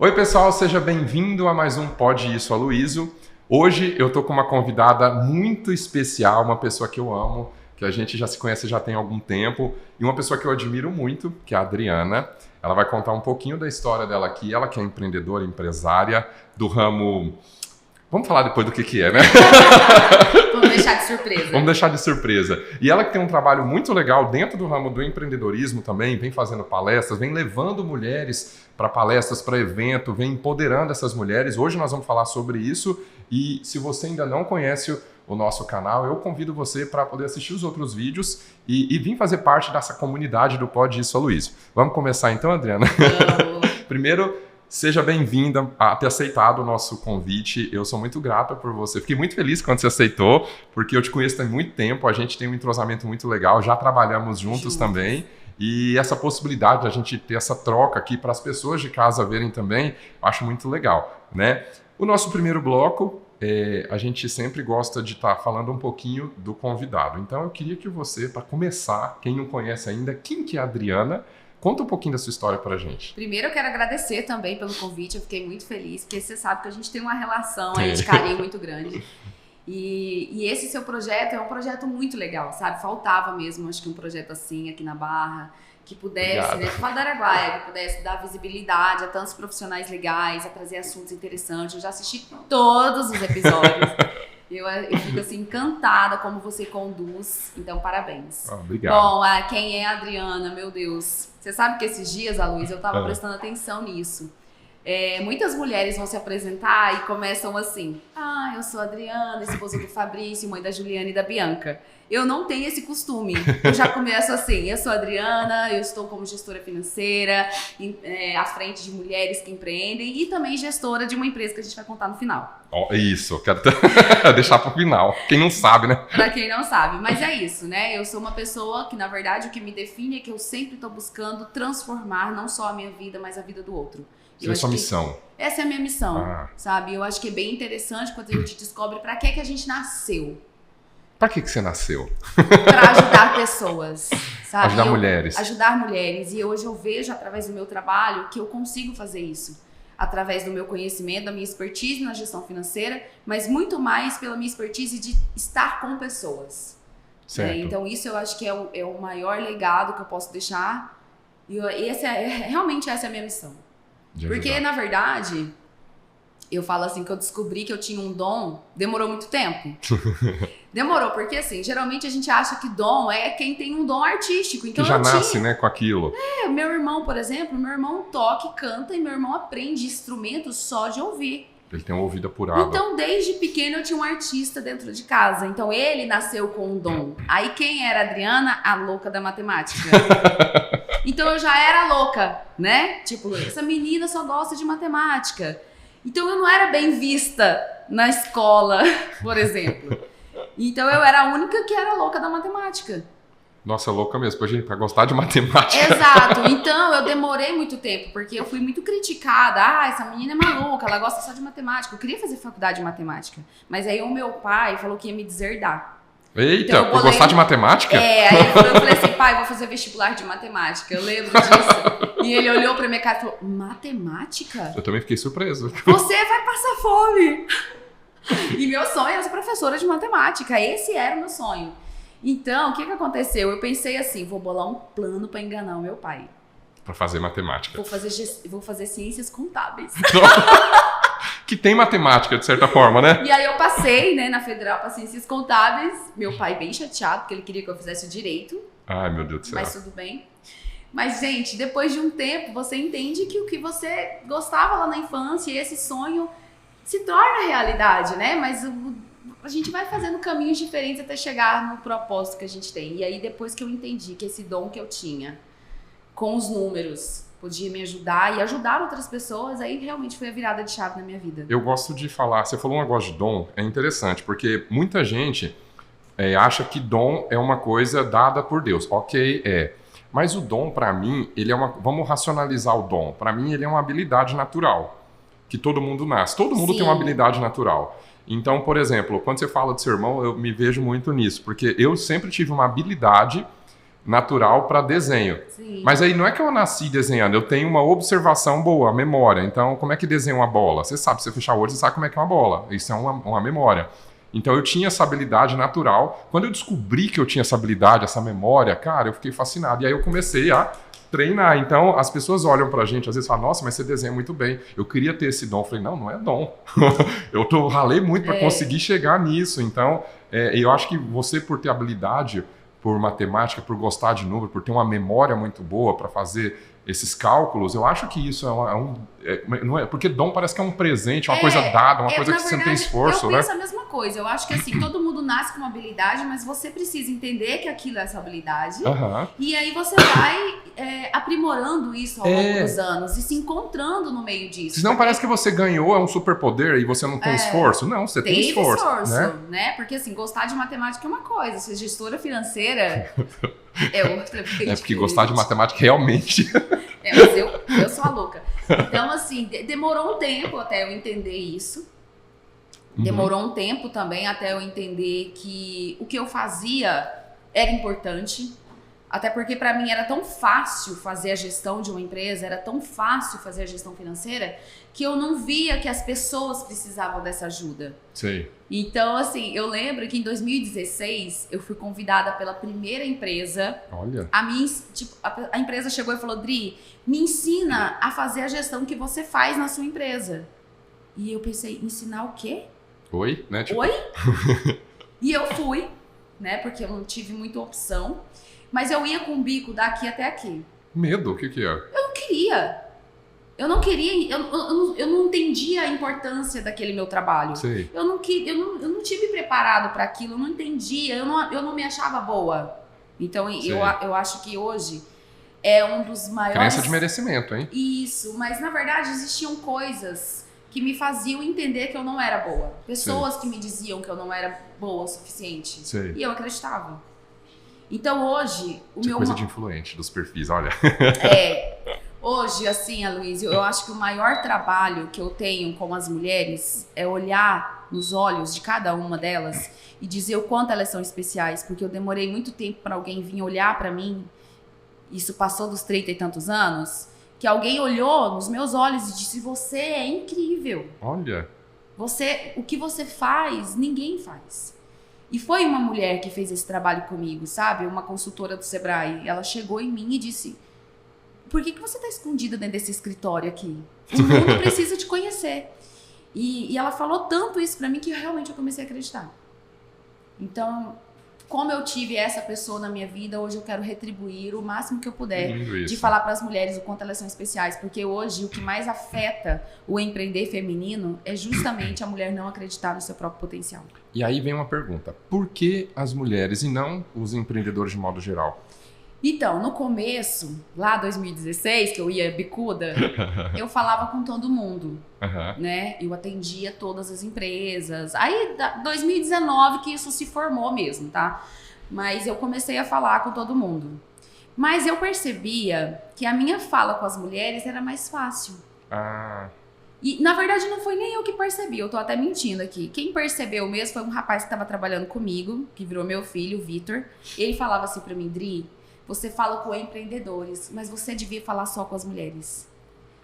Oi pessoal, seja bem-vindo a mais um Pode Isso Aloysio. Hoje eu tô com uma convidada muito especial, uma pessoa que eu amo, que a gente já se conhece já tem algum tempo, e uma pessoa que eu admiro muito, que é a Adriana. Ela vai contar um pouquinho da história dela aqui, ela que é empreendedora, empresária do ramo... Vamos falar depois do que é, né? Vamos deixar de surpresa. Vamos deixar de surpresa. E ela que tem um trabalho muito legal dentro do ramo do empreendedorismo também, vem fazendo palestras, vem levando mulheres para palestras, para evento, vem empoderando essas mulheres. Hoje nós vamos falar sobre isso e se você ainda não conhece o nosso canal, eu convido você para poder assistir os outros vídeos e vir fazer parte dessa comunidade do Pode Isso Aloysio. Vamos começar então, Adriana? Primeiro... Seja bem-vinda a ter aceitado o nosso convite. Eu sou muito grato por você. Fiquei muito feliz quando você aceitou, porque eu te conheço há muito tempo, a gente tem um entrosamento muito legal, já trabalhamos juntos também. E essa possibilidade de a gente ter essa troca aqui para as pessoas de casa verem também, eu acho muito legal, né? O nosso primeiro bloco, a gente sempre gosta de estar falando um pouquinho do convidado. Então eu queria que você, para começar, quem não conhece ainda, quem que é a Adriana? Conta um pouquinho da sua história pra gente. Primeiro eu quero agradecer também pelo convite, eu fiquei muito feliz, porque você sabe que a gente tem uma relação aí de carinho muito grande. E esse seu projeto é um projeto muito legal, sabe? Faltava mesmo, acho que um projeto assim aqui na Barra, que pudesse, né, para Araguaia, que pudesse dar visibilidade a tantos profissionais legais, a trazer assuntos interessantes. Eu já assisti todos os episódios. Eu fico assim encantada como você conduz, então parabéns. Obrigado. Bom, quem é a Adriana, meu Deus. Você sabe que esses dias, Aloysio, eu estava prestando atenção nisso. Muitas mulheres vão se apresentar e começam assim: eu sou a Adriana, esposa do Fabrício, mãe da Juliana e da Bianca. Eu não tenho esse costume. Eu já começo assim: eu sou a Adriana, eu estou como gestora financeira, à frente de mulheres que empreendem e também gestora de uma empresa que a gente vai contar no final. Isso, eu quero deixar para o final. Quem não sabe, né? Para quem não sabe, mas é isso, né? Eu sou uma pessoa que, na verdade, o que me define é que eu sempre estou buscando transformar não só a minha vida, mas a vida do outro. Essa é a sua missão. Essa é a minha missão, sabe? Eu acho que é bem interessante quando a gente descobre para que a gente nasceu. Para que você nasceu? Para ajudar pessoas, sabe? Ajudar mulheres. Ajudar mulheres. E hoje eu vejo, através do meu trabalho, que eu consigo fazer isso. Através do meu conhecimento, da minha expertise na gestão financeira, mas muito mais pela minha expertise de estar com pessoas. Certo. Então isso eu acho que é o maior legado que eu posso deixar. E realmente essa é a minha missão. Porque, na verdade, eu falo assim que eu descobri que eu tinha um dom, demorou muito tempo. Demorou, porque assim, geralmente a gente acha que dom é quem tem um dom artístico. Então, que já nasce, né, com aquilo. Meu irmão, por exemplo, meu irmão toca e canta e meu irmão aprende instrumentos só de ouvir. Ele tem um ouvido apurado. Então, desde pequeno eu tinha um artista dentro de casa. Então, ele nasceu com um dom. Aí, quem era a Adriana? A louca da matemática. Então, eu já era louca, né? Tipo, essa menina só gosta de matemática. Então, eu não era bem vista na escola, por exemplo. Então, eu era a única que era louca da matemática. Nossa, louca mesmo, pra gostar de matemática. Exato. Então, eu demorei muito tempo, porque eu fui muito criticada. Essa menina é maluca, ela gosta só de matemática. Eu queria fazer faculdade de matemática. Mas aí o meu pai falou que ia me deserdar. Eita, então, por gostar de matemática? Aí eu falei assim: pai, vou fazer vestibular de matemática. Eu lembro disso. E ele olhou pra minha cara e falou: matemática? Eu também fiquei surpreso. Você vai passar fome. E meu sonho era ser professora de matemática. Esse era o meu sonho. Então, o que aconteceu? Eu pensei assim: vou bolar um plano pra enganar o meu pai. Pra fazer matemática. Vou fazer ciências contábeis. Que tem matemática, de certa forma, né? E aí eu passei, né, na Federal para Ciências Contábeis. Meu pai bem chateado, porque ele queria que eu fizesse o direito. Ai, meu Deus do céu. Mas tudo bem. Mas, gente, depois de um tempo, você entende que o que você gostava lá na infância, esse sonho se torna realidade, né? Mas a gente vai fazendo caminhos diferentes até chegar no propósito que a gente tem. E aí, depois que eu entendi que esse dom que eu tinha com os números podia me ajudar e ajudar outras pessoas, aí realmente foi a virada de chave na minha vida. Eu gosto de falar, você falou um negócio de dom, é interessante, porque muita gente acha que dom é uma coisa dada por Deus. Ok, mas o dom, para mim, ele é vamos racionalizar o dom. Para mim, ele é uma habilidade natural, que todo mundo nasce. Todo mundo tem uma habilidade natural. Então, por exemplo, quando você fala do seu irmão, eu me vejo muito nisso, porque eu sempre tive uma habilidade natural para desenho. Sim. Mas aí não é que eu nasci desenhando, eu tenho uma observação boa, a memória. Então, como é que desenha uma bola? Você sabe, se você fechar o olho, você sabe como é que é uma bola. Isso é uma memória. Então, eu tinha essa habilidade natural. Quando eu descobri que eu tinha essa habilidade, essa memória, cara, eu fiquei fascinado. E aí eu comecei a treinar. Então, as pessoas olham pra gente, às vezes falam, nossa, mas você desenha muito bem. Eu queria ter esse dom. Eu falei, não é dom. Eu ralei muito para conseguir chegar nisso. Então, eu acho que você, por ter habilidade por matemática, por gostar de número, por ter uma memória muito boa para fazer esses cálculos, eu acho que isso não é, porque dom parece que é um presente, uma coisa dada, uma coisa que você não tem esforço, eu né? penso a mesma coisa. Eu acho que assim, todo mundo nasce com uma habilidade, mas você precisa entender que aquilo é essa habilidade. E aí você vai aprimorando isso ao longo dos anos e se encontrando no meio disso. Senão parece que você ganhou, é um superpoder e você não tem esforço. Não, você tem esforço, né? Porque assim, gostar de matemática é uma coisa, ser gestora financeira é outra. Porque gostar de matemática realmente... mas eu sou a louca. Então, assim, demorou um tempo até eu entender isso. Demorou um tempo também até eu entender que o que eu fazia era importante. Até porque para mim era tão fácil fazer a gestão de uma empresa, era tão fácil fazer a gestão financeira, que eu não via que as pessoas precisavam dessa ajuda. Sim. Então, assim, eu lembro que em 2016 eu fui convidada pela primeira empresa. Olha. A empresa chegou e falou, Dri, me ensina a fazer a gestão que você faz na sua empresa. E eu pensei, ensinar o quê? Oi? Né? Tipo... Oi? E eu fui, né? Porque eu não tive muita opção. Mas eu ia com o bico daqui até aqui. Medo? O que é? Eu não queria. Eu não entendia a importância daquele meu trabalho. Sei. Eu não tive preparado para aquilo, eu não entendia, eu não me achava boa. Então eu acho que hoje é um dos maiores... Crença de merecimento, hein? Isso, mas na verdade existiam coisas que me faziam entender que eu não era boa. Pessoas que me diziam que eu não era boa o suficiente. Sei. E eu acreditava. Então hoje... coisa de influente dos perfis, olha. Hoje, assim, Aloysio, eu acho que o maior trabalho que eu tenho com as mulheres é olhar nos olhos de cada uma delas e dizer o quanto elas são especiais, porque eu demorei muito tempo para alguém vir olhar para mim, isso passou dos 30 e tantos anos, que alguém olhou nos meus olhos e disse, você é incrível. Olha. O que você faz, ninguém faz. E foi uma mulher que fez esse trabalho comigo, sabe? Uma consultora do Sebrae. Ela chegou em mim e disse, por que você está escondida dentro desse escritório aqui? O mundo precisa te conhecer. E ela falou tanto isso pra mim que realmente eu comecei a acreditar. Então, como eu tive essa pessoa na minha vida, hoje eu quero retribuir o máximo que eu puder de falar para as mulheres o quanto elas são especiais. Porque hoje o que mais afeta o empreender feminino é justamente a mulher não acreditar no seu próprio potencial. E aí vem uma pergunta, por que as mulheres e não os empreendedores de modo geral? Então, no começo, lá 2016, que eu ia bicuda, eu falava com todo mundo, né? Eu atendia todas as empresas. Aí, 2019 que isso se formou mesmo, tá? Mas eu comecei a falar com todo mundo. Mas eu percebia que a minha fala com as mulheres era mais fácil. E, na verdade, não foi nem eu que percebi, eu tô até mentindo aqui. Quem percebeu mesmo foi um rapaz que tava trabalhando comigo, que virou meu filho, o Vitor. Ele falava assim pra mim, Dri, você fala com empreendedores, mas você devia falar só com as mulheres.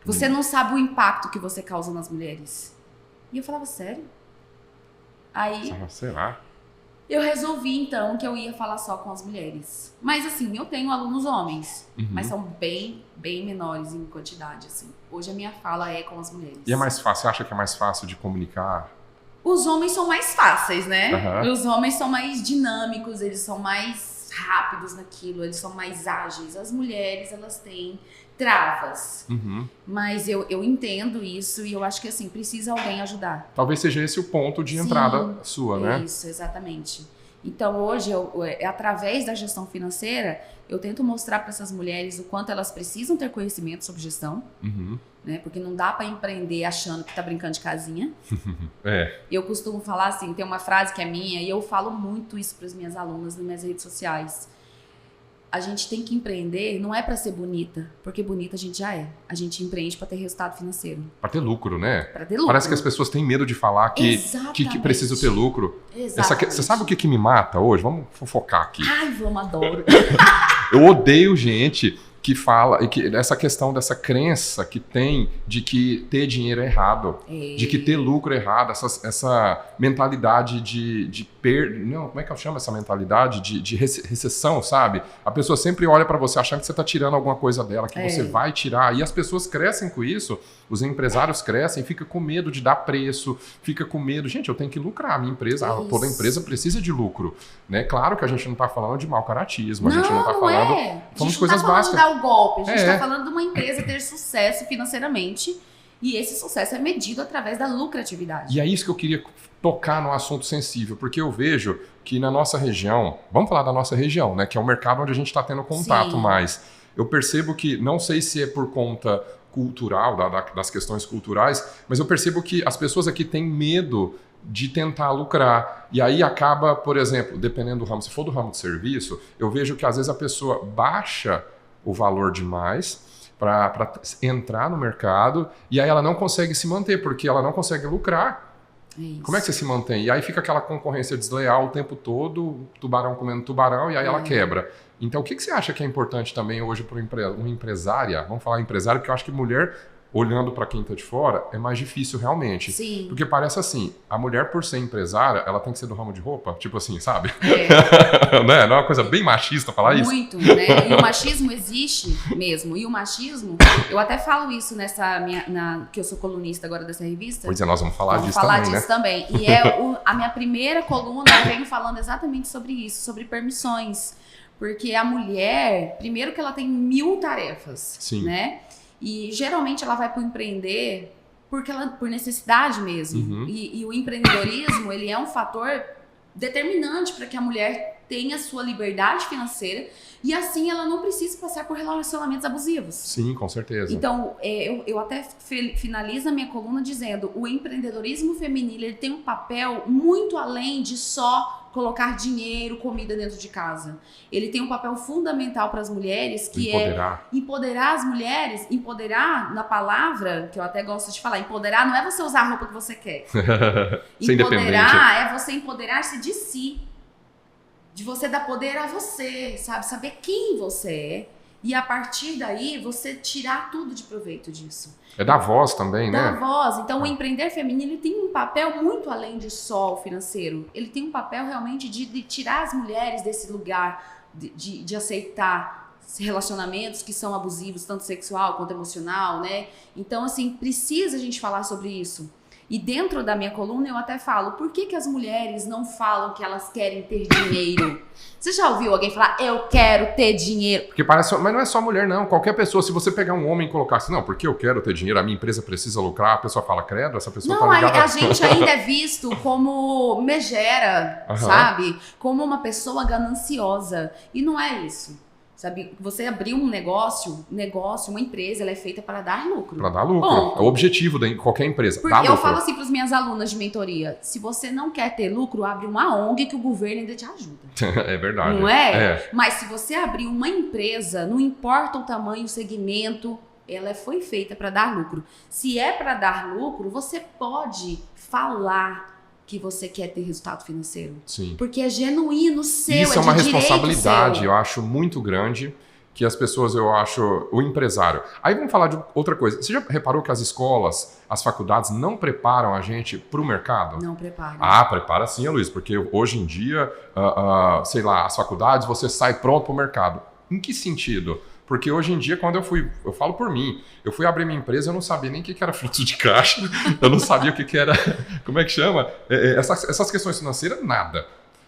Você não sabe o impacto que você causa nas mulheres. E eu falava, sério? Aí, sei lá. Eu resolvi, então, que eu ia falar só com as mulheres. Mas, assim, eu tenho alunos homens, mas são bem menores em quantidade, assim. Hoje a minha fala é com as mulheres. E é mais fácil? Você acha que é mais fácil de comunicar? Os homens são mais fáceis, né? Os homens são mais dinâmicos, eles são mais rápidos naquilo, eles são mais ágeis. As mulheres, elas têm travas. Mas eu entendo isso e eu acho que, assim, precisa alguém ajudar. Talvez seja esse o ponto de entrada sua, né? Isso, exatamente. Então, hoje, através da gestão financeira, eu tento mostrar para essas mulheres o quanto elas precisam ter conhecimento sobre gestão, né? Porque não dá para empreender achando que tá brincando de casinha. Eu costumo falar assim, tem uma frase que é minha e eu falo muito isso para as minhas alunas nas minhas redes sociais. a gente tem que empreender, não é para ser bonita, porque bonita a gente já é. A gente empreende para ter resultado financeiro. Para ter lucro, né? Para ter lucro. Parece que as pessoas têm medo de falar que precisa ter lucro. Você sabe o que me mata hoje? Vamos fofocar aqui. Ai, vamos, adoro. Eu odeio gente que fala, e que essa questão dessa crença que tem de que ter dinheiro é errado, de que ter lucro é errado, essa mentalidade não, como é que eu chamo essa mentalidade? De recessão, sabe? A pessoa sempre olha para você achando que você está tirando alguma coisa dela, que você vai tirar, e as pessoas crescem com isso, os empresários crescem, fica com medo de dar preço, fica com medo, gente, eu tenho que lucrar, a minha empresa, toda empresa precisa de lucro, né? Claro que a gente não está falando de mau caratismo, a gente não está falando de coisas básicas. Dar o golpe, a gente está falando de uma empresa ter sucesso financeiramente, e esse sucesso é medido através da lucratividade. E é isso que eu queria tocar no assunto sensível, porque eu vejo que na nossa região, vamos falar da nossa região, né, que é o mercado onde a gente está tendo contato mais, eu percebo que, não sei se é por conta cultural, das questões culturais, mas eu percebo que as pessoas aqui têm medo de tentar lucrar. E aí acaba, por exemplo, dependendo do ramo, se for do ramo de serviço, eu vejo que às vezes a pessoa baixa o valor demais para entrar no mercado e aí ela não consegue se manter, porque ela não consegue lucrar. Como é que você se mantém? E aí fica aquela concorrência desleal o tempo todo, tubarão comendo tubarão, e aí ela quebra. Então, o que você acha que é importante também hoje para uma empresária? Vamos falar empresária, porque eu acho que mulher, olhando para quem está de fora, é mais difícil realmente. Sim. Porque parece assim, a mulher, por ser empresária, ela tem que ser do ramo de roupa, tipo assim, sabe? Né? Não é uma coisa bem machista falar isso? Muito, né? E o machismo existe mesmo. E o machismo, eu até falo isso nessa que eu sou colunista agora dessa revista. Pois é, nós vamos falar disso também. E a minha primeira coluna, eu venho falando exatamente sobre isso, sobre permissões. Porque a mulher, primeiro que ela tem 1000 tarefas, Sim. né? E geralmente ela vai para o empreender por necessidade mesmo. Uhum. E o empreendedorismo, ele é um fator determinante para que a mulher tenha sua liberdade financeira e assim ela não precisa passar por relacionamentos abusivos. Sim, com certeza. Então, eu até finalizo a minha coluna dizendo, o empreendedorismo feminino ele tem um papel muito além de só colocar dinheiro, comida dentro de casa. Ele tem um papel fundamental para as mulheres, que é empoderar as mulheres. Empoderar, na palavra, que eu até gosto de falar, empoderar não é você usar a roupa que você quer. Ser empoderar é você empoderar-se de si. De você dar poder a você, sabe? Saber quem você é. E a partir daí, você tirar tudo de proveito disso. É da voz também, né? Da voz. Então, o empreender feminino ele tem um papel muito além de só o financeiro. Ele tem um papel realmente de tirar as mulheres desse lugar de aceitar relacionamentos que são abusivos, tanto sexual quanto emocional, né? Então, assim, precisa a gente falar sobre isso. E dentro da minha coluna eu até falo, por que as mulheres não falam que elas querem ter dinheiro? Você já ouviu alguém falar, eu quero ter dinheiro? Porque parece, mas não é só mulher não, qualquer pessoa, se você pegar um homem e colocar assim, não, porque eu quero ter dinheiro, a minha empresa precisa lucrar, a pessoa fala, credo, essa pessoa não, tá ligada... a gente ainda é visto como megera, sabe? Como uma pessoa gananciosa. E não é isso. Sabe, você abrir um negócio, uma empresa, ela é feita para dar lucro. Para dar lucro. Ponto. É o objetivo de qualquer empresa. Porque eu falo assim para as minhas alunas de mentoria, se você não quer ter lucro, abre uma ONG que o governo ainda te ajuda. É verdade. Não é? Mas se você abrir uma empresa, não importa o tamanho, o segmento, ela foi feita para dar lucro. Se é para dar lucro, você pode falar que você quer ter resultado financeiro. Sim. Porque é genuíno seu, isso é uma de responsabilidade, seu. eu acho, muito grande, que as pessoas, eu acho, o empresário. Aí vamos falar de outra coisa. Você já reparou que as escolas, as faculdades não preparam a gente para o mercado? Não preparam. Ah, prepara sim, Luiz, porque hoje em dia, sei lá, as faculdades, você sai pronto para o mercado. Em que sentido? Porque hoje em dia, quando eu falo por mim, eu fui abrir minha empresa, eu não sabia nem o que era fluxo de caixa, eu não sabia o que era, como é que chama? Essas questões financeiras, nada.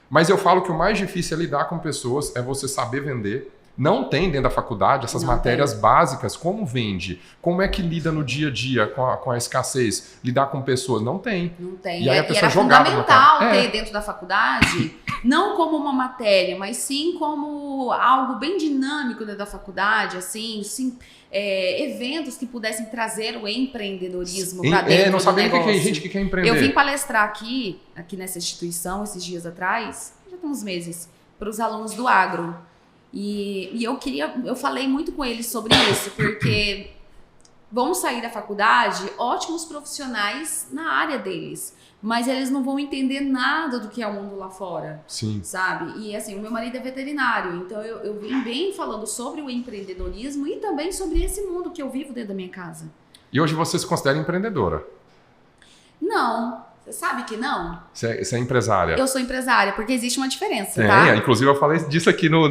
Mas eu falo que o mais difícil é lidar com pessoas, é você saber vender. Não tem dentro da faculdade essas matérias básicas, como vende, como é que lida no dia a dia com a escassez, lidar com pessoas, não tem. Não tem, e aí a pessoa era jogada fundamental ter dentro da faculdade, não como uma matéria, mas sim como algo bem dinâmico dentro da faculdade, assim, eventos que pudessem trazer o empreendedorismo para dentro não do sabia negócio. Nem que gente que quer empreender. Eu vim palestrar aqui nessa instituição, esses dias atrás, já tem uns meses, para os alunos do agro. E eu falei muito com eles sobre isso, porque vão sair da faculdade ótimos profissionais na área deles, mas eles não vão entender nada do que é o mundo lá fora. Sim. Sabe? E assim, o meu marido é veterinário, então eu vim bem falando sobre o empreendedorismo e também sobre esse mundo que eu vivo dentro da minha casa. E hoje você se considera empreendedora? Não. Você sabe que não? Você é empresária? Eu sou empresária, porque existe uma diferença, tá? tá? Inclusive eu falei disso aqui no...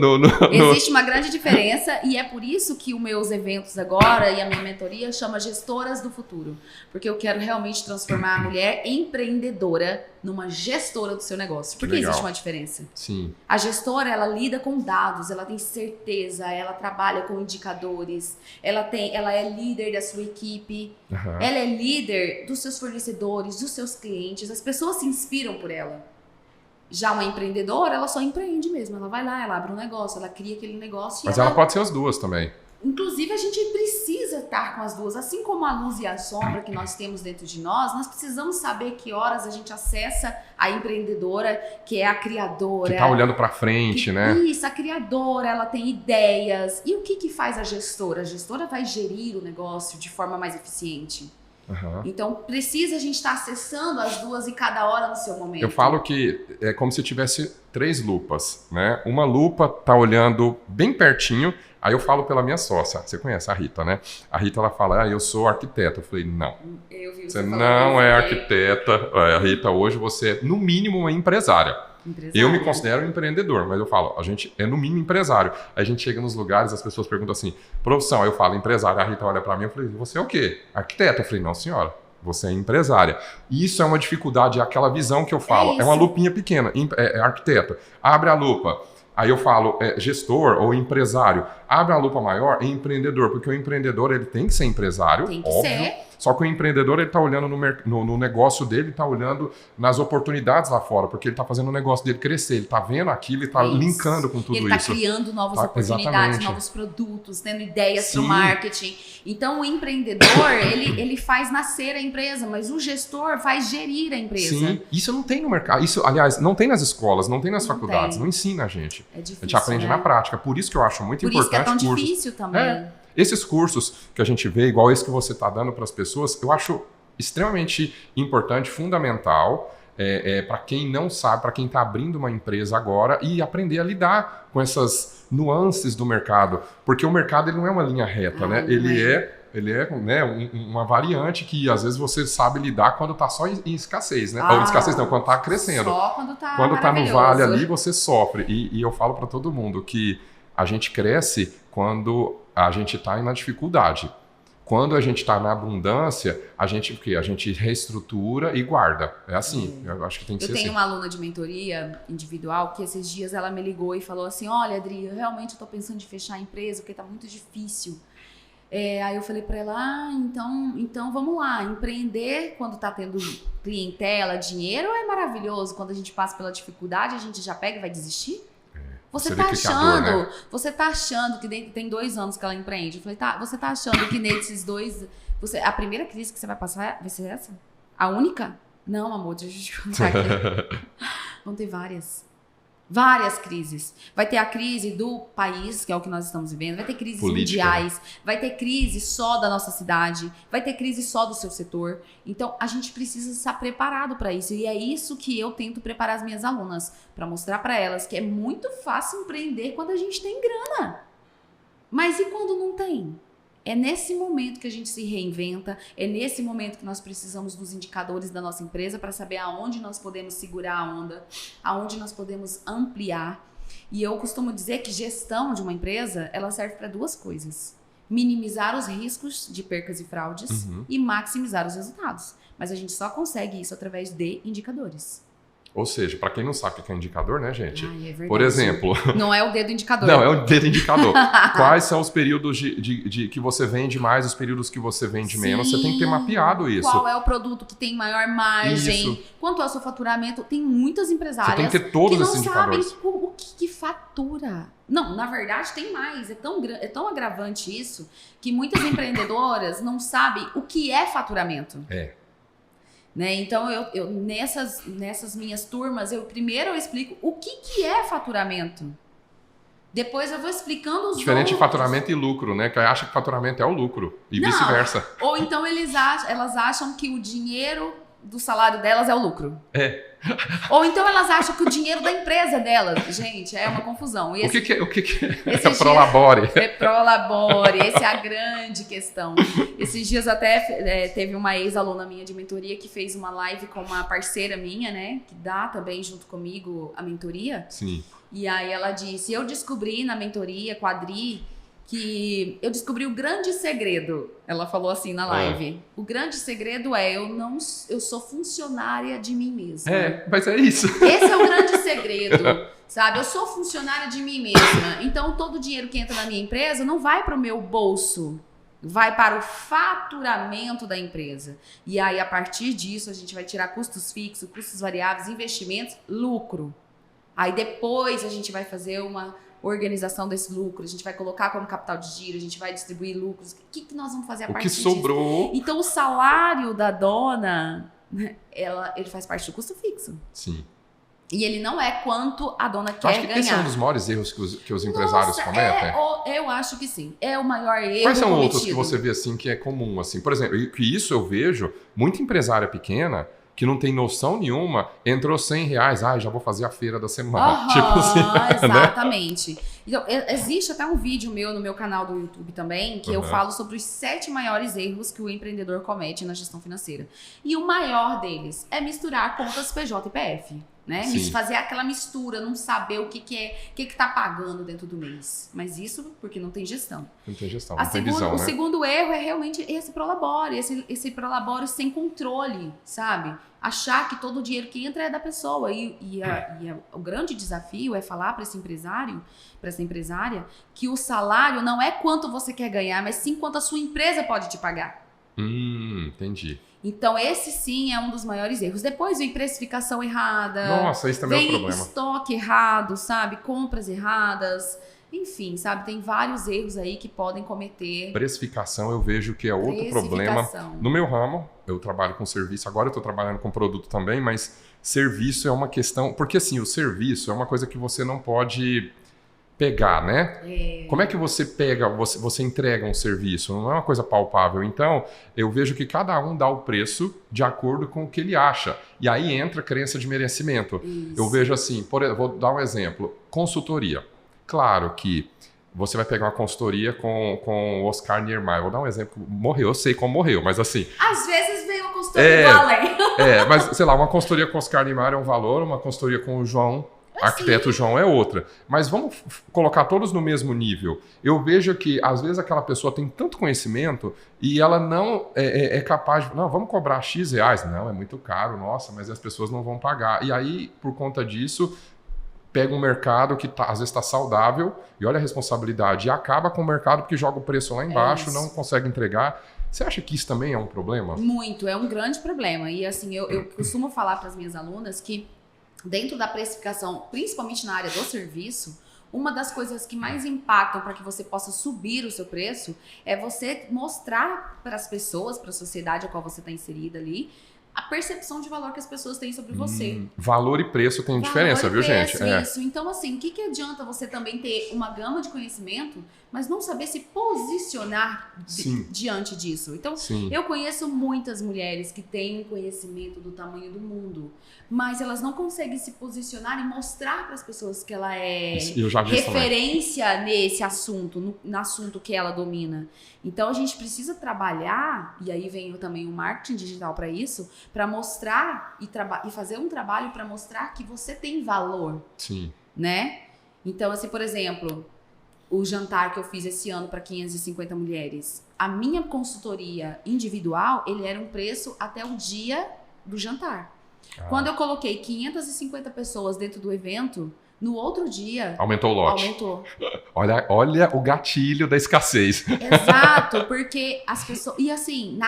Existe uma grande diferença e é por isso que os meus eventos agora e a minha mentoria chama Gestoras do Futuro. Porque eu quero realmente transformar a mulher empreendedora numa gestora do seu negócio. Porque existe uma diferença. Sim. A gestora, ela lida com dados, ela tem certeza, ela trabalha com indicadores, ela é líder da sua equipe, ela é líder dos seus fornecedores, dos seus clientes, as pessoas se inspiram por ela. Já uma empreendedora, ela só empreende mesmo, ela vai lá, ela abre um negócio, ela cria aquele negócio. Mas ela pode ser as duas também. Inclusive, a gente precisa estar com as duas. Assim como a luz e a sombra que nós temos dentro de nós precisamos saber que horas a gente acessa a empreendedora, que é a criadora. Que está olhando para frente, né? Isso, a criadora, ela tem ideias. E o que faz a gestora? A gestora vai gerir o negócio de forma mais eficiente. Então, precisa a gente estar acessando as duas e cada hora no seu momento. Eu falo que é como se tivesse 3 lupas, né? Uma lupa tá olhando bem pertinho, aí eu falo pela minha sócia, você conhece a Rita, né? A Rita, ela fala, eu sou arquiteta. Eu falei, não, você não é arquiteta. A Rita, hoje você é, no mínimo, uma empresária. Eu me considero empreendedor, mas eu falo, a gente é no mínimo empresário. Aí a gente chega nos lugares, as pessoas perguntam assim, profissão, aí eu falo empresário, a Rita olha pra mim, eu falei, você é o quê? Arquiteta? Eu falei, não senhora, você é empresária. E isso é uma dificuldade, é aquela visão que eu falo, é uma lupinha pequena, é arquiteta, abre a lupa. Aí eu falo, gestor ou empresário, abre a lupa maior, é empreendedor, porque o empreendedor ele tem que ser empresário, tem que óbvio. Ser. Só que o empreendedor ele está olhando no negócio dele, está olhando nas oportunidades lá fora, porque ele está fazendo o negócio dele crescer, ele está vendo aquilo e está linkando com tudo isso. Ele está criando novas oportunidades, novos produtos, tendo ideias para o marketing. Então o empreendedor, ele faz nascer a empresa, mas o gestor faz gerir a empresa. Sim, isso não tem no mercado. Isso, aliás, não tem nas escolas, não tem nas faculdades, não ensina a gente. É difícil, a gente aprende na prática. Por isso que eu acho muito importante. Por isso que é tão difícil também. Esses cursos que a gente vê, igual esse que você está dando para as pessoas, eu acho extremamente importante, fundamental, para quem não sabe, para quem está abrindo uma empresa agora e aprender a lidar com essas nuances do mercado. Porque o mercado ele não é uma linha reta, né? Ele é né, uma variante que às vezes você sabe lidar quando está só em escassez, né? Ou escassez não, quando está crescendo. Só quando está no vale ali, você sofre. E eu falo para todo mundo que a gente cresce quando a gente está na dificuldade. Quando a gente está na abundância, a gente reestrutura e guarda. É assim, eu acho que tem que ser assim. Eu tenho uma aluna de mentoria individual que esses dias ela me ligou e falou assim, olha, Adri, eu realmente estou pensando em fechar a empresa porque está muito difícil. Aí eu falei para ela, então vamos lá, empreender quando está tendo clientela, dinheiro é maravilhoso. Quando a gente passa pela dificuldade, a gente já pega e vai desistir? Você tá achando que tem 2 anos que ela empreende. Eu falei, você tá achando que nesses 2... a primeira crise que você vai passar vai ser essa? A única? Não, amor, deixa eu te contar aqui. Vão ter várias. Várias crises. Vai ter a crise do país, que é o que nós estamos vivendo. Vai ter crises mundiais. Vai ter crise só da nossa cidade. Vai ter crise só do seu setor. Então, a gente precisa estar preparado para isso. E é isso que eu tento preparar as minhas alunas. Para mostrar para elas que é muito fácil empreender quando a gente tem grana. Mas e quando não tem? É nesse momento que a gente se reinventa, é nesse momento que nós precisamos dos indicadores da nossa empresa para saber aonde nós podemos segurar a onda, aonde nós podemos ampliar. E eu costumo dizer que gestão de uma empresa, ela serve para 2 coisas. Minimizar os riscos de percas e fraudes e maximizar os resultados. Mas a gente só consegue isso através de indicadores. Ou seja, para quem não sabe o que é indicador, né, gente? É verdade. Por exemplo... Não é o dedo indicador. Não, é o dedo indicador. Quais são os períodos de que você vende mais, os períodos que você vende menos? Você tem que ter mapeado isso. Qual é o produto que tem maior margem? Isso. Quanto é o seu faturamento? Tem muitas empresárias você tem que ter todos esses indicadores. Que não sabem o que fatura. Não, na verdade tem mais. É tão agravante isso que muitas empreendedoras não sabem o que é faturamento. Né? Então, eu nessas minhas turmas, primeiro eu explico o que é faturamento. Depois eu vou explicando os Diferente de outros. faturamento e lucro, né? Que acha que faturamento é o lucro e Não. vice-versa. Ou então elas acham que o dinheiro do salário delas é o lucro. Ou então elas acham que o dinheiro da empresa delas. Gente, é uma confusão. E O que é esses Prolabore? É Prolabore, essa é a grande questão. Esses dias até teve uma ex-aluna minha de mentoria que fez uma live com uma parceira minha, né? Que dá também junto comigo a mentoria. Sim. E aí ela disse, eu descobri na mentoria, Quadri, que eu descobri o grande segredo. Ela falou assim na live. O grande segredo é eu sou funcionária de mim mesma. Mas é isso. Esse é o grande segredo, sabe? Eu sou funcionária de mim mesma. Então todo o dinheiro que entra na minha empresa não vai para o meu bolso. Vai para o faturamento da empresa. E aí a partir disso a gente vai tirar custos fixos, custos variáveis, investimentos, lucro. Aí depois a gente vai fazer uma organização desse lucro, a gente vai colocar como capital de giro, a gente vai distribuir lucros. O que nós vamos fazer a partir disso? O que sobrou... Então o salário da dona, ele faz parte do custo fixo. Sim. E ele não é quanto a dona quer Acho que ganhar. esse é um dos maiores erros que os empresários cometem. Eu acho que sim. É o maior erro Quais são cometido. outros que você vê assim que é comum? Assim? Por exemplo, que isso eu vejo, muita empresária pequena que não tem noção nenhuma, entrou R$100, já vou fazer a feira da semana. Tipo assim, exatamente. Né? Então, existe até um vídeo meu no meu canal do YouTube também, que eu falo sobre os 7 maiores erros que o empreendedor comete na gestão financeira. E o maior deles é misturar contas PJ e PF. Né? Fazer aquela mistura, não saber o que tá pagando dentro do mês. Mas isso porque não tem gestão. Não tem gestão, não tem visão, O segundo erro é realmente esse prolabore, esse prolabore sem controle, sabe? Achar que todo o dinheiro que entra é da pessoa. O grande desafio é falar para esse empresário, para essa empresária, que o salário não é quanto você quer ganhar, mas sim quanto a sua empresa pode te pagar. Entendi. Então, esse sim é um dos maiores erros. Depois vem precificação errada. Nossa, isso também é um problema. Vem estoque errado, sabe? Compras erradas. Enfim, sabe? Tem vários erros aí que podem cometer. Precificação eu vejo que é outro problema. No meu ramo, eu trabalho com serviço. Agora eu estou trabalhando com produto também, mas serviço é uma questão... Porque assim, o serviço é uma coisa que você não pode... pegar, né? Como é que você pega, você entrega um serviço? Não é uma coisa palpável. Então, eu vejo que cada um dá o preço de acordo com o que ele acha. E aí entra a crença de merecimento. Isso. Eu vejo assim, vou dar um exemplo. Consultoria. Claro que você vai pegar uma consultoria com o Oscar Niemeyer. Vou dar um exemplo. Morreu, eu sei como morreu, mas assim... Às vezes vem uma consultoria do além. Mas sei lá, uma consultoria com o Oscar Niemeyer é um valor, uma consultoria com o João... Arquiteto João é outra. Mas vamos colocar todos no mesmo nível. Eu vejo que, às vezes, aquela pessoa tem tanto conhecimento e ela não é capaz de... Não, vamos cobrar X reais. Não, é muito caro, nossa, mas as pessoas não vão pagar. E aí, por conta disso, pega um mercado que às vezes está saudável e olha a responsabilidade. E acaba com o mercado porque joga o preço lá embaixo, não consegue entregar. Você acha que isso também é um problema? Muito, é um grande problema. E assim, eu costumo falar para as minhas alunas que dentro da precificação, principalmente na área do serviço, uma das coisas que mais impactam para que você possa subir o seu preço é você mostrar para as pessoas, para a sociedade a qual você está inserida ali, a percepção de valor que as pessoas têm sobre você. Valor e preço tem diferença, viu, gente? Isso. Então, assim, o que adianta você também ter uma gama de conhecimento, mas não saber se posicionar diante disso? Então, eu conheço muitas mulheres que têm um conhecimento do tamanho do mundo, mas elas não conseguem se posicionar e mostrar para as pessoas que ela é referência nesse assunto, no assunto que ela domina. Então, a gente precisa trabalhar, e aí vem também o marketing digital para isso, para mostrar e fazer um trabalho para mostrar que você tem valor. Sim. Né? Então, assim, por exemplo, o jantar que eu fiz esse ano para 550 mulheres, a minha consultoria individual, ele era um preço até o dia do jantar. Quando eu coloquei 550 pessoas dentro do evento, no outro dia... Aumentou o lote. Aumentou. Olha o gatilho da escassez. Exato, porque as pessoas... E assim,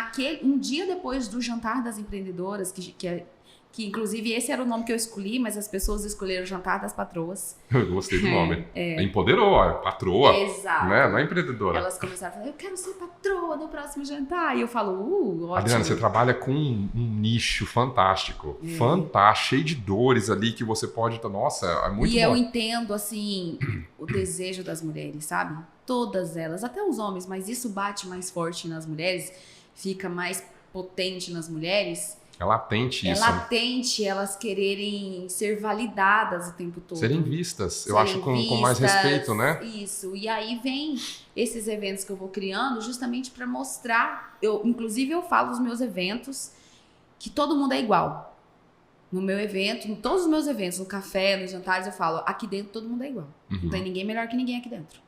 um dia depois do jantar das empreendedoras, que que inclusive esse era o nome que eu escolhi, mas as pessoas escolheram o Jantar das Patroas. Eu gostei do nome. Empoderou, ó, patroa. Exato. Né? Não é empreendedora. Elas começaram a falar, eu quero ser patroa no próximo jantar. E eu falo, ótimo. Adriana, você trabalha com um nicho fantástico. Fantástico, cheio de dores ali que você pode... Nossa, é muito bom. E eu entendo, assim, o desejo das mulheres, sabe? Todas elas, até os homens, mas isso bate mais forte nas mulheres, fica mais potente nas mulheres. É latente isso. É latente elas quererem ser validadas o tempo todo. Serem vistas. Eu acho com mais respeito, né? Isso. E aí vem esses eventos que eu vou criando justamente para mostrar. Inclusive, eu falo nos meus eventos que todo mundo é igual. No meu evento, em todos os meus eventos, no café, nos jantares, eu falo, aqui dentro todo mundo é igual. Não tem ninguém melhor que ninguém aqui dentro.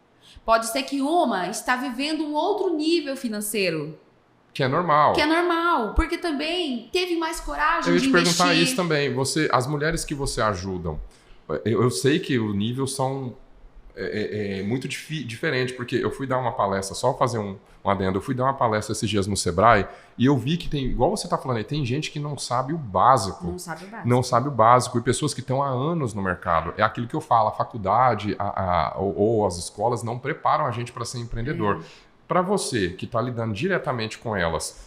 Pode ser que uma está vivendo um outro nível financeiro. Que é normal. Que é normal, porque também teve mais coragem de investir. Eu ia te perguntar isso também. As mulheres que você ajudam, eu sei que o nível são muito diferente, porque eu fui dar uma palestra, só fazer um adendo, eu fui dar uma palestra esses dias no Sebrae e eu vi que tem, igual você está falando aí, tem gente que não sabe o básico. Não sabe o básico. Não sabe o básico. E pessoas que estão há anos no mercado. É aquilo que eu falo, a faculdade ou as escolas não preparam a gente para ser empreendedor. Para você, que está lidando diretamente com elas,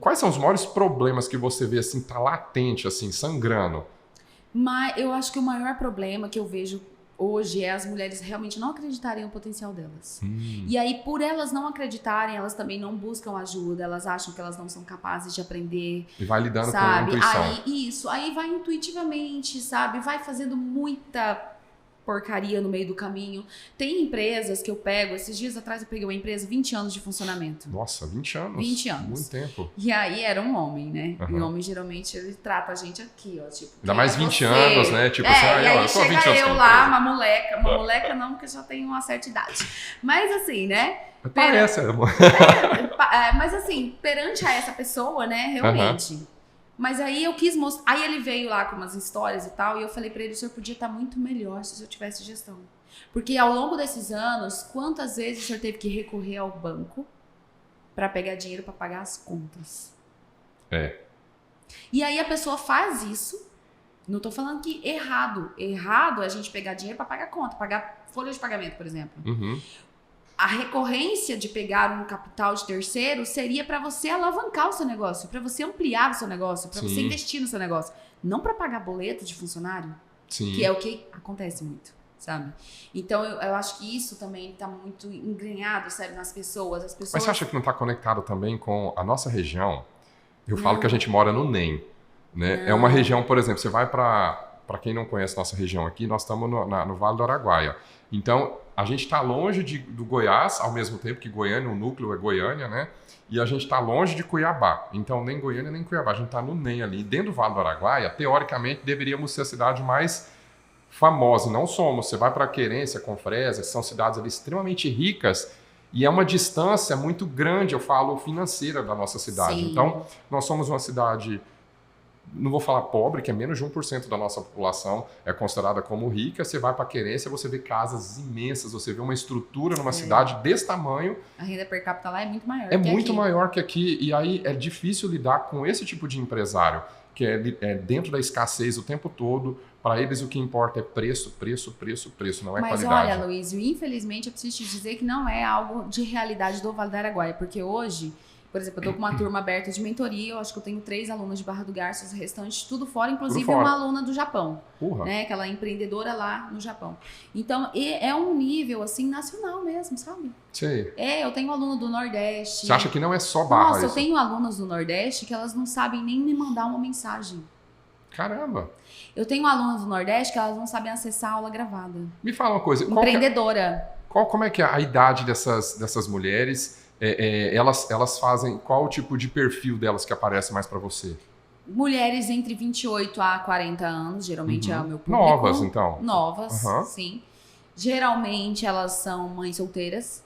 quais são os maiores problemas que você vê assim, tá latente, assim, sangrando? Mas eu acho que o maior problema que eu vejo hoje é as mulheres realmente não acreditarem no potencial delas. E aí, por elas não acreditarem, elas também não buscam ajuda, elas acham que elas não são capazes de aprender. E vai lidando sabe? com a intuição. Aí vai intuitivamente, sabe? Vai fazendo muita porcaria no meio do caminho. Tem empresas que eu pego, esses dias atrás eu peguei uma empresa, 20 anos de funcionamento. Nossa, 20 anos. 20 anos. Muito tempo. E aí era um homem, né? E o homem geralmente ele trata a gente aqui, ó, tipo... Ainda mais 20 anos, né? Tipo assim, e aí eu tô 20 chega anos eu lá, uma moleca não, porque eu já tenho uma certa idade. Mas assim, né? Parece, amor. Mas assim, perante a essa pessoa, né, realmente... Mas aí eu quis mostrar. Aí ele veio lá com umas histórias e tal, e eu falei pra ele: o senhor podia estar muito melhor se o senhor tivesse gestão. Porque ao longo desses anos, quantas vezes o senhor teve que recorrer ao banco pra pegar dinheiro pra pagar as contas? E aí a pessoa faz isso. Não tô falando que errado. Errado é a gente pegar dinheiro pra pagar conta, pagar folha de pagamento, por exemplo. A recorrência de pegar um capital de terceiro seria para você alavancar o seu negócio, para você ampliar o seu negócio, para você investir no seu negócio. Não para pagar boleto de funcionário, que é o que acontece muito, sabe? Então, eu acho que isso também está muito engrenhado, sabe, nas pessoas. Mas você acha que não está conectado também com a nossa região? Eu falo que a gente mora no NEM, né? É uma região, por exemplo, você vai para quem não conhece nossa região aqui, nós estamos no Vale do Araguaia. Então, a gente está longe do Goiás, ao mesmo tempo que Goiânia, o núcleo é Goiânia, né? E a gente está longe de Cuiabá. Então, nem Goiânia, nem Cuiabá. A gente está no NEM ali. Dentro do Vale do Araguaia, teoricamente, deveríamos ser a cidade mais famosa. Não somos. Você vai para Querência, Confresa, são cidades ali extremamente ricas e é uma distância muito grande, eu falo, financeira da nossa cidade. Então, nós somos uma cidade... Não vou falar pobre, que é menos de 1% da nossa população é considerada como rica. Você vai para Querência, você vê casas imensas, você vê uma estrutura numa cidade desse tamanho. A renda per capita lá é muito maior. É muito maior que aqui. E aí é difícil lidar com esse tipo de empresário, que é dentro da escassez o tempo todo. Para eles o que importa é preço, não é qualidade. Mas olha, Luiz, infelizmente eu preciso te dizer que não é algo de realidade do Vale do Araguaia, porque hoje... Por exemplo, eu tô com uma turma aberta de mentoria, eu acho que eu tenho 3 alunas de Barra do Garça, os restantes tudo fora, inclusive uma aluna do Japão, né? Aquela empreendedora lá no Japão. Então, é um nível, assim, nacional mesmo, sabe? Sim. Eu tenho aluno do Nordeste. Você acha que não é só Barra? Nossa, eu tenho alunas do Nordeste que elas não sabem nem me mandar uma mensagem. Caramba! Eu tenho alunas do Nordeste que elas não sabem acessar a aula gravada. Me fala uma coisa. Empreendedora. Como é que é a idade dessas mulheres? Elas fazem qual o tipo de perfil delas que aparece mais para você? Mulheres entre 28 a 40 anos, geralmente é o meu público. Novas, então? Novas, sim. Geralmente elas são mães solteiras.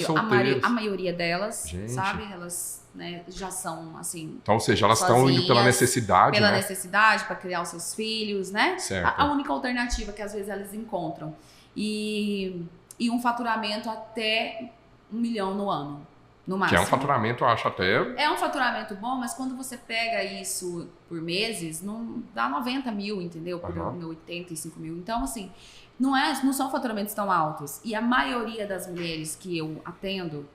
Solteiras. A maioria delas, gente, sabe? Elas, né, já são, assim... Então, ou seja, elas estão indo pela necessidade, Pela né? necessidade, para criar os seus filhos, né? Certo. A única alternativa que às vezes elas encontram. E um faturamento até 1 milhão no ano. no Que máximo. é um faturamento, eu acho até... É um faturamento bom, mas quando você pega isso por meses, não dá 90 mil, entendeu? Por 85 mil. Então, assim, não são faturamentos tão altos. E a maioria das mulheres que eu atendo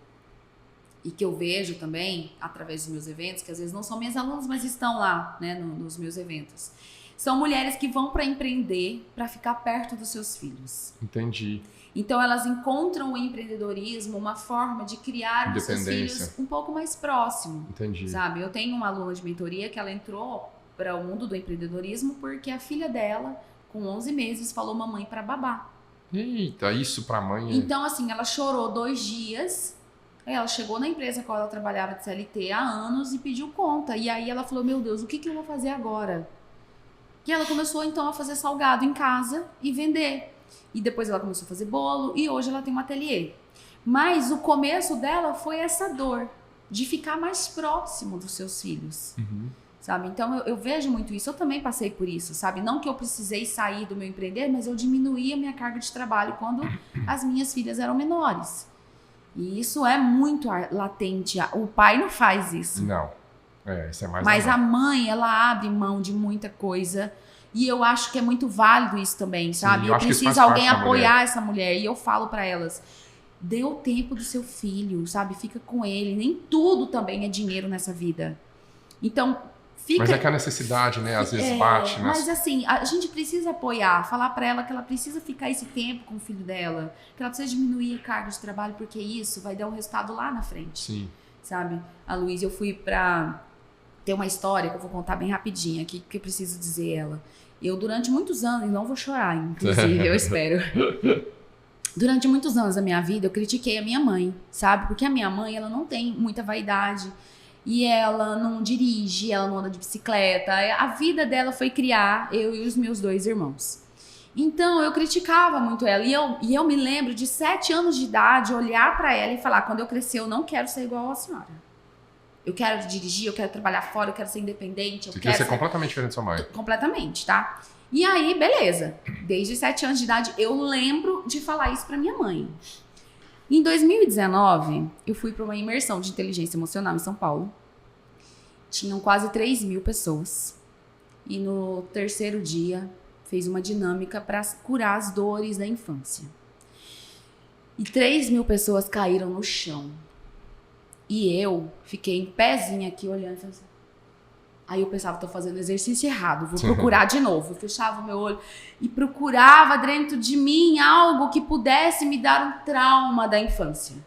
e que eu vejo também, através dos meus eventos, que às vezes não são minhas alunas, mas estão lá, né, nos meus eventos, são mulheres que vão para empreender, para ficar perto dos seus filhos. Entendi. Então, elas encontram o empreendedorismo uma forma de criar os seus filhos um pouco mais próximo. Entendi. Sabe? Eu tenho uma aluna de mentoria que ela entrou para o mundo do empreendedorismo porque a filha dela, com 11 meses, falou mamãe para babá. Eita, isso pra mãe é... Então, assim, ela chorou 2 dias. Ela chegou na empresa com a qual ela trabalhava de CLT há anos e pediu conta. E aí ela falou, meu Deus, o que eu vou fazer agora? E ela começou, então, a fazer salgado em casa e vender. E depois ela começou a fazer bolo e hoje ela tem um ateliê. Mas o começo dela foi essa dor de ficar mais próximo dos seus filhos, sabe? Então eu vejo muito isso. Eu também passei por isso, sabe? Não que eu precisei sair do meu empreender, mas eu diminuí a minha carga de trabalho quando as minhas filhas eram menores. E isso é muito latente. O pai não faz isso. Não. Isso é mais... Mas a mãe, ela abre mão de muita coisa. E eu acho que é muito válido isso também, sabe? Sim, eu preciso alguém apoiar essa mulher. E eu falo pra elas, dê o tempo do seu filho, sabe? Fica com ele. Nem tudo também é dinheiro nessa vida. Então, fica... Mas é que a necessidade, né? Às vezes bate. Mas assim, a gente precisa apoiar. Falar pra ela que ela precisa ficar esse tempo com o filho dela. Que ela precisa diminuir a carga de trabalho. Porque isso vai dar um resultado lá na frente. Sim. Sabe? A Luísa, eu fui pra... Tem uma história que eu vou contar bem rapidinho aqui. Que eu preciso dizer ela. Eu, durante muitos anos, não vou chorar, inclusive, eu espero. Durante muitos anos da minha vida, eu critiquei a minha mãe, sabe? Porque a minha mãe, ela não tem muita vaidade. E ela não dirige, ela não anda de bicicleta. A vida dela foi criar eu e os meus 2 irmãos. Então, eu criticava muito ela. E eu me lembro de 7 anos de idade, olhar pra ela e falar, quando eu crescer, eu não quero ser igual a senhora. Eu quero dirigir, eu quero trabalhar fora, eu quero ser independente. Você quer ser completamente diferente da sua mãe. Completamente, tá? E aí, beleza. Desde 7 anos de idade, eu lembro de falar isso pra minha mãe. Em 2019, eu fui pra uma imersão de inteligência emocional em São Paulo. Tinham quase 3 mil pessoas. E no 3º dia, fez uma dinâmica pra curar as dores da infância. E 3 mil pessoas caíram no chão. E eu fiquei em pezinha aqui olhando. Assim. Aí eu pensava, tô fazendo exercício errado, vou procurar de novo. Eu fechava o meu olho e procurava dentro de mim algo que pudesse me dar um trauma da infância.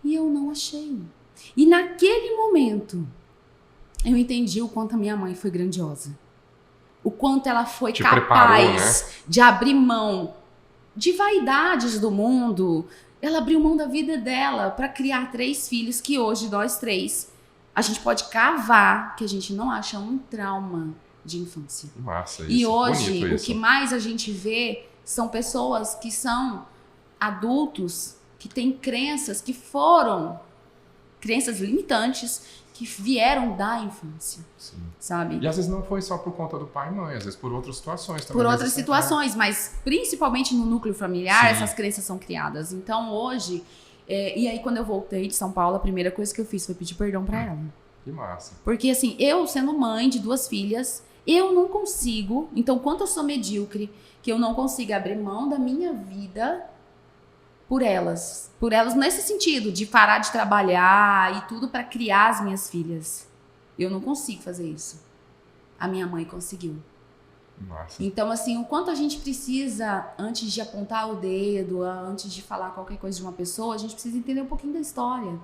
E eu não achei. E naquele momento, eu entendi o quanto a minha mãe foi grandiosa. O quanto ela foi capaz de abrir mão de vaidades do mundo. Ela abriu mão da vida dela para criar 3 filhos que hoje nós 3 a gente pode cavar que a gente não acha um trauma de infância. Massa isso. E hoje bonito o isso. que mais a gente vê são pessoas que são adultos que têm crenças que foram crenças limitantes que vieram da infância. Sim. Sabe? E às vezes não foi só por conta do pai e mãe, às vezes por outras situações também. Por outras situações, mas principalmente no núcleo familiar, Sim. essas crenças são criadas. Então hoje, e aí quando eu voltei de São Paulo, a primeira coisa que eu fiz foi pedir perdão pra ela. Que massa. Porque assim, eu sendo mãe de 2 filhas, eu não consigo, então quanto eu sou medíocre, que eu não consigo abrir mão da minha vida por elas nesse sentido, de parar de trabalhar e tudo pra criar as minhas filhas. Eu não consigo fazer isso. A minha mãe conseguiu. Massa. Então, assim, o quanto a gente precisa, antes de apontar o dedo, antes de falar qualquer coisa de uma pessoa, a gente precisa entender um pouquinho da história,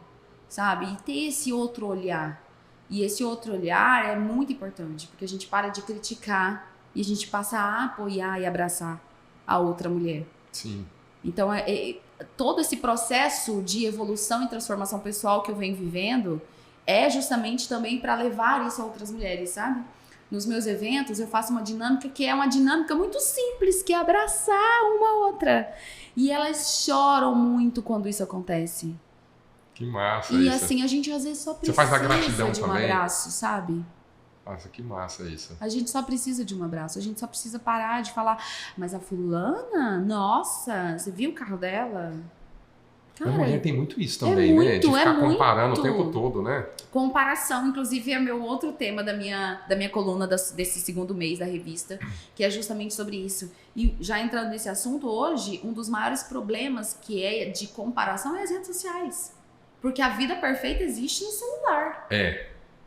sabe? E ter esse outro olhar. E esse outro olhar é muito importante, porque a gente para de criticar e a gente passa a apoiar e abraçar a outra mulher. Sim. Então, todo esse processo de evolução e transformação pessoal que eu venho vivendo é justamente também para levar isso a outras mulheres, sabe? Nos meus eventos, eu faço uma dinâmica que é uma dinâmica muito simples, que é abraçar uma outra. E elas choram muito quando isso acontece. Que massa e isso. assim, a gente às vezes só precisa Você faz a gratidão de um também? abraço, sabe? Nossa, que massa isso. A gente só precisa de um abraço. A gente só precisa parar de falar, mas a fulana, nossa, você viu o carro dela? A Cara, mulher tem muito isso também, né? De ficar comparando o tempo todo, né? Comparação, inclusive, é meu outro tema da minha coluna desse segundo mês da revista, que é justamente sobre isso. E já entrando nesse assunto, hoje, um dos maiores problemas que é de comparação é as redes sociais. Porque a vida perfeita existe no celular.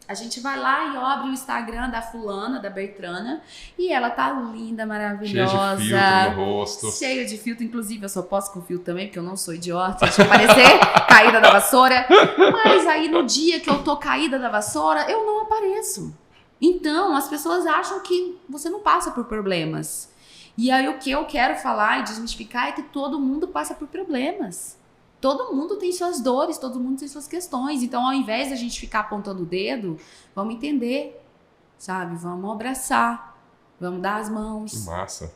A gente vai lá e abre o Instagram da fulana, da Bertrana, e ela tá linda, maravilhosa. Cheia de filtro no rosto. Cheia de filtro, inclusive eu só posso com filtro também, porque eu não sou idiota, deixa eu parecer caída da vassoura. Mas aí no dia que eu tô caída da vassoura, eu não apareço. Então, as pessoas acham que você não passa por problemas. E aí o que eu quero falar e desmistificar é que todo mundo passa por problemas. Todo mundo tem suas dores, todo mundo tem suas questões. Então, ao invés da gente ficar apontando o dedo, vamos entender, sabe? Vamos abraçar, vamos dar as mãos. Que massa.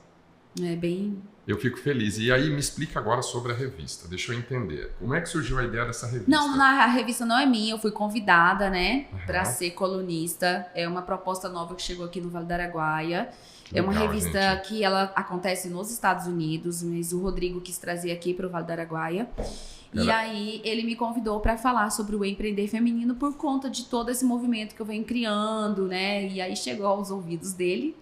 É bem... Eu fico feliz. E aí, me explica agora sobre a revista. Deixa eu entender. Como é que surgiu a ideia dessa revista? Não, a revista não é minha. Eu fui convidada, né? Pra ser colunista. É uma proposta nova que chegou aqui no Vale do Araguaia. É uma revista que ela acontece nos Estados Unidos, mas o Rodrigo quis trazer aqui para o Vale do Araguaia. E aí ele me convidou para falar sobre o empreender feminino por conta de todo esse movimento que eu venho criando, né? E aí chegou aos ouvidos dele.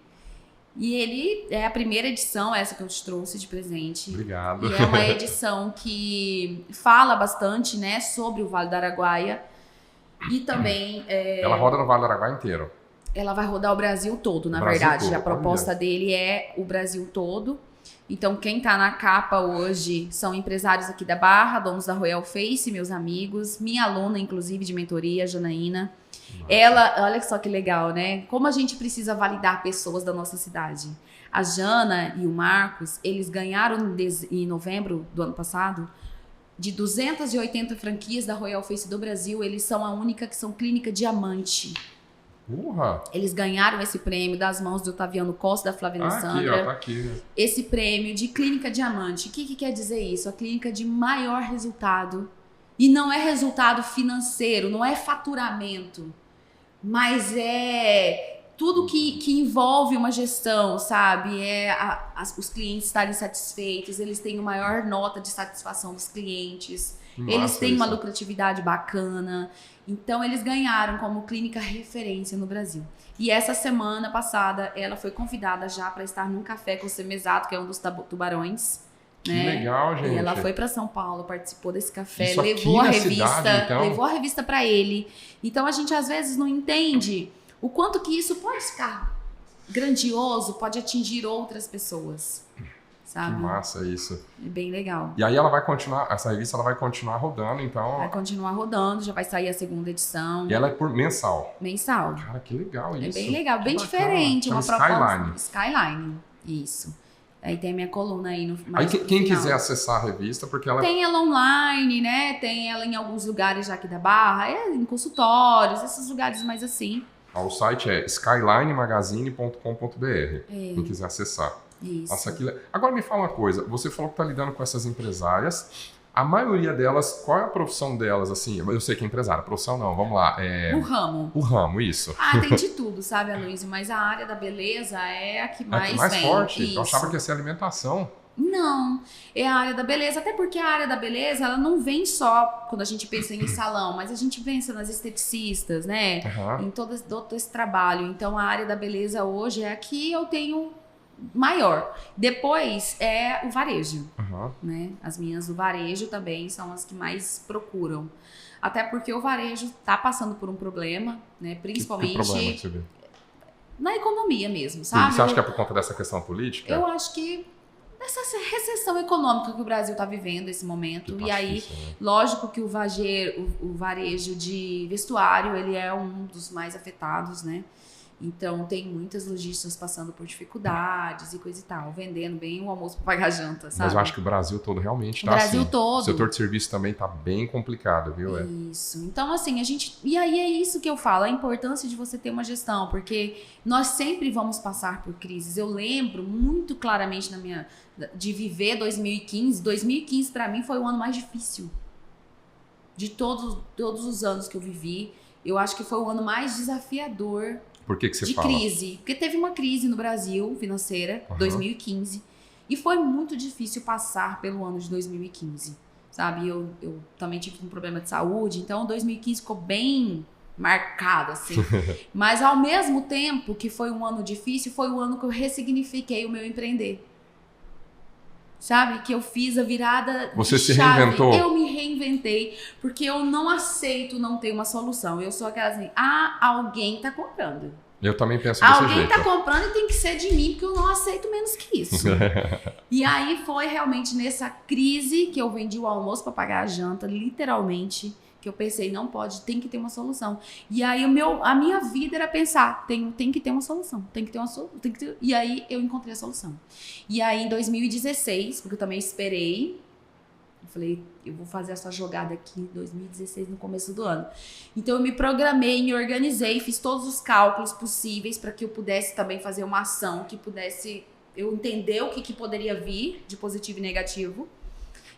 E ele é a primeira edição, essa que eu te trouxe de presente. Obrigado. E é uma edição que fala bastante, né, sobre o Vale do Araguaia. E também... Ela roda no Vale do Araguaia inteiro. Ela vai rodar o Brasil todo, na Brasil verdade. todo, A proposta dele é o Brasil todo. Então, quem tá na capa hoje são empresários aqui da Barra, donos da Royal Face, meus amigos, minha aluna, inclusive, de mentoria, Janaína. Ela, olha só que legal, né? Como a gente precisa validar pessoas da nossa cidade. A Jana e o Marcos, eles ganharam em novembro do ano passado, de 280 franquias da Royal Face do Brasil, eles são a única que são clínica diamante. Eles ganharam esse prêmio das mãos do Otaviano Costa, da Flaviana Sandra. Aqui, ó, tá aqui. Esse prêmio de clínica diamante. O que quer dizer isso? A clínica de maior resultado. E não é resultado financeiro, não é faturamento, mas é tudo que envolve uma gestão, sabe? É os clientes estarem satisfeitos, eles têm a maior nota de satisfação dos clientes, eles têm uma lucratividade bacana. Então, eles ganharam como clínica referência no Brasil. E essa semana passada, ela foi convidada já para estar num café com o Semesato, que é um dos tubarões. Que né? legal, gente. E ela foi para São Paulo, participou desse café, Isso levou a revista, cidade, então? levou a revista para ele. Então, a gente às vezes não entende o quanto que isso pode ficar grandioso, pode atingir outras pessoas. Sabe? Que massa isso. É bem legal. E aí ela vai continuar, essa revista ela vai continuar rodando, então... Vai continuar rodando, já vai sair a segunda edição. E ela é por mensal? Mensal. Cara, que legal isso. É bem legal, bem bacana. diferente. Uma Skyline. Skyline, isso. Aí tem a minha coluna aí no Aí quem quiser acessar a revista, porque ela... Tem ela online, né? Tem ela em alguns lugares já aqui da Barra, em consultórios, esses lugares mais assim. O site é skylinemagazine.com.br, quem quiser acessar. Isso. Nossa, agora me fala uma coisa, você falou que está lidando com essas empresárias, a maioria delas, qual é a profissão delas, assim? Eu sei que é empresária, profissão não, vamos lá. O ramo. O ramo, isso. Tem de tudo, sabe, Aloysio? Mas a área da beleza é a que mais vem. Forte? Isso. Eu achava que ia ser alimentação. Não, é a área da beleza, até porque a área da beleza, ela não vem só quando a gente pensa em salão, mas a gente pensa nas esteticistas, né? Em todo esse trabalho. Então, a área da beleza hoje é a que eu tenho maior. Depois é o varejo, né? As minhas do varejo também são as que mais procuram. Até porque o varejo está passando por um problema, né? Principalmente que problema que você vê? Na economia mesmo, sabe? Você acha que é por conta dessa questão política? Eu acho que essa recessão econômica que o Brasil está vivendo nesse momento. Tá e aí, difícil, né? lógico que o varejo de vestuário, ele é um dos mais afetados, né? Então, tem muitas lojistas passando por dificuldades e coisa e tal, vendendo bem o almoço para pagar a janta, sabe? Mas eu acho que o Brasil todo realmente está assim. O Brasil todo. O setor de serviço também está bem complicado, viu? Isso. Então, assim, E aí é isso que eu falo, a importância de você ter uma gestão, porque nós sempre vamos passar por crises. Eu lembro muito claramente de viver 2015. 2015, para mim, foi o ano mais difícil. De todos os anos que eu vivi, eu acho que foi o ano mais desafiador. Por que você fala? De crise. Porque teve uma crise no Brasil, financeira, 2015. E foi muito difícil passar pelo ano de 2015. sabe? Eu também tive um problema de saúde, então 2015 ficou bem marcado, assim. Mas ao mesmo tempo que foi um ano difícil, foi o ano que eu ressignifiquei o meu empreender. Sabe? Que eu fiz a virada Você de se chave. reinventou? Eu me reinventei, porque eu não aceito não ter uma solução. Eu sou aquela assim, alguém tá comprando. Eu também penso desse Alguém jeito. tá comprando e tem que ser de mim, porque eu não aceito menos que isso. E aí foi realmente nessa crise que eu vendi o almoço para pagar a janta, literalmente, que eu pensei, não pode, tem que ter uma solução. E aí a minha vida era pensar, tem que ter uma solução, E aí eu encontrei a solução. E aí em 2016, porque eu também esperei, eu falei, eu vou fazer essa jogada aqui em 2016, no começo do ano. Então eu me programei, me organizei, fiz todos os cálculos possíveis para que eu pudesse também fazer uma ação que pudesse eu entender o que poderia vir de positivo e negativo.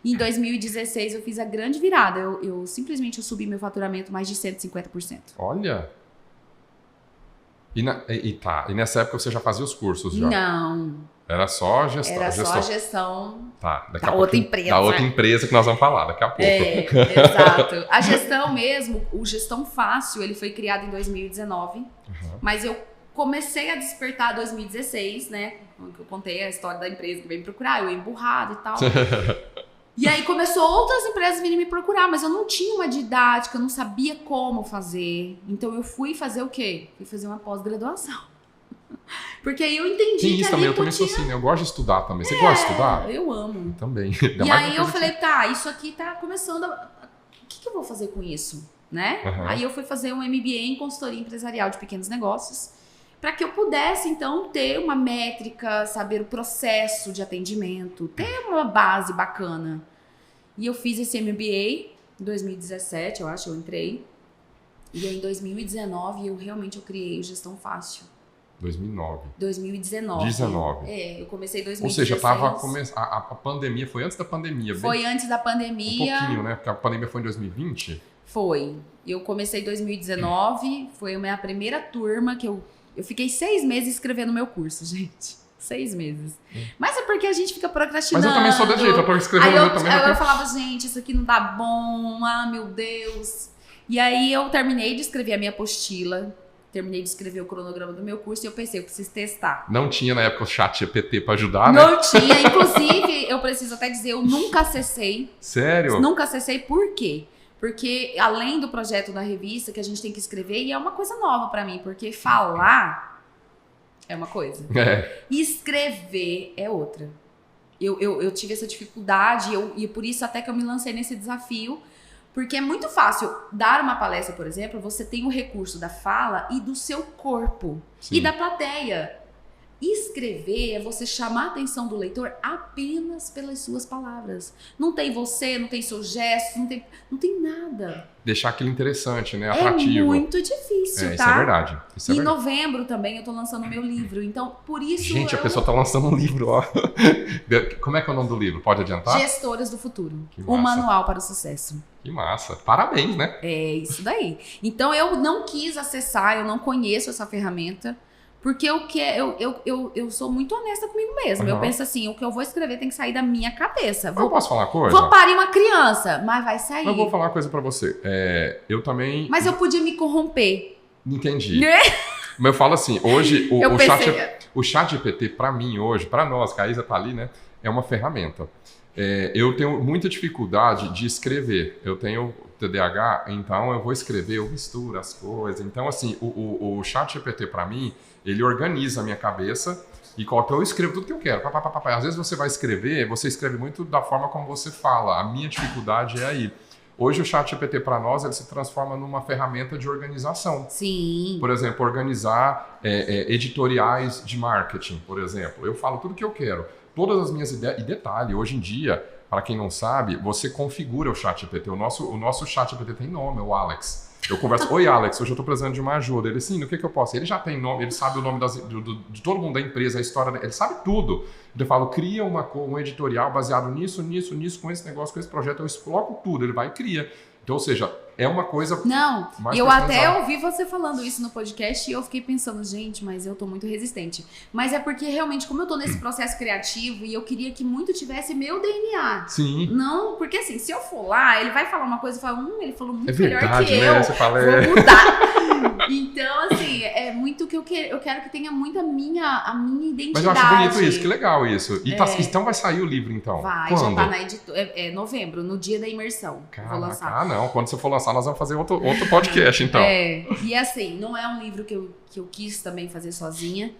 E em 2016 eu fiz a grande virada. Eu simplesmente subi meu faturamento mais de 150%. Olha! E nessa época você já fazia os cursos já? Não. Era só gestão. Era só a gestão da outra empresa. Da outra empresa que nós vamos falar daqui a pouco. Exato. A gestão mesmo, o Gestão Fácil, ele foi criado em 2019. Mas eu comecei a despertar em 2016, né? Eu contei a história da empresa que veio me procurar, eu emburrado e tal. E aí começou outras empresas a virem me procurar, mas eu não tinha uma didática, eu não sabia como fazer. Então eu fui fazer o quê? Fui fazer uma pós-graduação. Porque aí eu entendi Tem isso que também, eu ali também sou assim, né? Eu gosto de estudar também. Você gosta de estudar? Eu amo. Também. E aí eu falei, isso aqui tá começando a... O que eu vou fazer com isso? Né? Aí eu fui fazer um MBA em consultoria empresarial de pequenos negócios, para que eu pudesse, então, ter uma métrica, saber o processo de atendimento, ter uma base bacana. E eu fiz esse MBA em 2017, eu acho, eu entrei. E aí, em 2019, eu criei o Gestão Fácil. 2009. 2019. 19. Eu comecei em 2016. Ou seja, a pandemia foi antes da pandemia. Foi antes da pandemia. Um pouquinho, né? Porque a pandemia foi em 2020. Foi. Eu comecei em 2019, foi a minha primeira turma que eu fiquei 6 meses escrevendo meu curso, gente. 6 meses. Mas é porque a gente fica procrastinando. Mas eu também sou desse jeito, eu tô escrevendo aí meu também. Eu falava, gente, isso aqui não tá bom, meu Deus. E aí eu terminei de escrever a minha apostila, terminei de escrever o cronograma do meu curso e eu pensei, eu preciso testar. Não tinha na época o ChatGPT pra ajudar, né? Não tinha, inclusive, eu preciso até dizer, eu nunca acessei. Sério? Nunca acessei, por quê? Porque além do projeto da revista que a gente tem que escrever, e é uma coisa nova pra mim, porque falar é uma coisa. Escrever é outra. Eu tive essa dificuldade e por isso até que eu me lancei nesse desafio, porque é muito fácil dar uma palestra, por exemplo, você tem o recurso da fala e do seu corpo. Sim. E da plateia. Escrever é você chamar a atenção do leitor apenas pelas suas palavras. Não tem você, não tem seus gestos, não tem nada. Deixar aquilo interessante, né? Atrativo. É muito difícil, tá? Isso é verdade. Em novembro também eu tô lançando o meu livro, então por isso... Gente, a pessoa tá lançando um livro, ó. Como é que é o nome do livro? Pode adiantar? Gestoras do Futuro. O Manual para o Sucesso. Que massa. Parabéns, né? É isso daí. Então eu não quis acessar, eu não conheço essa ferramenta, porque eu sou muito honesta comigo mesma. Eu penso assim, o que eu vou escrever tem que sair da minha cabeça. Eu posso falar uma coisa? Vou parir uma criança, mas vai sair. Eu vou falar uma coisa pra você. Eu também... Mas eu podia me corromper. Entendi. Mas eu falo assim, hoje o ChatGPT pra mim hoje, pra nós, que a Isa tá ali, né? É uma ferramenta. Eu tenho muita dificuldade de escrever. Eu tenho TDAH, então eu vou escrever, eu misturo as coisas. Então, assim, o ChatGPT pra mim, ele organiza a minha cabeça e coloca, eu escrevo tudo que eu quero. Às vezes você vai escrever, você escreve muito da forma como você fala. A minha dificuldade é aí. Hoje o ChatGPT para nós, ele se transforma numa ferramenta de organização. Sim. Por exemplo, organizar editoriais de marketing, por exemplo. Eu falo tudo que eu quero. Todas as minhas ideias... E detalhe, hoje em dia, para quem não sabe, você configura o ChatGPT. O nosso ChatGPT tem nome, é o Alex. Eu converso, oi Alex, hoje eu estou precisando de uma ajuda. Ele, sim, no que eu posso? Ele já tem nome, ele sabe o nome de todo mundo da empresa, a história, ele sabe tudo. Eu falo, cria um editorial baseado nisso, com esse negócio, com esse projeto, eu coloco tudo, ele vai e cria. Então, ou seja, é uma coisa Não, mais eu até personalizada. ouvi você falando isso no podcast e eu fiquei pensando, gente, mas eu tô muito resistente. Mas é porque realmente, como eu tô nesse processo criativo e eu queria que muito tivesse meu DNA. Sim. Não, porque assim, se eu for lá, ele vai falar uma coisa e falar, ele falou muito É melhor verdade, que né? eu. Você fala, Vou mudar. Então, assim, é muito que eu quero que tenha muito a minha identidade. Mas eu acho bonito isso, que legal isso. E então vai sair o livro, então? Vai, Quando? já tá na editora. É novembro, no dia da imersão. Vou lançar. Ah, não. Quando você for lançar, nós vamos fazer outro podcast, então. E assim, não é um livro que eu quis também fazer sozinha.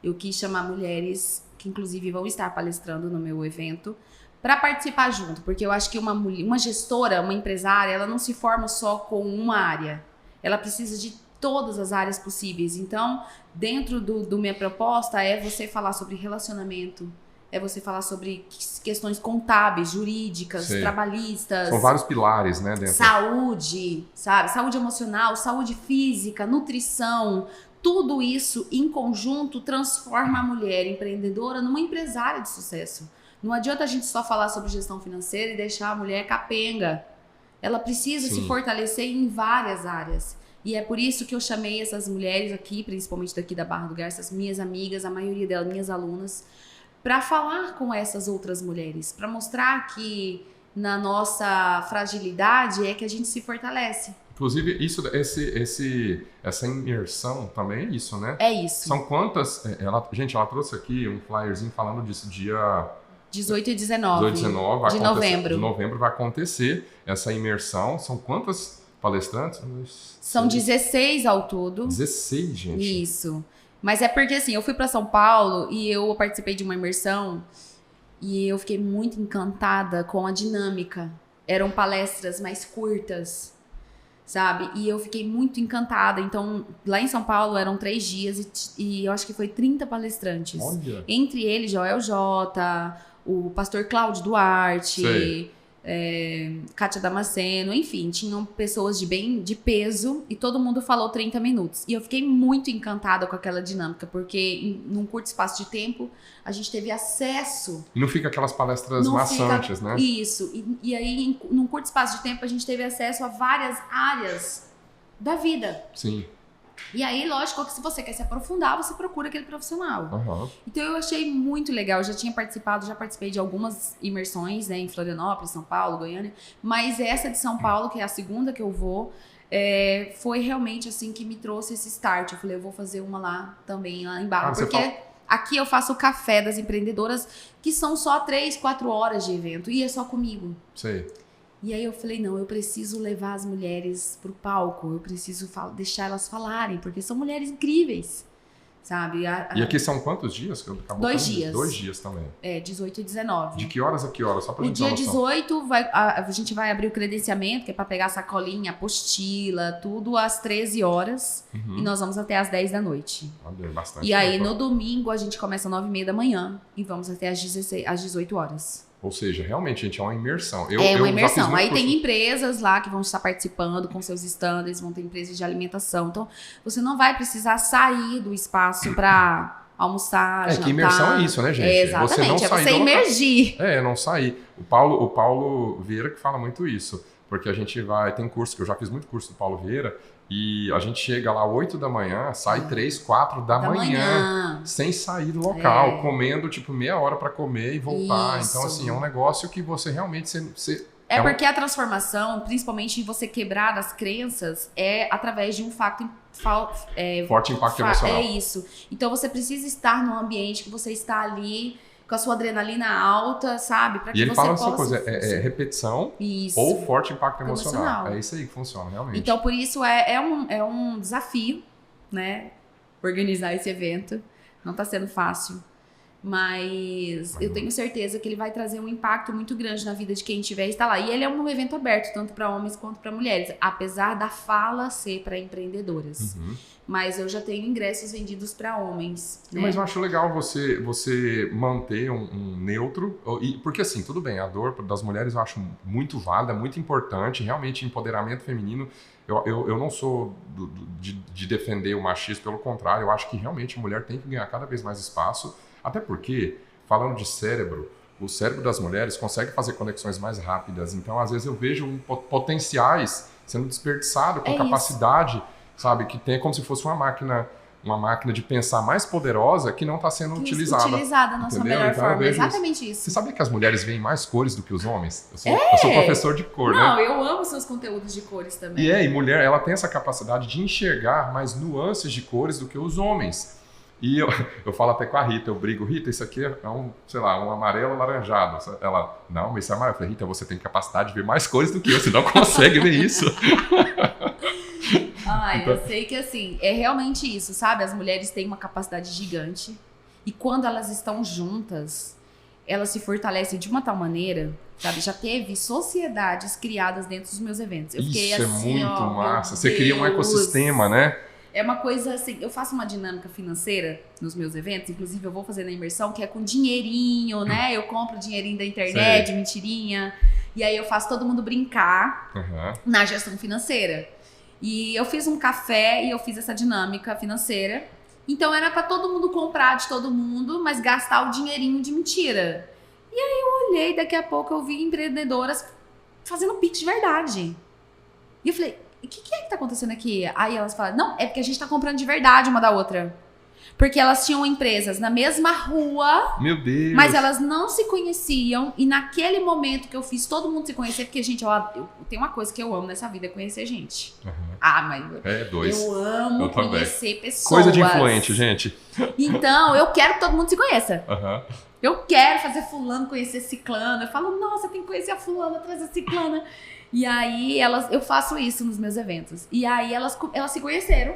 Eu quis chamar mulheres que, inclusive, vão estar palestrando no meu evento para participar junto. Porque eu acho que uma gestora, uma empresária, ela não se forma só com uma área. Ela precisa de todas as áreas possíveis. Então, dentro do minha proposta é você falar sobre relacionamento, é você falar sobre questões contábeis, jurídicas, Sei. trabalhistas. São vários pilares, né? Dentro. Saúde, sabe? Saúde emocional, saúde física, nutrição. Tudo isso em conjunto transforma a mulher empreendedora numa empresária de sucesso. Não adianta a gente só falar sobre gestão financeira e deixar a mulher capenga. Ela precisa se fortalecer em várias áreas. E é por isso que eu chamei essas mulheres aqui, principalmente daqui da Barra do Garça, as minhas amigas, a maioria delas, minhas alunas, para falar com essas outras mulheres, para mostrar que na nossa fragilidade é que a gente se fortalece. Inclusive, essa imersão também é isso, né? É isso. São quantas... Ela trouxe aqui um flyerzinho falando disso, dia 18 e 19 de novembro. De novembro vai acontecer essa imersão. São quantas palestrantes? São 16 ao todo. 16, gente. Isso. Mas é porque, assim, eu fui para São Paulo e eu participei de uma imersão e eu fiquei muito encantada com a dinâmica. Eram palestras mais curtas, sabe? E eu fiquei muito encantada. Então, lá em São Paulo eram 3 dias e eu acho que foi 30 palestrantes. Olha. Entre eles, Joel J., o pastor Cláudio Duarte, Kátia Damasceno, enfim, tinham pessoas de peso e todo mundo falou 30 minutos. E eu fiquei muito encantada com aquela dinâmica, porque num curto espaço de tempo a gente teve acesso. E não fica aquelas palestras maçantes, né? Isso. E aí, num curto espaço de tempo, a gente teve acesso a várias áreas da vida. Sim. E aí, lógico que se você quer se aprofundar, você procura aquele profissional. Uhum. Então eu achei muito legal. Eu já participei de algumas imersões, né, em Florianópolis, São Paulo, Goiânia. Mas essa de São Paulo, que é a segunda que eu vou, foi realmente assim que me trouxe esse start. Eu falei, eu vou fazer uma lá também, lá em Barra. Porque aqui eu faço o café das empreendedoras, que são só 3, 4 horas de evento. E é só comigo. Sei. E aí eu falei, não, eu preciso levar as mulheres pro palco, eu preciso deixar elas falarem, porque são mulheres incríveis, sabe? E aqui são quantos dias? 2 dias. 2 dias também. 18 e 19. De que horas a que horas? Só pra gente ter uma noção. O dia 18, a gente vai abrir o credenciamento, que é pra pegar a sacolinha, apostila, tudo às 13 horas. Uhum. E nós vamos até às 10 da noite. Olha, bastante. E aí, no domingo, a gente começa às 9h30 da manhã e vamos até às 18 horas. Ou seja, realmente, gente, é uma imersão. Uma imersão. Aí tem empresas lá que vão estar participando com seus stands, vão ter empresas de alimentação. Então, você não vai precisar sair do espaço para almoçar, jantar. Que imersão é isso, né, gente? Exatamente, você imergir. Não sair. O Paulo Vieira que fala muito isso. Porque a gente tem curso, que eu já fiz muito curso do Paulo Vieira, e a gente chega lá 8 da manhã, sai 3, 4 da manhã, sem sair do local, comendo tipo meia hora para comer e voltar. Isso. Então, assim, é um negócio que você realmente... porque a transformação, principalmente você quebrar as crenças, é através de um forte impacto emocional. É isso. Então, você precisa estar num ambiente que você está ali com a sua adrenalina alta, sabe? Pra que e ele você fala essa coisa, repetição ou forte impacto emocional. É isso aí que funciona, realmente. Então, por isso, é um desafio, né? Organizar esse evento. Não tá sendo fácil. Mas eu tenho certeza que ele vai trazer um impacto muito grande na vida de quem tiver estar lá. E ele é um evento aberto, tanto para homens quanto para mulheres. Apesar da fala ser para empreendedoras. Uhum. Mas eu já tenho ingressos vendidos para homens. Né? Mas eu acho legal você manter um neutro. Porque assim, tudo bem, a dor das mulheres eu acho muito válida, muito importante. Realmente, empoderamento feminino. Eu não sou de defender o machismo, pelo contrário. Eu acho que realmente a mulher tem que ganhar cada vez mais espaço. Até porque, falando de cérebro, o cérebro das mulheres consegue fazer conexões mais rápidas. Então, às vezes, eu vejo potenciais sendo desperdiçados com capacidade, sabe? Que tem como se fosse uma máquina de pensar mais poderosa que não está sendo utilizada. Utilizada na sua melhor forma. Exatamente isso. Você sabia que as mulheres veem mais cores do que os homens? Eu sou professor de cor, né? Não, eu amo seus conteúdos de cores também. E mulher, ela tem essa capacidade de enxergar mais nuances de cores do que os homens. E eu falo até com a Rita, eu brigo, Rita, isso aqui é um amarelo alaranjado. Ela, não, mas isso é amarelo. Eu falei, Rita, você tem capacidade de ver mais cores do que eu, você não consegue ver isso. Eu sei que assim, é realmente isso, sabe? As mulheres têm uma capacidade gigante e quando elas estão juntas, elas se fortalecem de uma tal maneira, sabe? Já teve sociedades criadas dentro dos meus eventos. Eu fiquei isso assim, é muito massa. Você cria um ecossistema, né? É uma coisa assim, eu faço uma dinâmica financeira nos meus eventos, inclusive eu vou fazer na imersão, que é com dinheirinho, né? Eu compro dinheirinho da internet, mentirinha, e aí eu faço todo mundo brincar na gestão financeira. E eu fiz um café e eu fiz essa dinâmica financeira. Então era pra todo mundo comprar de todo mundo, mas gastar o dinheirinho de mentira. E aí eu olhei, daqui a pouco eu vi empreendedoras fazendo Pix de verdade. E eu falei, o que é que tá acontecendo aqui? Aí elas falaram, não, é porque a gente tá comprando de verdade uma da outra. Porque elas tinham empresas na mesma rua. Meu Deus. Mas elas não se conheciam. E naquele momento que eu fiz todo mundo se conhecer, porque, gente, eu tenho uma coisa que eu amo nessa vida, é conhecer gente. Mas eu amo conhecer pessoas. Coisa de influente, gente. Então, eu quero que todo mundo se conheça. Eu quero fazer fulano conhecer ciclano. Eu falo, nossa, tem que conhecer a fulana, trazer a ciclana. E aí, eu faço isso nos meus eventos. E aí, elas se conheceram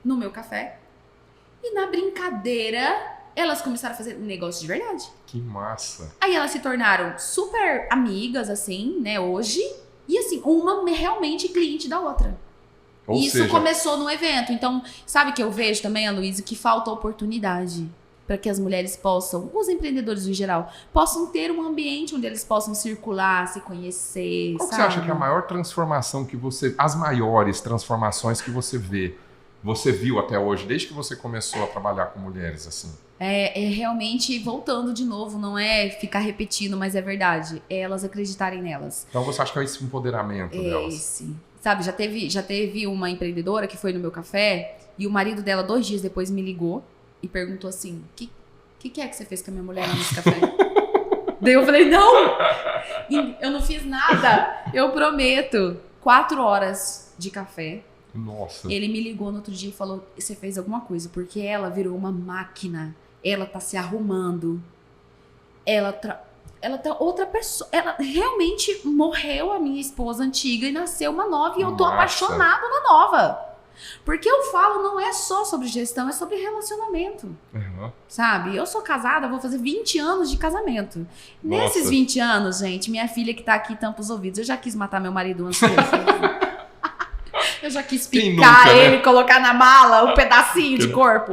no meu café. E na brincadeira, elas começaram a fazer negócio de verdade. Que massa. Aí elas se tornaram super amigas, assim, né, hoje. E assim, uma realmente cliente da outra. E isso começou no evento. Então, sabe que eu vejo também, Aloysio, que falta oportunidade para que as mulheres possam, os empreendedores em geral, possam ter um ambiente onde eles possam circular, se conhecer, Qual que você acha que é a maior transformação as maiores transformações que você viu até hoje, desde que você começou a trabalhar com mulheres, assim? É realmente, voltando de novo, não é ficar repetindo, mas é verdade. É elas acreditarem nelas. Então você acha que é esse empoderamento delas? Esse. Sabe, já teve uma empreendedora que foi no meu café e o marido dela 2 dias depois me ligou e perguntou assim, o que é que você fez com a minha mulher lá nesse café? Daí eu falei, não! Eu não fiz nada, eu prometo. 4 horas de café. Nossa. Ele me ligou no outro dia e falou, você fez alguma coisa, porque ela virou uma máquina, ela tá se arrumando, ela tá outra pessoa, ela realmente morreu a minha esposa antiga e nasceu uma nova e eu tô apaixonado na nova. Porque eu falo, não é só sobre gestão, é sobre relacionamento. Sabe? Eu sou casada, vou fazer 20 anos de casamento. Nossa. Nesses 20 anos, gente, minha filha que tá aqui tampa os ouvidos, eu já quis matar meu marido antes dele. Eu já quis picar ele, né? Colocar na mala um pedacinho de corpo.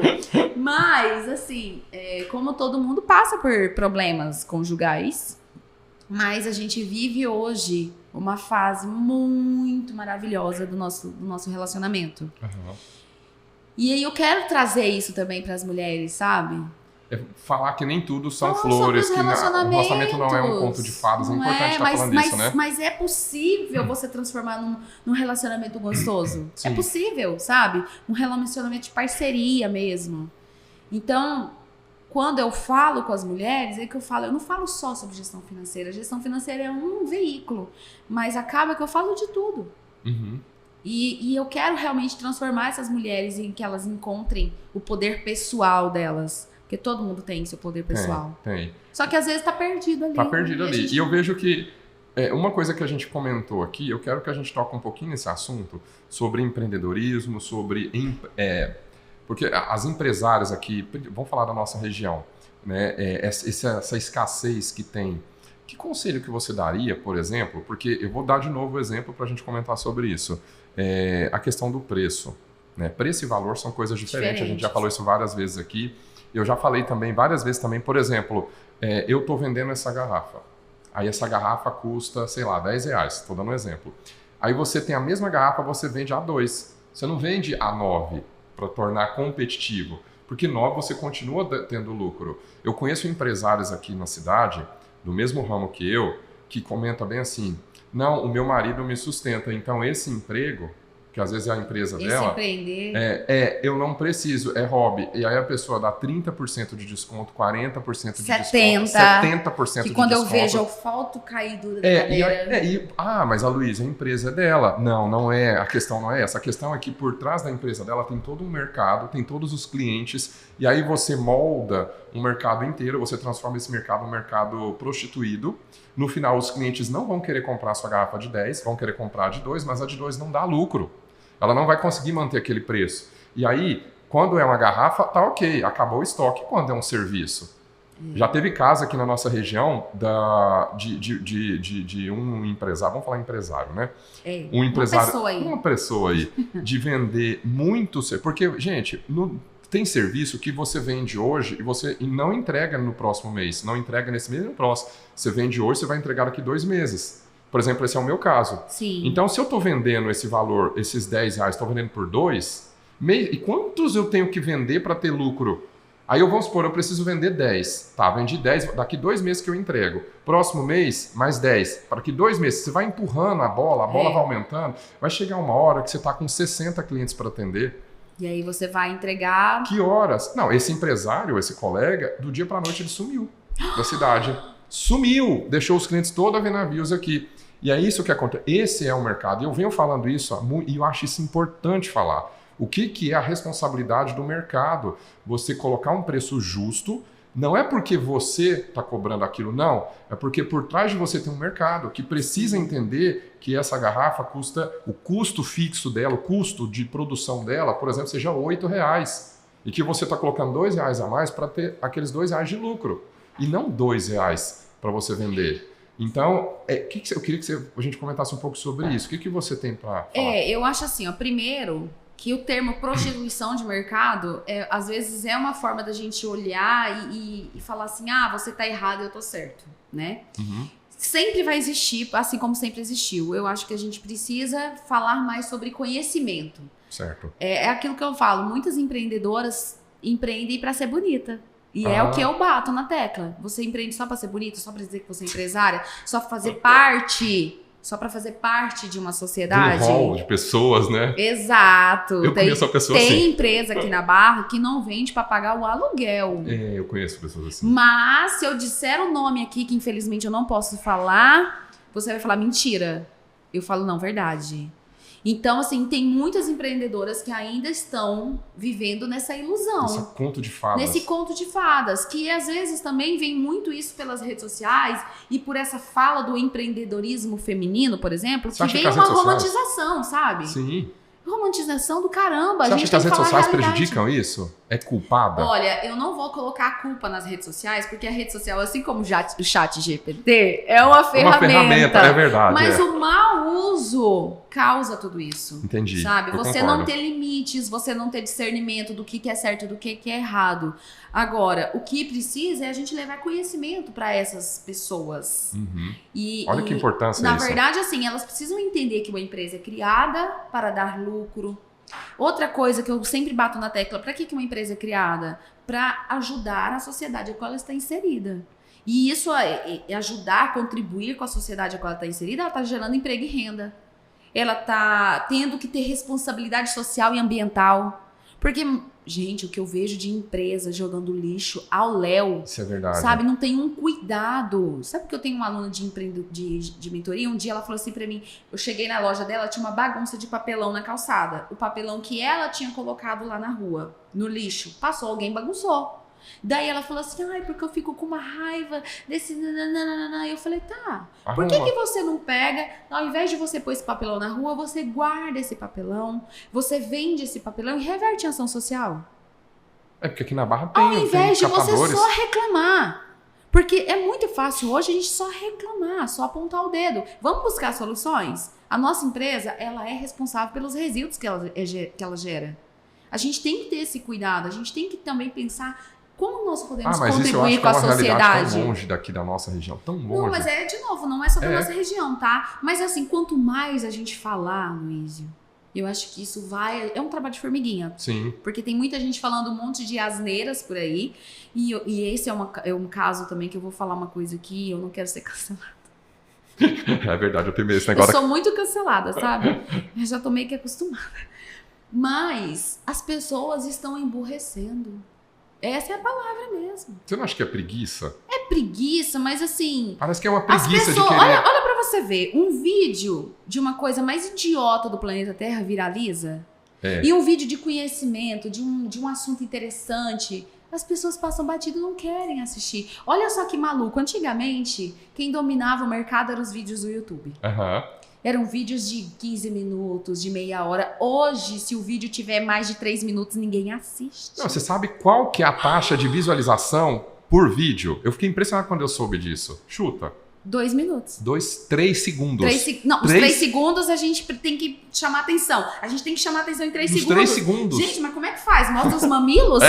Mas, assim, como todo mundo passa por problemas conjugais, mas a gente vive hoje uma fase muito maravilhosa do nosso relacionamento. E aí eu quero trazer isso também para as mulheres, sabe? Falar que nem tudo são flores, que o relacionamento não é um conto de fadas, é importante estar falando isso, né? Mas é possível você transformar num relacionamento gostoso. É possível, sabe? Um relacionamento de parceria mesmo. Então, quando eu falo com as mulheres, eu não falo só sobre gestão financeira. A gestão financeira é um veículo, mas acaba que eu falo de tudo. E eu quero realmente transformar essas mulheres em que elas encontrem o poder pessoal delas. Porque todo mundo tem seu poder pessoal. Tem. Só que às vezes tá perdido ali. Tá perdido ali. E eu vejo que uma coisa que a gente comentou aqui, eu quero que a gente toque um pouquinho nesse assunto, sobre empreendedorismo, porque as empresárias aqui, vamos falar da nossa região, né? Essa escassez que tem. Que conselho que você daria, por exemplo? Porque eu vou dar de novo o exemplo para a gente comentar sobre isso. A questão do preço. Né? Preço e valor são coisas diferentes. A gente já falou isso várias vezes aqui. Eu já falei também, várias vezes também, por exemplo, eu estou vendendo essa garrafa. Aí essa garrafa custa, sei lá, R$10. Estou dando um exemplo. Aí você tem a mesma garrafa, você vende a 2. Você não vende a 9 para tornar competitivo. Porque 9 você continua tendo lucro. Eu conheço empresários aqui na cidade, do mesmo ramo que eu, que comenta bem assim, não, o meu marido me sustenta, então esse emprego, que às vezes é a empresa dela, eu não preciso, é hobby. E aí a pessoa dá 30% de desconto, 40% de desconto, 70% de que quando desconto. eu vejo, eu falto caído da cadeira. Mas a Luísa, a empresa é dela. Não é. A questão não é essa. A questão é que por trás da empresa dela tem todo um mercado, tem todos os clientes, e aí você molda um mercado inteiro, você transforma esse mercado num mercado prostituído. No final, os clientes não vão querer comprar a sua garrafa de 10, vão querer comprar a de 2, mas a de 2 não dá lucro. Ela não vai conseguir manter aquele preço. E aí, quando é uma garrafa, tá ok, acabou o estoque. Quando é um serviço? Já teve caso aqui na nossa região de um empresário, vamos falar empresário, né? Um empresário, uma pessoa aí, de vender muito, porque, gente, tem serviço que você vende hoje e você não entrega no próximo mês, não entrega nesse mês e no próximo. Você vende hoje, você vai entregar daqui 2 meses. Por exemplo, esse é o meu caso. Sim. Então, se eu estou vendendo esse valor, esses R$10, estou vendendo por 2, e quantos eu tenho que vender para ter lucro? Aí vamos supor, eu preciso vender 10. Tá, vendi 10, daqui 2 meses que eu entrego. Próximo mês, mais 10. Para que 2 meses, você vai empurrando a bola vai aumentando, vai chegar uma hora que você está com 60 clientes para atender. E aí você vai entregar... Que horas? Não, esse empresário, esse colega, do dia para a noite ele sumiu da cidade. Sumiu! Deixou os clientes todos a ver navios aqui. E é isso que acontece. Esse é o mercado. E eu venho falando isso e eu acho isso importante falar. O que é a responsabilidade do mercado? Você colocar um preço justo, não é porque você está cobrando aquilo, não. É porque por trás de você tem um mercado que precisa entender que essa garrafa custa, o custo fixo dela, o custo de produção dela, por exemplo, seja R$8. E que você está colocando R$2 a mais para ter aqueles R$2 de lucro. E não R$2 para você vender. Então, eu queria que a gente comentasse um pouco sobre isso. O que você tem para falar? Eu acho assim, primeiro, que o termo prostituição de mercado, às vezes é uma forma da gente olhar e falar assim, você tá errado e eu tô certo, né? Uhum. Sempre vai existir, assim como sempre existiu. Eu acho que a gente precisa falar mais sobre conhecimento. Certo. É aquilo que eu falo, muitas empreendedoras empreendem para ser bonita. E é o que eu bato na tecla. Você empreende só para ser bonita, só para dizer que você é empresária, só para fazer parte, de uma sociedade. De um hall de pessoas, né? Exato. Eu conheço uma pessoa assim. Tem empresa aqui na Barra que não vende para pagar o aluguel. Eu conheço pessoas assim. Mas se eu disser o nome aqui, que infelizmente eu não posso falar, você vai falar mentira. Eu falo não, verdade. Então, assim, tem muitas empreendedoras que ainda estão vivendo nessa ilusão. Nesse conto de fadas. Nesse conto de fadas, que às vezes também vem muito isso pelas redes sociais e por essa fala do empreendedorismo feminino, por exemplo, que vem uma romantização, sabe? Sim. Romantização do caramba. Você acha que as redes sociais prejudicam isso? É culpada? Olha, eu não vou colocar a culpa nas redes sociais, porque a rede social, assim como o chat GPT, é uma ferramenta. É verdade. Mas o mau uso causa tudo isso. Entendi. Sabe? Você concordo. não ter limites, você não ter discernimento do que é certo e do que é errado. Agora, o que precisa é a gente levar conhecimento para essas pessoas. Uhum. Olha que importância na isso. verdade, assim, elas precisam entender que uma empresa é criada para dar lucro. Outra coisa que eu sempre bato na tecla, para que uma empresa é criada? Para ajudar a sociedade a qual ela está inserida. E isso é ajudar, contribuir com a sociedade a qual ela está inserida, ela está gerando emprego e renda. Ela está tendo que ter responsabilidade social e ambiental. Porque, gente, o que eu vejo de empresa jogando lixo ao léu. Isso é verdade. Sabe, não tem um cuidado. Sabe que eu tenho uma aluna de mentoria? Um dia ela falou assim pra mim, eu cheguei na loja dela, tinha uma bagunça de papelão na calçada. O papelão que ela tinha colocado lá na rua, no lixo, passou, alguém bagunçou. Daí ela falou assim, porque eu fico com uma raiva desse nananana. E eu falei, tá, por que você não pega, ao invés de você pôr esse papelão na rua, você guarda esse papelão, você vende esse papelão e reverte em ação social? É porque aqui na Barra tem ao invés de catadores. você só reclamar. Porque é muito fácil hoje a gente só reclamar, só apontar o dedo. Vamos buscar soluções? A nossa empresa, ela é responsável pelos resíduos que ela gera. A gente tem que ter esse cuidado, a gente tem que também pensar como nós podemos contribuir com a sociedade. Mas isso eu acho que é uma realidade tão longe daqui da nossa região, tão longe. Não, mas de novo, não é só da nossa região, tá? Mas assim, quanto mais a gente falar, Luísio, Eu acho que isso é um trabalho de formiguinha. Sim. Porque tem muita gente falando um monte de asneiras por aí. E esse é um caso também que eu vou falar uma coisa aqui, eu não quero ser cancelada. É verdade, eu tenho medo desse negócio. Eu sou muito cancelada, sabe? Eu já tô meio que acostumada. Mas as pessoas estão emburrecendo. Essa é a palavra mesmo. Você não acha que é preguiça? É preguiça, mas assim... Parece que é uma preguiça pessoas, de querer... olha pra você ver, um vídeo de uma coisa mais idiota do planeta Terra viraliza. E um vídeo de conhecimento, de um assunto interessante, as pessoas passam batido e não querem assistir. Olha só que maluco, antigamente, quem dominava o mercado eram os vídeos do YouTube. Eram vídeos de 15 minutos, de meia hora. Hoje, se o vídeo tiver mais de 3 minutos, ninguém assiste. Não, você sabe qual que é a taxa de visualização por vídeo? Eu fiquei impressionado quando eu soube disso. Chuta. 2 minutos. 3 segundos. Não, os 3 segundos a gente tem que chamar atenção. A gente tem que chamar atenção em 3 segundos. 3 segundos. Gente, mas como é que faz? Mostra os mamilos?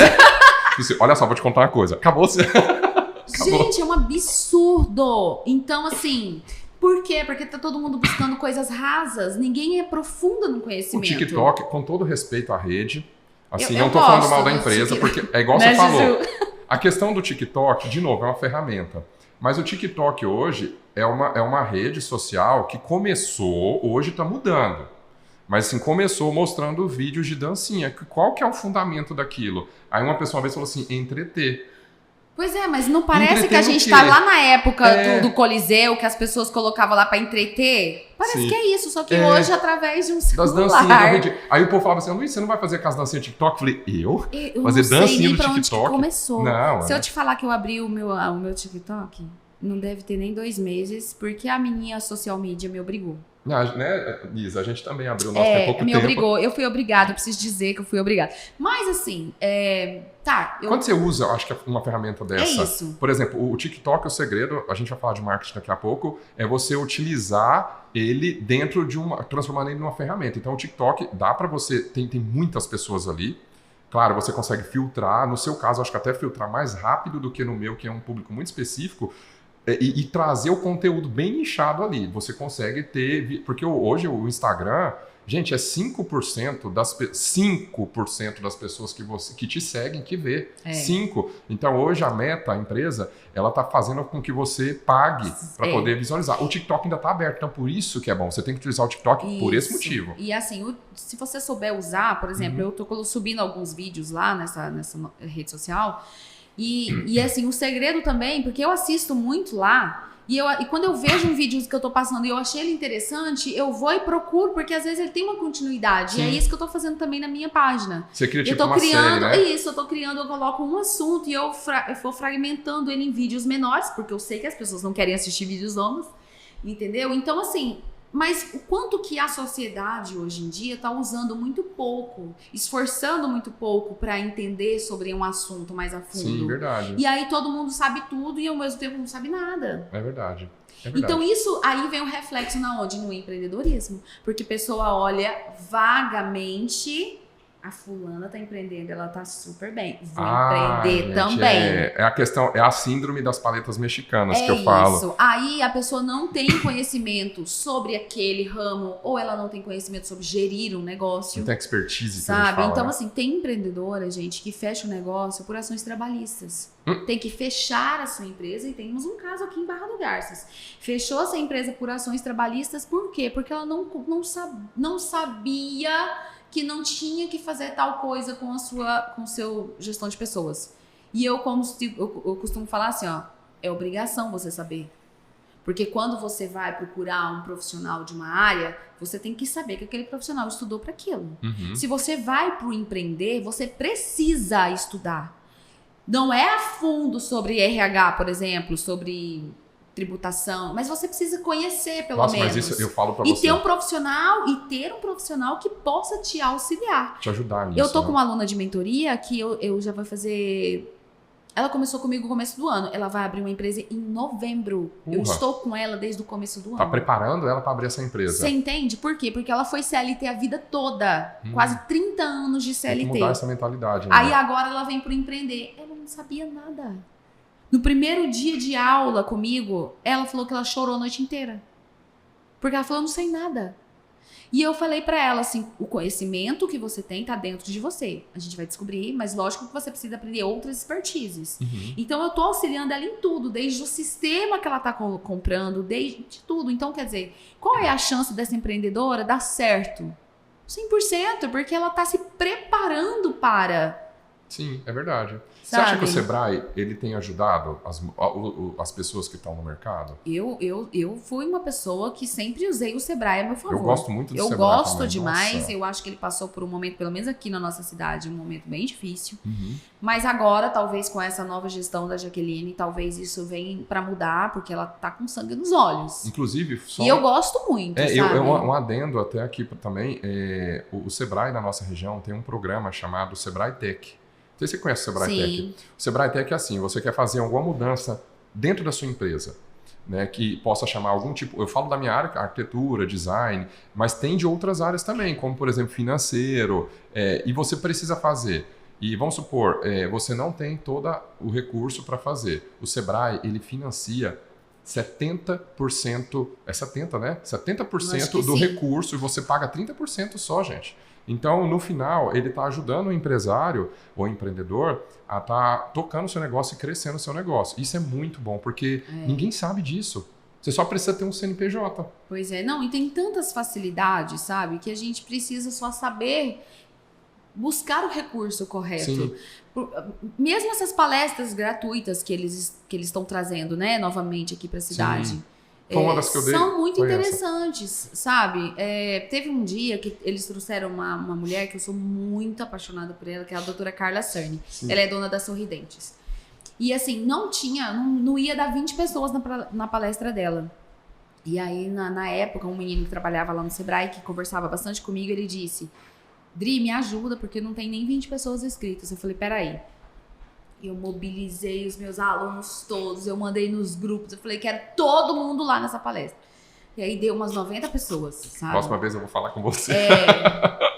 Olha só, vou te contar uma coisa. Acabou. Gente, é um absurdo. Então, assim... Por quê? Porque tá todo mundo buscando coisas rasas. Ninguém é profundo no conhecimento. O TikTok, com todo respeito à rede, assim, eu não tô falando gosto mal da do empresa, TikTok. porque é igual Né, você falou. Juju? A questão do TikTok, de novo, é uma ferramenta. Mas o TikTok hoje é uma rede social que começou, hoje tá mudando. Mas assim, começou mostrando vídeos de dancinha. Qual que é o fundamento daquilo? Aí uma pessoa uma vez falou assim, entreter. Pois é, mas não parece Entreter que a o gente quê? tá lá na época do Coliseu, que as pessoas colocavam lá pra entreter? Parece Sim. que é isso, só que hoje através de um Das celular. dancinhas da rede. Aí o povo falava assim, Luiz, você não vai fazer aquelas dancinhas TikTok? Eu falei, eu? Eu Fazer não sei dancinha nem do pra onde que TikTok? começou. Não, Se eu te falar que eu abri o meu TikTok, não deve ter nem 2 meses, porque a menina social media me obrigou. Não, né, Lisa, a gente também abriu o nosso tem pouco me tempo. obrigou. Eu fui obrigada, eu preciso dizer que eu fui obrigada. Mas assim, Quando você usa, eu acho que uma ferramenta dessa... É isso. Por exemplo, o TikTok, o segredo, a gente vai falar de marketing daqui a pouco, é você utilizar ele dentro de transformando ele numa ferramenta. Então o TikTok dá pra você... Tem muitas pessoas ali. Claro, você consegue filtrar. No seu caso, acho que até filtrar mais rápido do que no meu, que é um público muito específico. E trazer o conteúdo bem nichado ali. Você consegue ter... Porque hoje o Instagram, gente, é 5% das pessoas que te seguem que vê. 5%. Então hoje a Meta, a empresa, ela tá fazendo com que você pague para poder visualizar. O TikTok ainda tá aberto, então por isso que é bom. Você tem que utilizar o TikTok por esse motivo. E assim, se você souber usar, por exemplo, eu tô subindo alguns vídeos lá nessa rede social... E assim, o segredo também, porque eu assisto muito lá, e quando eu vejo um vídeo que eu tô passando e eu achei ele interessante, eu vou e procuro, porque às vezes ele tem uma continuidade. Sim. E é isso que eu tô fazendo também na minha página. Você cria tipo eu tô uma criando, série, né? Isso, eu tô criando, eu coloco um assunto e eu vou fragmentando ele em vídeos menores, porque eu sei que as pessoas não querem assistir vídeos longos, entendeu? Então, assim... Mas o quanto que a sociedade hoje em dia está usando muito pouco, esforçando muito pouco para entender sobre um assunto mais a fundo. Sim, verdade. E aí todo mundo sabe tudo e ao mesmo tempo não sabe nada. É verdade. É verdade. Então isso aí vem o reflexo na onde? No empreendedorismo. Porque a pessoa olha vagamente... A fulana tá empreendendo, ela tá super bem. Vou empreender gente, também. É a questão, é a síndrome das paletas mexicanas que eu falo. Isso. Aí a pessoa não tem conhecimento sobre aquele ramo, ou ela não tem conhecimento sobre gerir um negócio. Não tem expertise, que a sabe? gente fala, Então, né? assim, tem empreendedora, gente, que fecha o negócio por ações trabalhistas. Tem que fechar a sua empresa, e temos um caso aqui em Barra do Garças. Fechou essa empresa por ações trabalhistas, por quê? Porque ela não sabia que não tinha que fazer tal coisa com o seu gestão de pessoas. E eu costumo falar assim, ó, é obrigação você saber. Porque quando você vai procurar um profissional de uma área, você tem que saber que aquele profissional estudou para aquilo. Se você vai para o empreender, você precisa estudar. Não é a fundo sobre RH, por exemplo, sobre tributação, mas você precisa conhecer pelo menos. Mas isso eu falo pra e você. ter um profissional que possa te auxiliar. Te ajudar nisso. Eu tô né? com uma aluna de mentoria que eu já vou fazer... Ela começou comigo no começo do ano. Ela vai abrir uma empresa em novembro. Eu estou com ela desde o começo do ano. Tá preparando ela para abrir essa empresa. Você entende? Por quê? Porque ela foi CLT a vida toda. Quase 30 anos de CLT. Tem que mudar essa mentalidade. Né? Aí agora ela vem pro empreender. Ela não sabia nada. No primeiro dia de aula comigo, ela falou que ela chorou a noite inteira. Porque ela falou, eu não sei nada. E eu falei pra ela assim, o conhecimento que você tem tá dentro de você. A gente vai descobrir, mas lógico que você precisa aprender outras expertises. Então eu tô auxiliando ela em tudo, desde o sistema que ela tá comprando, desde tudo. Então, quer dizer, qual é a chance dessa empreendedora dar certo? 100%, porque ela tá se preparando para... Sim, é verdade. Você Sabe? acha que o Sebrae ele tem ajudado as pessoas que estão no mercado? Eu fui uma pessoa que sempre usei o Sebrae a meu favor. Eu gosto muito do Eu Sebrae gosto também. demais. Nossa. Eu acho que ele passou por um momento, pelo menos aqui na nossa cidade, um momento bem difícil. Mas agora, talvez com essa nova gestão da Jaqueline, talvez isso venha para mudar, porque ela tá com sangue nos olhos. Inclusive, só... E eu gosto muito, sabe? Um adendo até aqui também, o Sebrae na nossa região tem um programa chamado Sebrae Tech. Não sei se você conhece o Sebrae Tech. O Sebrae Tech é assim, você quer fazer alguma mudança dentro da sua empresa, né, que possa chamar algum tipo... Eu falo da minha área, arquitetura, design, mas tem de outras áreas também, como, por exemplo, financeiro, e você precisa fazer. E vamos supor, você não tem todo o recurso para fazer. O Sebrae, ele financia 70%, é 70%, né? 70% do recurso e você paga 30% só, gente. Então, no final, ele está ajudando o empresário ou empreendedor a estar tocando o seu negócio e crescendo o seu negócio. Isso é muito bom, porque ninguém sabe disso. Você só precisa ter um CNPJ. Pois é, não, e tem tantas facilidades, sabe, que a gente precisa só saber buscar o recurso correto. Sim. Mesmo essas palestras gratuitas que eles estão trazendo, né, novamente aqui para a cidade. Sim. Foi uma das que eu dei. São muito interessantes, sabe? Teve um dia que eles trouxeram uma mulher que eu sou muito apaixonada por ela, que é a doutora Carla Cerny. Ela é dona da Sorridentes. E assim, não ia dar 20 pessoas na palestra dela. E aí, na época, um menino que trabalhava lá no Sebrae, que conversava bastante comigo, ele disse: Dri, me ajuda, porque não tem nem 20 pessoas inscritas. Eu falei, peraí. Eu mobilizei os meus alunos todos, eu mandei nos grupos, eu falei, quero todo mundo lá nessa palestra. E aí deu umas 90 pessoas, sabe? Próxima vez eu vou falar com você.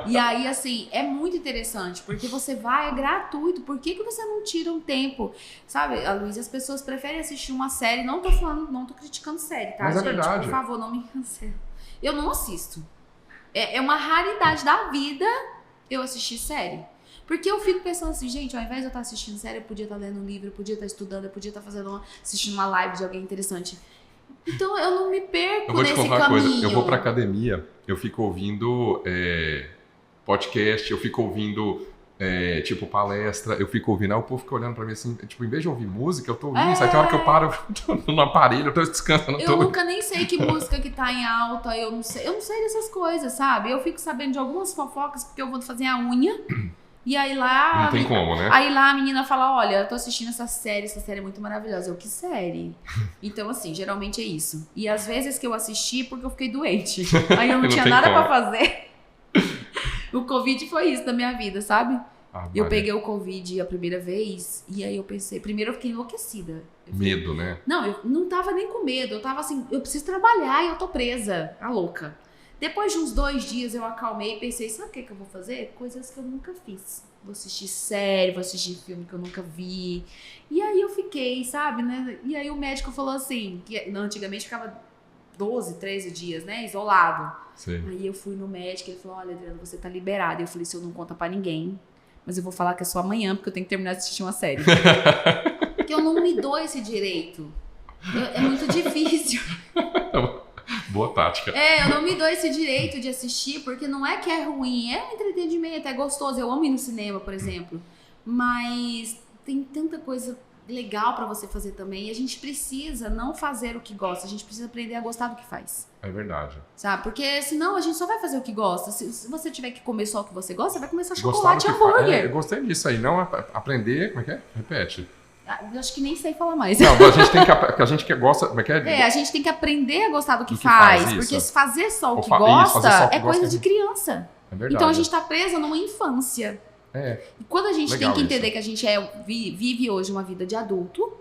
E aí, assim, é muito interessante, porque você vai, é gratuito, por que você não tira um tempo? Sabe, Luiz, as pessoas preferem assistir uma série, não tô criticando série, tá, mas gente? É verdade. Por favor, não me cancele. Eu não assisto. É uma raridade da vida eu assistir série. Porque eu fico pensando assim, gente, ao invés de eu estar assistindo série, eu podia estar lendo um livro, eu podia estar estudando, eu podia estar assistindo uma live de alguém interessante. Então eu não me perco nesse caminho. Eu vou te contar uma coisa, eu vou pra academia, eu fico ouvindo podcast, eu fico ouvindo tipo palestra, eu fico ouvindo, aí o povo fica olhando pra mim assim, tipo, em vez de ouvir música, eu tô ouvindo isso, aí tem hora que eu paro no aparelho, eu tô descansando. Eu nunca nem sei que música que tá em alta, eu não sei dessas coisas, sabe? Eu fico sabendo de algumas fofocas porque eu vou fazer a unha. E aí lá... Não tem como, né? Aí lá a menina fala, olha, eu tô assistindo essa série é muito maravilhosa. Eu, que série? Então, assim, geralmente é isso. E às vezes que eu assisti porque eu fiquei doente. Aí eu não tinha nada pra fazer. O Covid foi isso na minha vida, sabe? Eu peguei o Covid a primeira vez e aí eu pensei... Primeiro eu fiquei enlouquecida. Medo, né? Não, eu não tava nem com medo. Eu tava assim, eu preciso trabalhar e eu tô presa. A louca. Depois de uns 2 dias eu acalmei e pensei, sabe o que eu vou fazer? Coisas que eu nunca fiz. Vou assistir série, vou assistir filme que eu nunca vi. E aí eu fiquei, sabe, né? E aí o médico falou assim, que antigamente ficava 12, 13 dias, né? Isolado. Sim. Aí eu fui no médico e ele falou, olha, Adriana, você tá liberada. Eu falei, se eu não conta pra ninguém, mas eu vou falar que é só amanhã, porque eu tenho que terminar de assistir uma série. Porque eu não me dou esse direito. É muito difícil. Boa tática. Eu não me dou esse direito de assistir, porque não é que é ruim, é um entretenimento, é gostoso. Eu amo ir no cinema, por exemplo. Mas tem tanta coisa legal pra você fazer também. E a gente precisa não fazer o que gosta, a gente precisa aprender a gostar do que faz. É verdade. Sabe? Porque senão a gente só vai fazer o que gosta. Se você tiver que comer só o que você gosta, você vai começar chocolate e hambúrguer. Eu gostei disso aí. Não aprender... Como é que é? Repete. Eu acho que nem sei falar mais. Não, a gente tem que a gente que gosta... Como é que é? A gente tem que aprender a gostar do que faz. Porque se fazer só o que gosta é coisa de criança. É verdade. Então a gente tá presa numa infância. E quando a gente tem que entender que a gente vive hoje uma vida de adulto,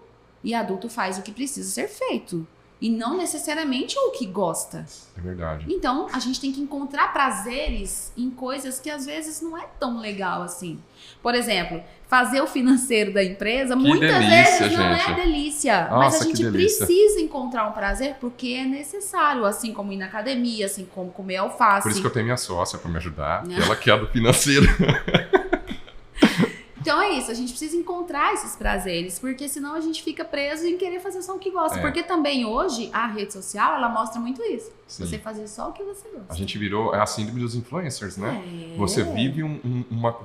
e adulto faz o que precisa ser feito. e não necessariamente o que gosta. É verdade. Então, a gente tem que encontrar prazeres em coisas que às vezes não é tão legal assim. Por exemplo, fazer o financeiro da empresa, muitas vezes não é delícia. Nossa, mas a gente precisa encontrar um prazer porque é necessário, assim como ir na academia, assim como comer alface. Por isso que eu tenho minha sócia para me ajudar, que ela quer do financeiro. Então é isso, a gente precisa encontrar esses prazeres, porque senão a gente fica preso em querer fazer só o que gosta. Porque também hoje a rede social, ela mostra muito isso. Sim. Você fazer só o que você gosta. A gente virou a síndrome dos influencers, né? Você vive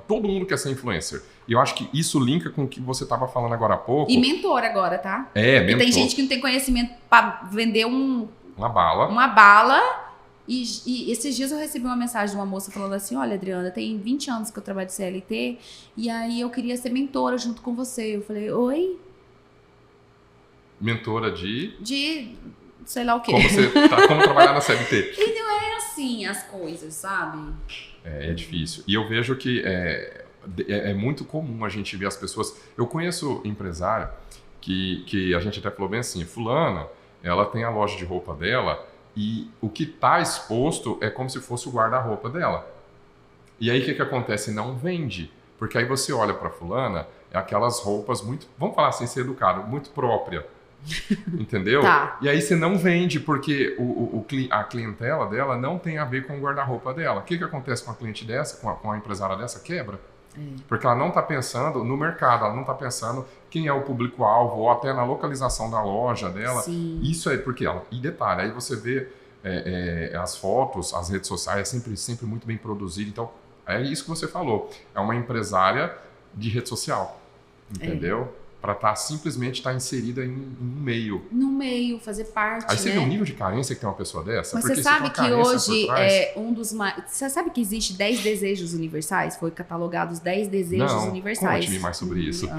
todo mundo quer ser influencer. E eu acho que isso linka com o que você estava falando agora há pouco. E mentor agora, tá? Mentor. E tem gente que não tem conhecimento para vender uma bala. Uma bala. E esses dias eu recebi uma mensagem de uma moça falando assim, olha, Adriana, tem 20 anos que eu trabalho de CLT e aí eu queria ser mentora junto com você. Eu falei, oi? Mentora de sei lá o quê. Como trabalhar na CLT. E não é assim as coisas, sabe? É difícil. E eu vejo que é muito comum a gente ver as pessoas... Eu conheço empresário que a gente até falou bem assim, fulana, ela tem a loja de roupa dela... E o que está exposto é como se fosse o guarda-roupa dela. E aí o que acontece? Não vende. Porque aí você olha para fulana, é aquelas roupas muito, vamos falar assim, ser educado, muito própria. Entendeu? Tá. E aí você não vende, porque a clientela dela não tem a ver com o guarda-roupa dela. O que acontece com a cliente dessa, com a empresária dessa? Quebra. Porque ela não está pensando no mercado, ela não está pensando quem é o público-alvo ou até na localização da loja dela. Sim. Isso é porque ela... E detalhe, aí você vê as fotos, as redes sociais, é sempre muito bem produzido. Então, é isso que você falou. É uma empresária de rede social, entendeu? Para simplesmente estar inserida em um meio. No meio, fazer parte, Aí você vê o nível de carência que tem uma pessoa dessa. Mas porque você sabe que hoje um dos mais... Você sabe que existe 10 desejos universais? Foi catalogado os 10 desejos universais. Conte-me mais sobre isso.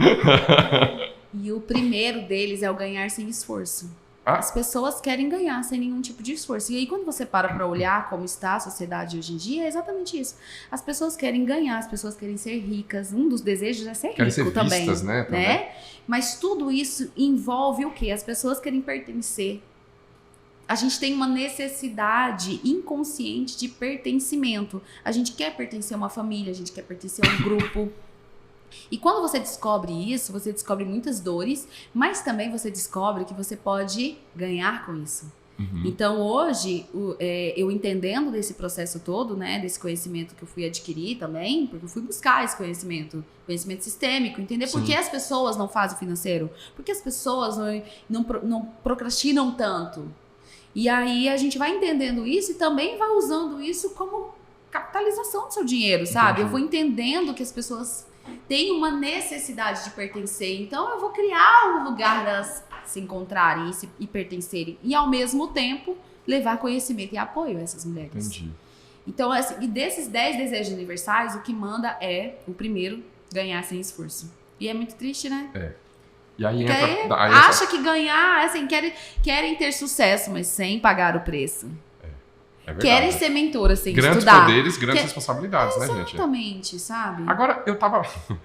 E o primeiro deles é o ganhar sem esforço. As pessoas querem ganhar sem nenhum tipo de esforço. E aí, quando você para olhar como está a sociedade hoje em dia, é exatamente isso. As pessoas querem ganhar, as pessoas querem ser ricas. Um dos desejos é ser rico ser também. Vistas, né? Mas tudo isso envolve o quê? As pessoas querem pertencer. A gente tem uma necessidade inconsciente de pertencimento. A gente quer pertencer a uma família, a gente quer pertencer a um grupo. E quando você descobre isso, você descobre muitas dores, mas também você descobre que você pode ganhar com isso. Uhum. Então hoje, eu entendendo desse processo todo, né, desse conhecimento que eu fui adquirir também, porque eu fui buscar esse conhecimento sistêmico, entender por que as pessoas não fazem o financeiro, por que as pessoas não procrastinam tanto. E aí a gente vai entendendo isso e também vai usando isso como capitalização do seu dinheiro, sabe? Entendi. Eu vou entendendo que as pessoas têm uma necessidade de pertencer, então eu vou criar um lugar delas se encontrarem e pertencerem e ao mesmo tempo levar conhecimento e apoio a essas mulheres. Entendi. Então, assim, e desses 10 desejos universais, o que manda é o primeiro, ganhar sem esforço. E é muito triste, né? E aí entra... acha que ganhar, assim, querem ter sucesso, mas sem pagar o preço. Querem ser mentoras sem grandes estudar. Grandes poderes, grandes responsabilidades, né, gente? Exatamente, sabe? Agora,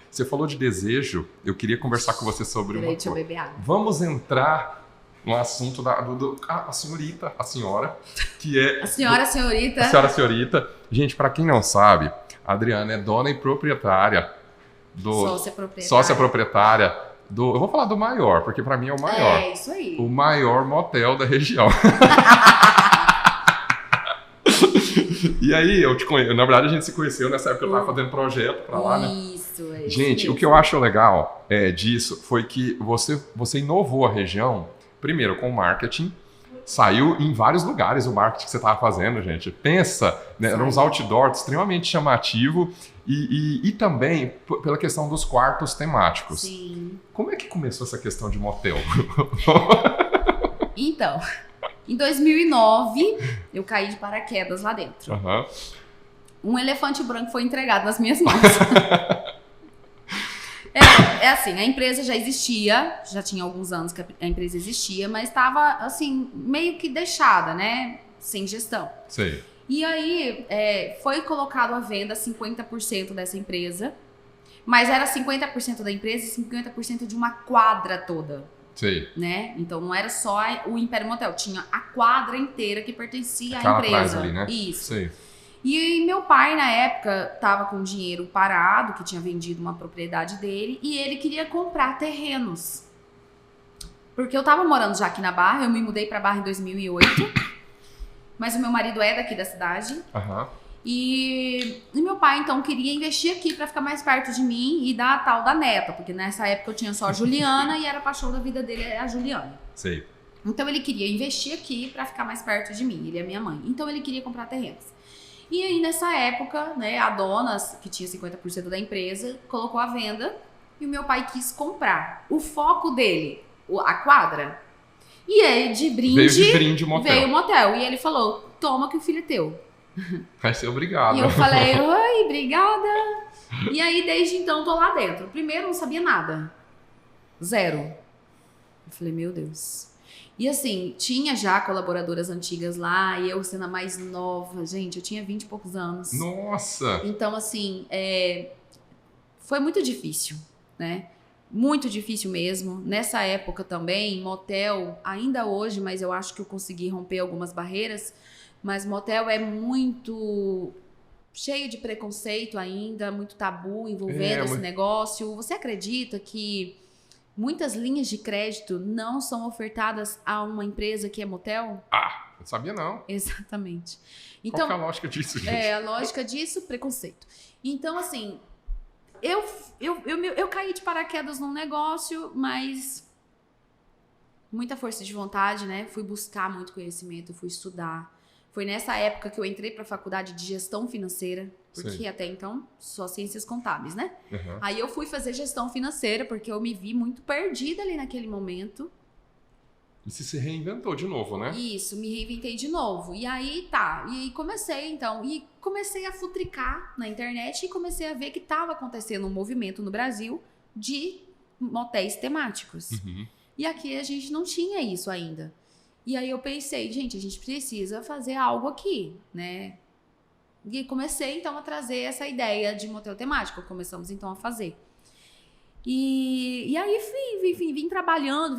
você falou de desejo, eu queria conversar com você sobre uma coisa. Deixa eu beber água. Vamos entrar no assunto a senhora, que é... A senhorita. A senhorita. Gente, para quem não sabe, a Adriana é dona e proprietária Sócia proprietária eu vou falar do maior, porque para mim é o maior. É, isso aí. O maior motel da região. E aí, eu te conheço. Na verdade, a gente se conheceu nessa época que eu tava fazendo projeto pra lá, né? Isso. Gente, o que eu acho legal disso foi que você inovou a região, primeiro com o marketing, saiu em vários lugares o marketing que você tava fazendo, gente. Pensa, né? Eram uns outdoors extremamente chamativos e também pela questão dos quartos temáticos. Sim. Como é que começou essa questão de motel? Então... Em 2009, eu caí de paraquedas lá dentro. Uhum. Um elefante branco foi entregado nas minhas mãos. Assim, a empresa já existia, já tinha alguns anos que a empresa existia, mas estava, assim, meio que deixada, né? Sem gestão. Sei. E aí, foi colocado à venda 50% dessa empresa, mas era 50% da empresa e 50% de uma quadra toda. Sei. né? Então não era só o Império Motel, tinha a quadra inteira que pertencia à Aquela empresa. atrás ali, né? Isso. Sei. E meu pai, na época, tava com dinheiro parado, que tinha vendido uma propriedade dele, e ele queria comprar terrenos. Porque eu tava morando já aqui na Barra, eu me mudei pra Barra em 2008, mas o meu marido é daqui da cidade. Aham. E meu pai, então, queria investir aqui pra ficar mais perto de mim e da tal da neta, porque nessa época eu tinha só a Juliana e era a paixão da vida dele, a Juliana. Sei. Então ele queria investir aqui pra ficar mais perto de mim, ele é minha mãe. Então ele queria comprar terrenos. E aí nessa época, né, a dona, que tinha 50% da empresa, colocou à venda e o meu pai quis comprar. O foco dele, a quadra. E aí de brinde, o motel. veio o motel. E ele falou, toma que o filho é teu. Vai ser obrigado. E eu falei, oi, obrigada. E aí, desde então, tô lá dentro. Primeiro, não sabia nada. Zero. Eu falei, meu Deus. E assim, tinha já colaboradoras antigas lá, e eu sendo a mais nova. Gente, eu tinha 20 e poucos anos. Nossa! Então, assim, foi muito difícil, né? Muito difícil mesmo. Nessa época também, motel, ainda hoje, mas eu acho que eu consegui romper algumas barreiras. Mas motel é muito cheio de preconceito ainda, muito tabu envolvendo esse negócio. Você acredita que muitas linhas de crédito não são ofertadas a uma empresa que é motel? Ah, não sabia não. Exatamente. Então, qual que é a lógica disso, gente? A lógica disso, preconceito. Então, assim, eu caí de paraquedas num negócio, mas muita força de vontade, né? Fui buscar muito conhecimento, fui estudar. Foi nessa época que eu entrei para a faculdade de gestão financeira, porque até então só ciências contábeis, né? Uhum. Aí eu fui fazer gestão financeira, porque eu me vi muito perdida ali naquele momento. E você se reinventou de novo, né? Isso, me reinventei de novo. E aí tá, e comecei então, e comecei a futricar na internet e comecei a ver que estava acontecendo um movimento no Brasil de motéis temáticos. Uhum. E aqui a gente não tinha isso ainda. E aí eu pensei, gente, a gente precisa fazer algo aqui, né? E comecei então a trazer essa ideia de motel temático. Começamos então a fazer. E aí vim trabalhando,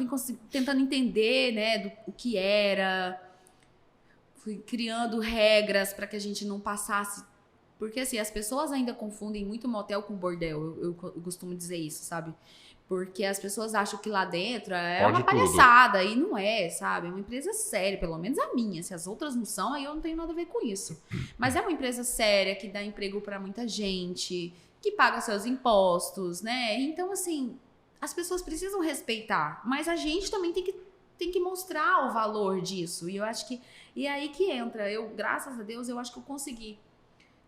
tentando entender, né, o que era. Fui criando regras para que a gente não passasse. Porque assim, as pessoas ainda confundem muito motel com bordel. Eu costumo dizer isso, sabe? Porque as pessoas acham que lá dentro é uma palhaçada, e não é, sabe? É uma empresa séria, pelo menos a minha. Se as outras não são, aí eu não tenho nada a ver com isso. Mas é uma empresa séria, que dá emprego pra muita gente, que paga seus impostos, né? Então, assim, as pessoas precisam respeitar, mas a gente também tem que mostrar o valor disso. E eu acho que... E é aí que entra. Graças a Deus, eu acho que eu consegui,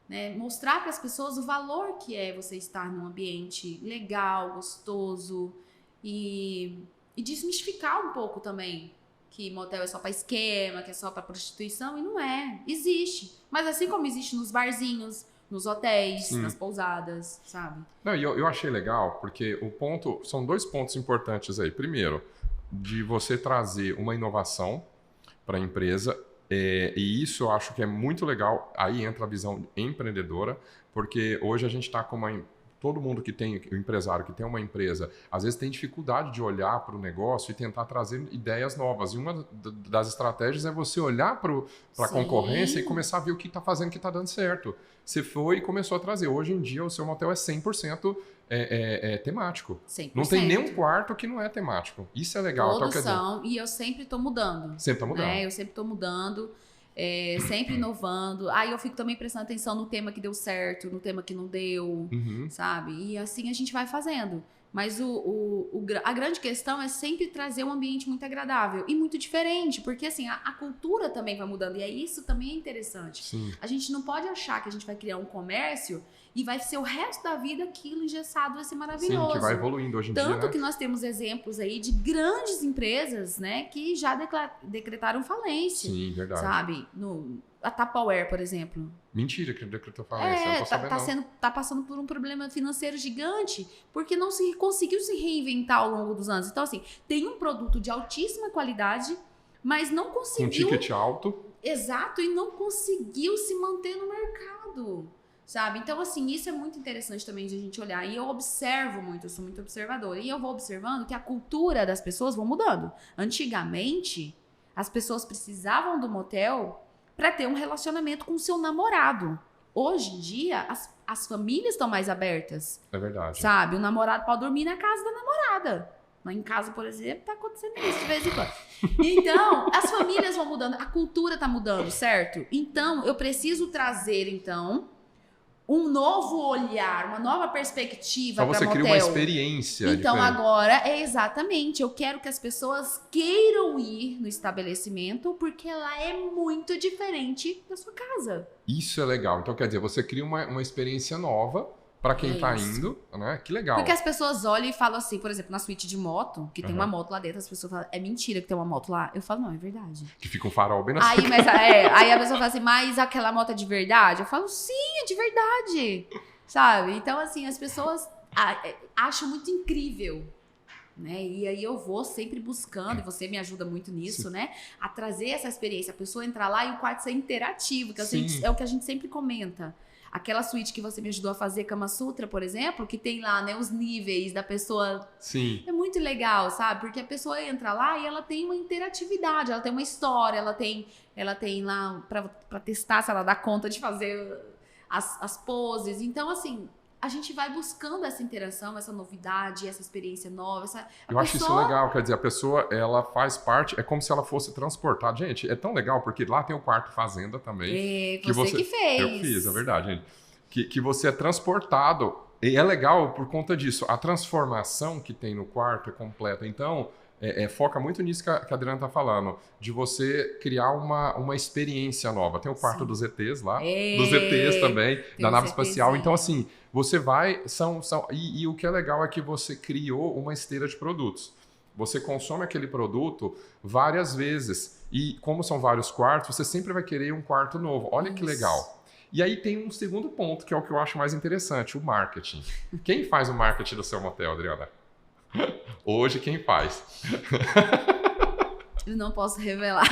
né, mostrar para as pessoas o valor que é você estar num ambiente legal, gostoso e desmistificar um pouco também que motel é só para esquema, que é só para prostituição, e não é. Existe. Mas assim como existe nos barzinhos, nos hotéis, nas pousadas, sabe? Não, eu achei legal porque são dois pontos importantes aí. Primeiro, de você trazer uma inovação para a empresa. E isso eu acho que é muito legal. Aí entra a visão empreendedora, porque hoje a gente está com todo mundo que tem, o empresário que tem uma empresa, às vezes tem dificuldade de olhar para o negócio e tentar trazer ideias novas. E uma das estratégias é você olhar para a concorrência e começar a ver o que está fazendo, que está dando certo. Você foi e começou a trazer. Hoje em dia o seu motel é 100% temático. 100%. Não tem nenhum quarto que não é temático. Isso é legal. Todos são, e eu sempre estou mudando. Sempre está mudando. Eu sempre estou mudando, sempre inovando. Aí eu fico também prestando atenção no tema que deu certo, no tema que não deu, sabe? E assim a gente vai fazendo. Mas a grande questão é sempre trazer um ambiente muito agradável e muito diferente, porque assim, a cultura também vai mudando, e isso também é interessante. Sim. A gente não pode achar que a gente vai criar um comércio e vai ser o resto da vida aquilo engessado, vai ser maravilhoso. Sim, que vai evoluindo hoje em dia, Tanto né? que nós temos exemplos aí de grandes empresas, né, que já decretaram falência. Sim, verdade. Sabe? A Tupperware, por exemplo. Mentira que decretou falência, não tô sabendo tá passando por um problema financeiro gigante, porque não conseguiu se reinventar ao longo dos anos. Então, assim, tem um produto de altíssima qualidade, mas não conseguiu... Um ticket alto. Exato, e não conseguiu se manter no mercado. sabe? Então, assim, isso é muito interessante também de a gente olhar. E eu observo muito, eu sou muito observadora. E eu vou observando que a cultura das pessoas vão mudando. Antigamente, as pessoas precisavam do motel para ter um relacionamento com o seu namorado. Hoje em dia, as famílias estão mais abertas. É verdade. Sabe? O namorado pode dormir na casa da namorada. Lá em casa, por exemplo, tá acontecendo isso de vez em quando. Então, as famílias vão mudando, a cultura tá mudando, certo? Então, eu preciso trazer, então, um novo olhar, uma nova perspectiva para motel. Você cria uma experiência Então, diferente. agora, é exatamente, eu quero que as pessoas queiram ir no estabelecimento porque ela é muito diferente da sua casa. Isso é legal. Então, quer dizer, você cria uma experiência nova para quem tá indo, né? Que legal. Porque as pessoas olham e falam assim, por exemplo, na suíte de moto, que tem uma moto lá dentro, as pessoas falam, é mentira que tem uma moto lá? Eu falo, não, é verdade. Que fica um farol bem na Aí, sua mas, aí a pessoa fala assim, mas aquela moto é de verdade? Eu falo, sim, é de verdade. Sabe? Então, assim, as pessoas acham muito incrível. Né? E aí eu vou sempre buscando, e você me ajuda muito nisso, né? A trazer essa experiência, a pessoa entrar lá e o quarto ser interativo, que é o que a gente sempre comenta. Aquela suíte que você me ajudou a fazer, Kama Sutra, por exemplo, que tem lá, né, os níveis da pessoa. Sim. É muito legal, sabe? Porque a pessoa entra lá e ela tem uma interatividade, ela tem uma história, ela tem lá pra testar se ela dá conta de fazer as poses. Então, assim, a gente vai buscando essa interação, essa novidade, essa experiência nova. Eu acho isso legal, quer dizer, a pessoa, ela faz parte, é como se ela fosse transportada. Gente, é tão legal, porque lá tem o quarto fazenda também. Que você que fez. Eu fiz, é verdade, gente. Que você é transportado, e é legal por conta disso. A transformação que tem no quarto é completa. Então, foca muito nisso que a Adriana tá falando, de você criar uma experiência nova. Tem o quarto dos ETs lá, dos ETs também, da nave espacial. Então, assim, você vai... E o que é legal é que você criou uma esteira de produtos. Você consome aquele produto várias vezes. E como são vários quartos, você sempre vai querer um quarto novo. Olha que legal. E aí tem um segundo ponto, que é o que eu acho mais interessante, o marketing. Quem faz o marketing do seu motel, Adriana? Hoje, quem faz? Eu não posso revelar.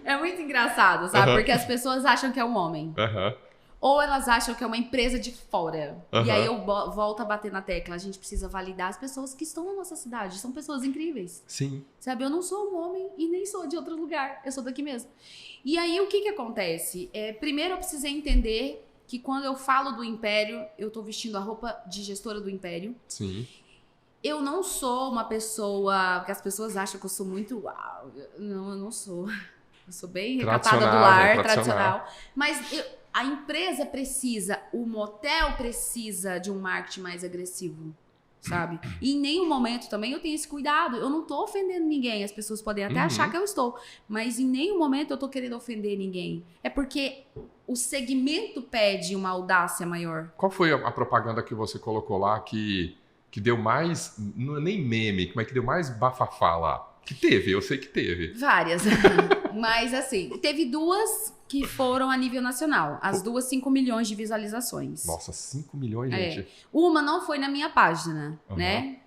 É muito engraçado, sabe? Porque as pessoas acham que é um homem. Ou elas acham que é uma empresa de fora. E aí eu volto a bater na tecla. A gente precisa validar as pessoas que estão na nossa cidade. São pessoas incríveis. Sim. Sabe? Eu não sou um homem e nem sou de outro lugar. Eu sou daqui mesmo. E aí, o que acontece? Primeiro, eu precisei entender que quando eu falo do Império, eu tô vestindo a roupa de gestora do Império. Sim. Eu não sou uma pessoa... Porque as pessoas acham que eu sou muito... Uau, não, eu não sou. Eu sou bem recatada do lar, tradicional. Mas a empresa precisa, o motel precisa de um marketing mais agressivo. Sabe? E em nenhum momento também eu tenho esse cuidado. Eu não tô ofendendo ninguém. As pessoas podem até achar que eu estou. Mas em nenhum momento eu tô querendo ofender ninguém. É porque o segmento pede uma audácia maior. Qual foi a propaganda que você colocou lá que deu mais... Não é nem meme, mas que deu mais bafafá lá? Que teve, eu sei que teve. Várias. Mas assim, teve duas que foram a nível nacional. As duas, 5 milhões de visualizações. Nossa, 5 milhões, gente. Uma não foi na minha página, né?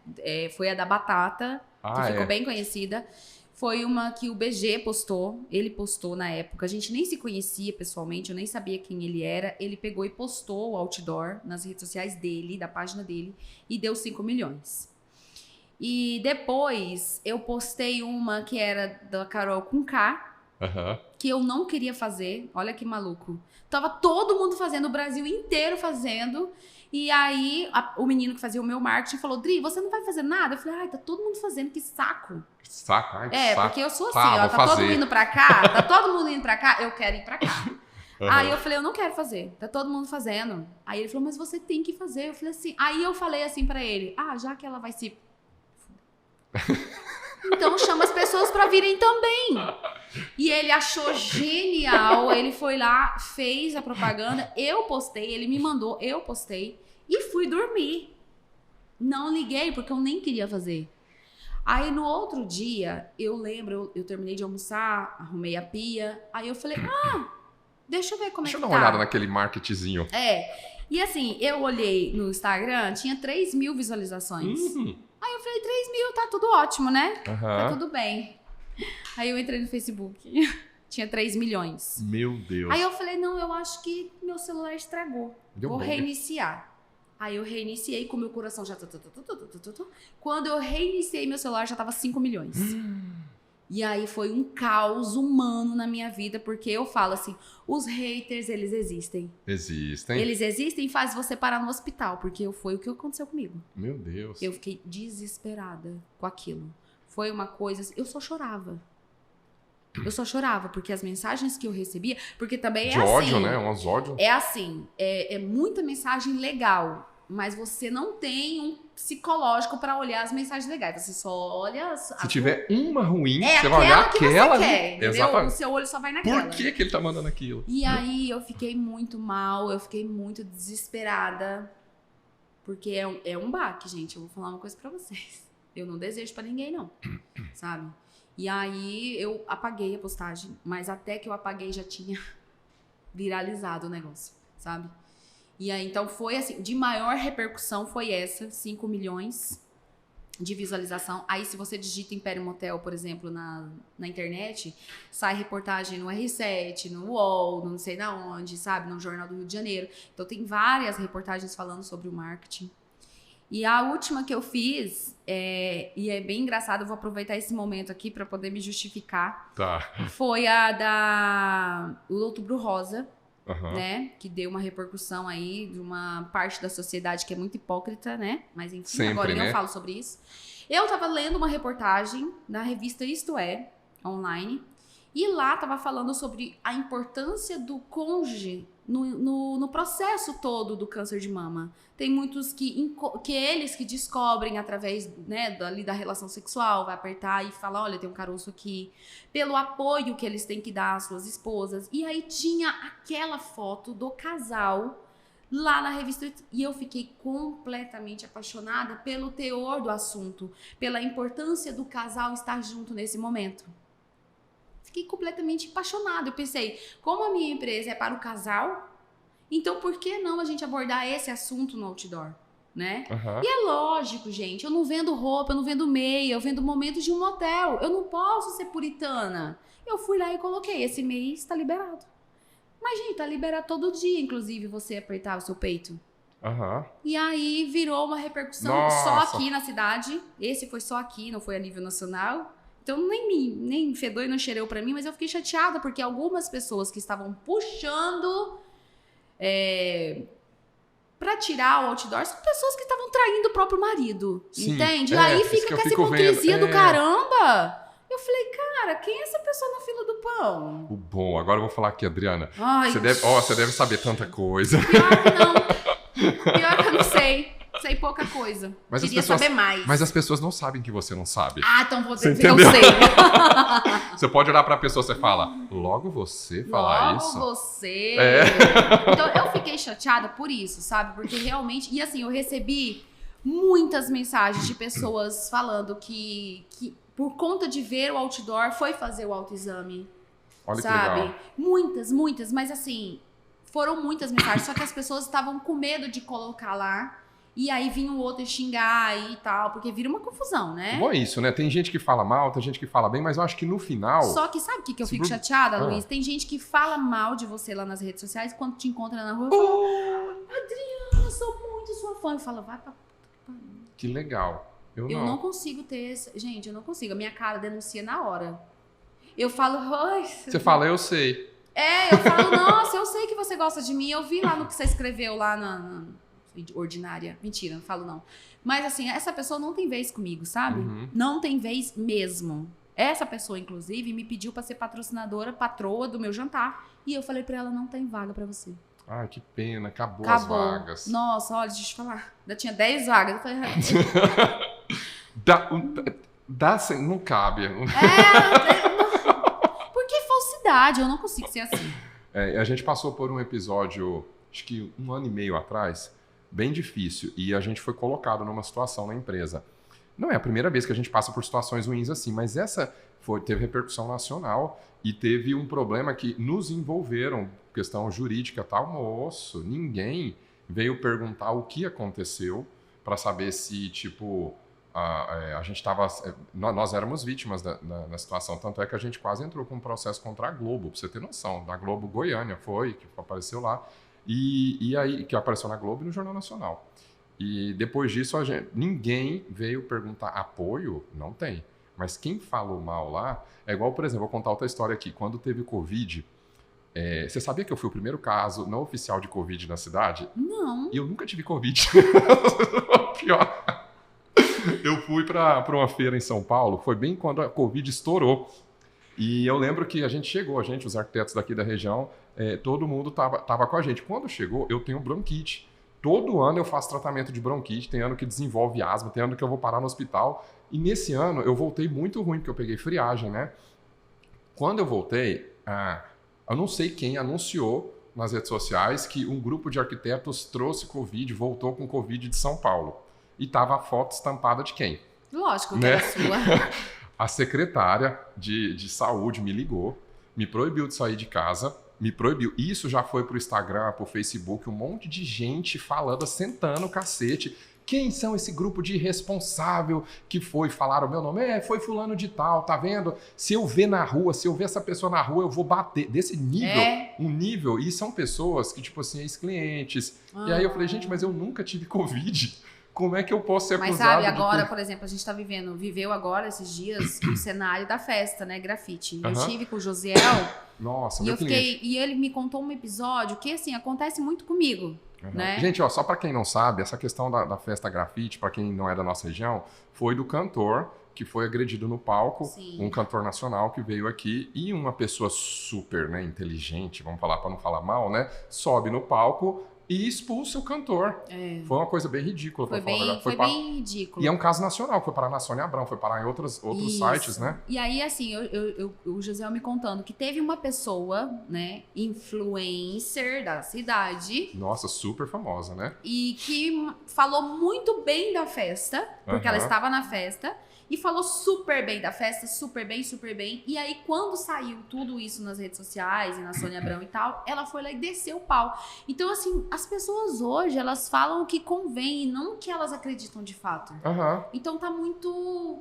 Foi a da Batata, que ficou bem conhecida. Foi uma que o BG postou. Ele postou na época. A gente nem se conhecia pessoalmente, eu nem sabia quem ele era. Ele pegou e postou o outdoor nas redes sociais dele, da página dele, e deu 5 milhões. E depois eu postei uma que era da Carol com K, que eu não queria fazer. Olha que maluco. Tava todo mundo fazendo, o Brasil inteiro fazendo. E aí o menino que fazia o meu marketing falou, Dri, você não vai fazer nada? Eu falei, ai, tá todo mundo fazendo, que saco. Que saco, ai, que saco. Porque eu sou assim, ó, tá todo mundo indo pra cá, tá todo mundo indo pra cá, eu quero ir pra cá. Aí eu falei, eu não quero fazer, tá todo mundo fazendo. Aí ele falou, mas você tem que fazer. Eu falei assim, aí eu falei assim pra ele, já que ela vai se... Então chama as pessoas pra virem também. E ele achou genial. Ele foi lá, fez a propaganda. Eu postei, ele me mandou, eu postei. E fui dormir. Não liguei, porque eu nem queria fazer. Aí no outro dia, eu lembro, eu terminei de almoçar, arrumei a pia. Aí eu falei, deixa eu ver como é que tá. Deixa eu dar uma olhada naquele marketzinho. E assim, eu olhei no Instagram, tinha 3 mil visualizações. Aí eu falei, 3 mil, tá tudo ótimo, né? Tá tudo bem. Aí eu entrei no Facebook. tinha 3 milhões. Meu Deus. Aí eu falei, não, eu acho que meu celular estragou. Vou bom, reiniciar. Aí eu reiniciei com meu coração já... Quando eu reiniciei meu celular, já tava 5 milhões. E aí foi um caos humano na minha vida, porque eu falo assim, os haters, eles existem. Existem. Eles existem e fazem você parar no hospital, porque foi o que aconteceu comigo. Meu Deus. Eu fiquei desesperada com aquilo. Foi uma coisa... Eu só chorava. Porque as mensagens que eu recebia... Porque também de é ódio, assim... né? Umas ódio. É assim, é muita mensagem legal, mas você não tem um psicológico pra olhar as mensagens legais. Você só olha... Se tiver uma ruim, é você vai olhar que aquela. você quer, entendeu? Exatamente. O seu olho só vai naquela. Por que ele tá mandando aquilo? E aí eu fiquei muito mal, eu fiquei muito desesperada. Porque é um baque, gente. Eu vou falar uma coisa pra vocês. Eu não desejo pra ninguém, não. Sabe? E aí eu apaguei a postagem, mas até que eu apaguei já tinha viralizado o negócio, sabe? E aí então foi assim, de maior repercussão foi essa, 5 milhões de visualização. Aí se você digita Império Motel, por exemplo, na internet, sai reportagem no R7, no UOL, não sei na onde, sabe? No Jornal do Rio de Janeiro. Então tem várias reportagens falando sobre o marketing. E a última que eu fiz, e é bem engraçado, eu vou aproveitar esse momento aqui para poder me justificar, foi a da Outubro Rosa, né? Que deu uma repercussão aí de uma parte da sociedade que é muito hipócrita, né? Mas enfim, sempre, agora né? eu falo sobre isso. Eu tava lendo uma reportagem na revista Isto É, online, e lá tava falando sobre a importância do cônjuge no processo todo do câncer de mama. Tem muitos que eles que descobrem através, né, da relação sexual, vai apertar e falar, olha, tem um caroço aqui, pelo apoio que eles têm que dar às suas esposas. E aí tinha aquela foto do casal lá na revista e eu fiquei completamente apaixonada pelo teor do assunto, pela importância do casal estar junto nesse momento. Fiquei completamente apaixonada. Eu pensei, como a minha empresa é para o casal, então por que não a gente abordar esse assunto no outdoor, né? E é lógico, gente, eu não vendo roupa, eu não vendo meia, eu vendo momentos de um motel. Eu não posso ser puritana. Eu fui lá e coloquei, esse mês tá liberado. Mas, gente, tá liberado todo dia, inclusive, você apertar o seu peito. E aí virou uma repercussão só aqui na cidade. Esse foi só aqui, não foi a nível nacional. Então nem fedou e não cheirou pra mim, mas eu fiquei chateada porque algumas pessoas que estavam puxando pra tirar o outdoor são pessoas que estavam traindo o próprio marido, entende? Aí fica com essa hipocrisia do caramba. Eu falei, cara, quem é essa pessoa na fila do pão? O bom, agora eu vou falar aqui, Adriana. Ai, você deve saber tanta coisa. Pior que não. Pior que eu não sei. Sei pouca coisa. Mas queria saber mais. Mas as pessoas não sabem que você não sabe. Então vou dizer que eu sei. Você pode olhar pra pessoa e você fala, logo você falar isso? Logo você. Então eu fiquei chateada por isso, sabe? Porque realmente... E assim, eu recebi muitas mensagens de pessoas falando que por conta de ver o outdoor, foi fazer o autoexame. Olha sabe? Que legal. Muitas. Mas assim, foram muitas mensagens. Só que as pessoas estavam com medo de colocar lá. E aí vinha o outro xingar e tal, porque vira uma confusão, né? Bom, é isso, né? Tem gente que fala mal, tem gente que fala bem, mas eu acho que no final... Só que sabe o que eu fico chateada, Luiz? Tem gente que fala mal de você lá nas redes sociais, quando te encontra na rua, fala, Adriana, eu sou muito sua fã. Eu falo, vai pra puta. Que legal. Eu não consigo ter... Gente, eu não consigo. A minha cara denuncia na hora. Eu falo, oi... Você fala, eu sei. Eu falo, nossa, eu sei que você gosta de mim. Eu vi lá no que você escreveu lá na ordinária. Mentira, não falo não. Mas assim, essa pessoa não tem vez comigo, sabe? Não tem vez mesmo. Essa pessoa, inclusive, me pediu pra ser patroa do meu jantar. E eu falei pra ela, não tem vaga pra você. Ai, que pena. Acabou as vagas. Nossa, olha, deixa eu te falar. Ainda tinha 10 vagas. Eu falei, não cabe. Porque é falsidade, eu não consigo ser assim. A gente passou por um episódio, acho que 1 ano e meio atrás, bem difícil, e a gente foi colocado numa situação na empresa. Não é a primeira vez que a gente passa por situações ruins assim, mas essa teve repercussão nacional e teve um problema que nos envolveram, questão jurídica e tal. Moço, ninguém veio perguntar o que aconteceu para saber se, tipo, a gente estava... Nós éramos vítimas da situação, tanto é que a gente quase entrou com um processo contra a Globo, pra você ter noção. Da Globo Goiânia que apareceu lá, e aí que apareceu na Globo e no Jornal Nacional. E depois disso, ninguém veio perguntar apoio, não tem. Mas quem falou mal lá, é igual, por exemplo, vou contar outra história aqui. Quando teve Covid, você sabia que eu fui o primeiro caso não oficial de Covid na cidade? Não. E eu nunca tive Covid. Pior. Eu fui para uma feira em São Paulo, foi bem quando a Covid estourou. E eu lembro que a gente chegou, os arquitetos daqui da região, todo mundo tava com a gente. Quando chegou, eu tenho bronquite. Todo ano eu faço tratamento de bronquite, tem ano que desenvolve asma, tem ano que eu vou parar no hospital. E nesse ano eu voltei muito ruim, porque eu peguei friagem, né? Quando eu voltei, eu não sei quem anunciou nas redes sociais que um grupo de arquitetos trouxe Covid, voltou com Covid de São Paulo. E tava a foto estampada de quem? Lógico que né? era sua. A secretária de saúde me ligou, me proibiu de sair de casa, me proibiu. Isso já foi pro Instagram, pro Facebook, um monte de gente falando, sentando o cacete. Quem são esse grupo de irresponsável que falaram meu nome? Foi fulano de tal, tá vendo? Se eu ver na rua, se eu ver essa pessoa na rua, eu vou bater. Desse nível, um nível. E são pessoas que, tipo assim, ex-clientes. E aí eu falei, gente, mas eu nunca tive Covid. Como é que eu posso ser acusado? Mas sabe, agora, por exemplo, a gente tá viveu agora, esses dias, o cenário da festa, né, grafite. Eu estive com o Josiel. Nossa, e ele me contou um episódio que, assim, acontece muito comigo. Né? Gente, só para quem não sabe, essa questão da festa grafite, para quem não é da nossa região, foi do cantor que foi agredido no palco, um cantor nacional que veio aqui e uma pessoa super, né, inteligente, vamos falar para não falar mal, né, sobe no palco e expulsa o cantor. Foi uma coisa bem ridícula. Foi bem ridículo. E é um caso nacional, foi parar na Sônia Abrão, foi parar em outros sites, né? E aí, assim, o José me contando que teve uma pessoa, né, influencer da cidade. Nossa, super famosa, né? E que falou muito bem da festa, porque ela estava na festa. E falou super bem da festa, super bem, super bem. E aí, quando saiu tudo isso nas redes sociais e na Sônia Abrão e tal, ela foi lá e desceu o pau. Então, assim, as pessoas hoje, elas falam o que convém e não o que elas acreditam de fato. Então, tá muito...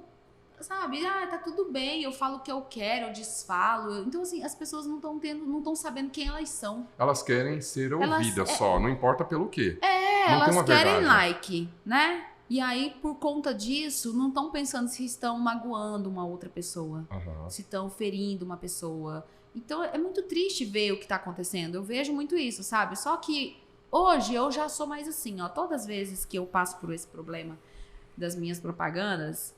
Sabe? Tá tudo bem, eu falo o que eu quero, eu desfalo. Então, assim, as pessoas não estão sabendo quem elas são. Elas querem ser ouvidas só, não importa pelo quê. Não elas querem like, né? E aí, por conta disso, não estão pensando se estão magoando uma outra pessoa, se estão ferindo uma pessoa. Então, é muito triste ver o que está acontecendo. Eu vejo muito isso, sabe? Só que hoje eu já sou mais assim, ó. Todas as vezes que eu passo por esse problema das minhas propagandas,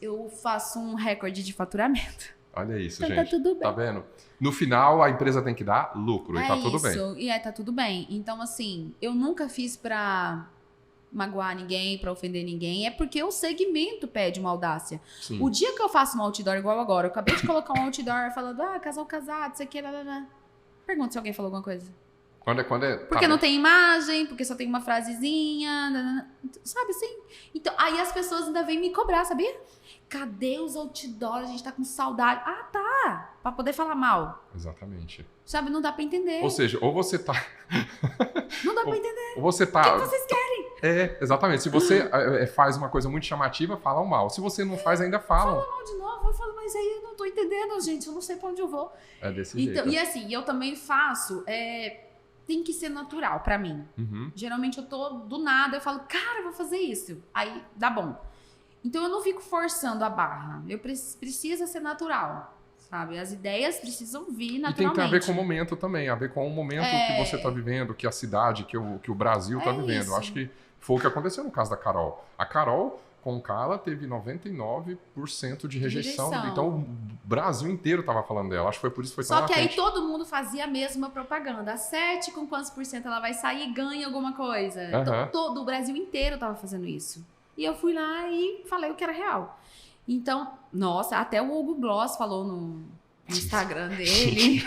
eu faço um recorde de faturamento. Olha isso, então, gente. Tá tudo bem. Tá vendo? No final, a empresa tem que dar lucro e tá tudo bem. E tá tudo bem. Então, assim, eu nunca fiz pra magoar ninguém, pra ofender ninguém, é porque o segmento pede uma audácia. Sim. O dia que eu faço um outdoor igual agora, eu acabei de colocar um outdoor falando, casal casado, isso aqui, pergunta se alguém falou alguma coisa. Porque não tem imagem, porque só tem uma frasezinha, sabe assim? Então, aí as pessoas ainda vêm me cobrar, sabia? Cadê os outdoors? A gente tá com saudade. Tá. Pra poder falar mal. Exatamente. Sabe, não dá pra entender. Ou seja, ou você tá... Não dá pra entender. Ou você tá... O que vocês querem? Exatamente. Se você faz uma coisa muito chamativa, falam mal. Se você não faz, ainda falam. Fala mal de novo. Eu falo, mas aí eu não tô entendendo, gente. Eu não sei pra onde eu vou. É desse jeito. E assim, eu também faço... Tem que ser natural pra mim. Geralmente eu tô do nada, eu falo, cara, eu vou fazer isso. Aí dá bom. Então eu não fico forçando a barra. Eu precisa ser natural, sabe? As ideias precisam vir naturalmente. E tem que ver com o momento também, a ver com o momento que você tá vivendo, que a cidade, que o Brasil tá vivendo. Isso. Eu acho que foi o que aconteceu no caso da Carol. A Carol, com Carla, teve 99% de rejeição. Então o Brasil inteiro tava falando dela. Acho que foi por isso que foi tão Só que latente. aí todo mundo fazia a mesma propaganda. A 7, com quantos por cento ela vai sair, ganha alguma coisa. Então todo o Brasil inteiro tava fazendo isso. E eu fui lá e falei o que era real. Então, nossa, até o Hugo Gloss falou no Instagram dele.